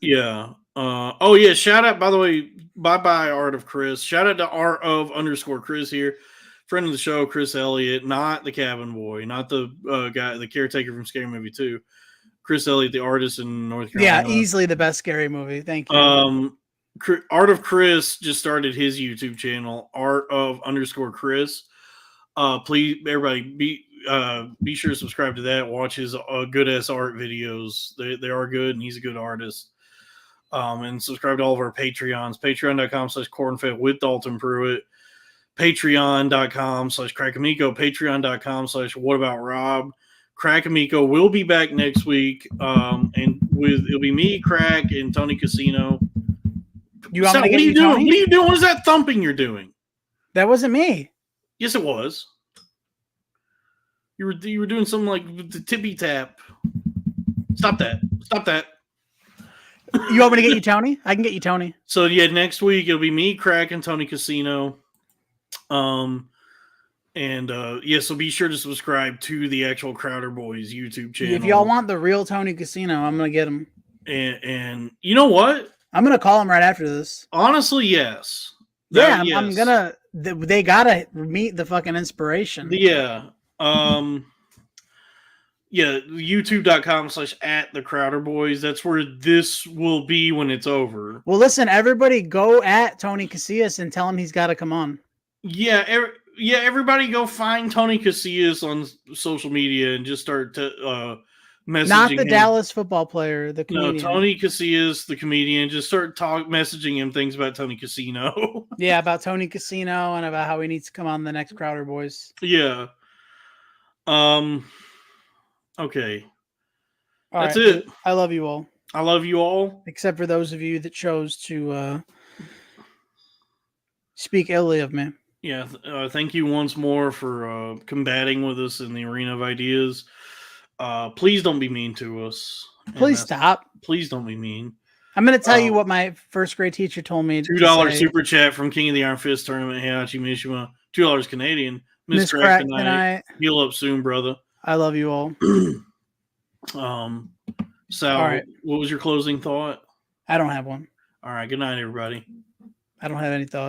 Yeah. Oh yeah. Shout out, by the way. Bye Art of Chris. Shout out to Art_of_Chris here, friend of the show, Chris Elliott, not the cabin boy, not the guy, the caretaker from Scary Movie 2. Chris Elliott, the artist in North Carolina. Yeah, easily the best scary movie. Thank you. Art of Chris just started his YouTube channel, Art_of_Chris. Please, everybody, be sure to subscribe to that. Watch his good ass art videos. They are good, and he's a good artist. And subscribe to all of our Patreons. Patreon.com/cornfed with Dalton Pruitt. Patreon.com/Crack Amico. Patreon.com/What About Rob. Crack Amico will be back next week. And it'll be me, Crack, and Tony Casino. What are you doing? Tony? What are you doing? What is that thumping you're doing? That wasn't me. Yes, it was. You were doing something like the tippy tap. Stop that. Stop that. You want me to get you Tony? I can get you Tony. So yeah, next week it'll be me, Crack, and Tony Casino. So be sure to subscribe to the actual Crowder Boys YouTube channel. If y'all want the real Tony Casino, I'm gonna get him. And you know what? I'm gonna call him right after this. Honestly, yes. Yeah, I'm gonna. They gotta meet the fucking inspiration. Yeah. Yeah, youtube.com/@the_Crowder_Boys. That's where this will be when it's over. Well, listen, everybody go at Tony Casillas and tell him he's got to come on. Yeah, everybody go find Tony Casillas on social media and just start to messaging Not the him. Dallas football player, the comedian. No, Tony Casillas, the comedian. Just start messaging him things about Tony Casino. Yeah, about Tony Casino and about how he needs to come on the next Crowder Boys. Yeah. Okay. That's right. it. I love you all. I love you all. Except for those of you that chose to speak illy of me. Yeah. Thank you once more for combating with us in the arena of ideas. Please don't be mean to us. Please stop. Please don't be mean. I'm going to tell you what my first grade teacher told me. $2 super chat from King of the Iron Fist Tournament. Heihachi Mishima. $2 Canadian. Miss Crack tonight. Heal up soon, brother. I love you all. Sal, right. What was your closing thought? I don't have one. All right. Good night, everybody. I don't have any thoughts.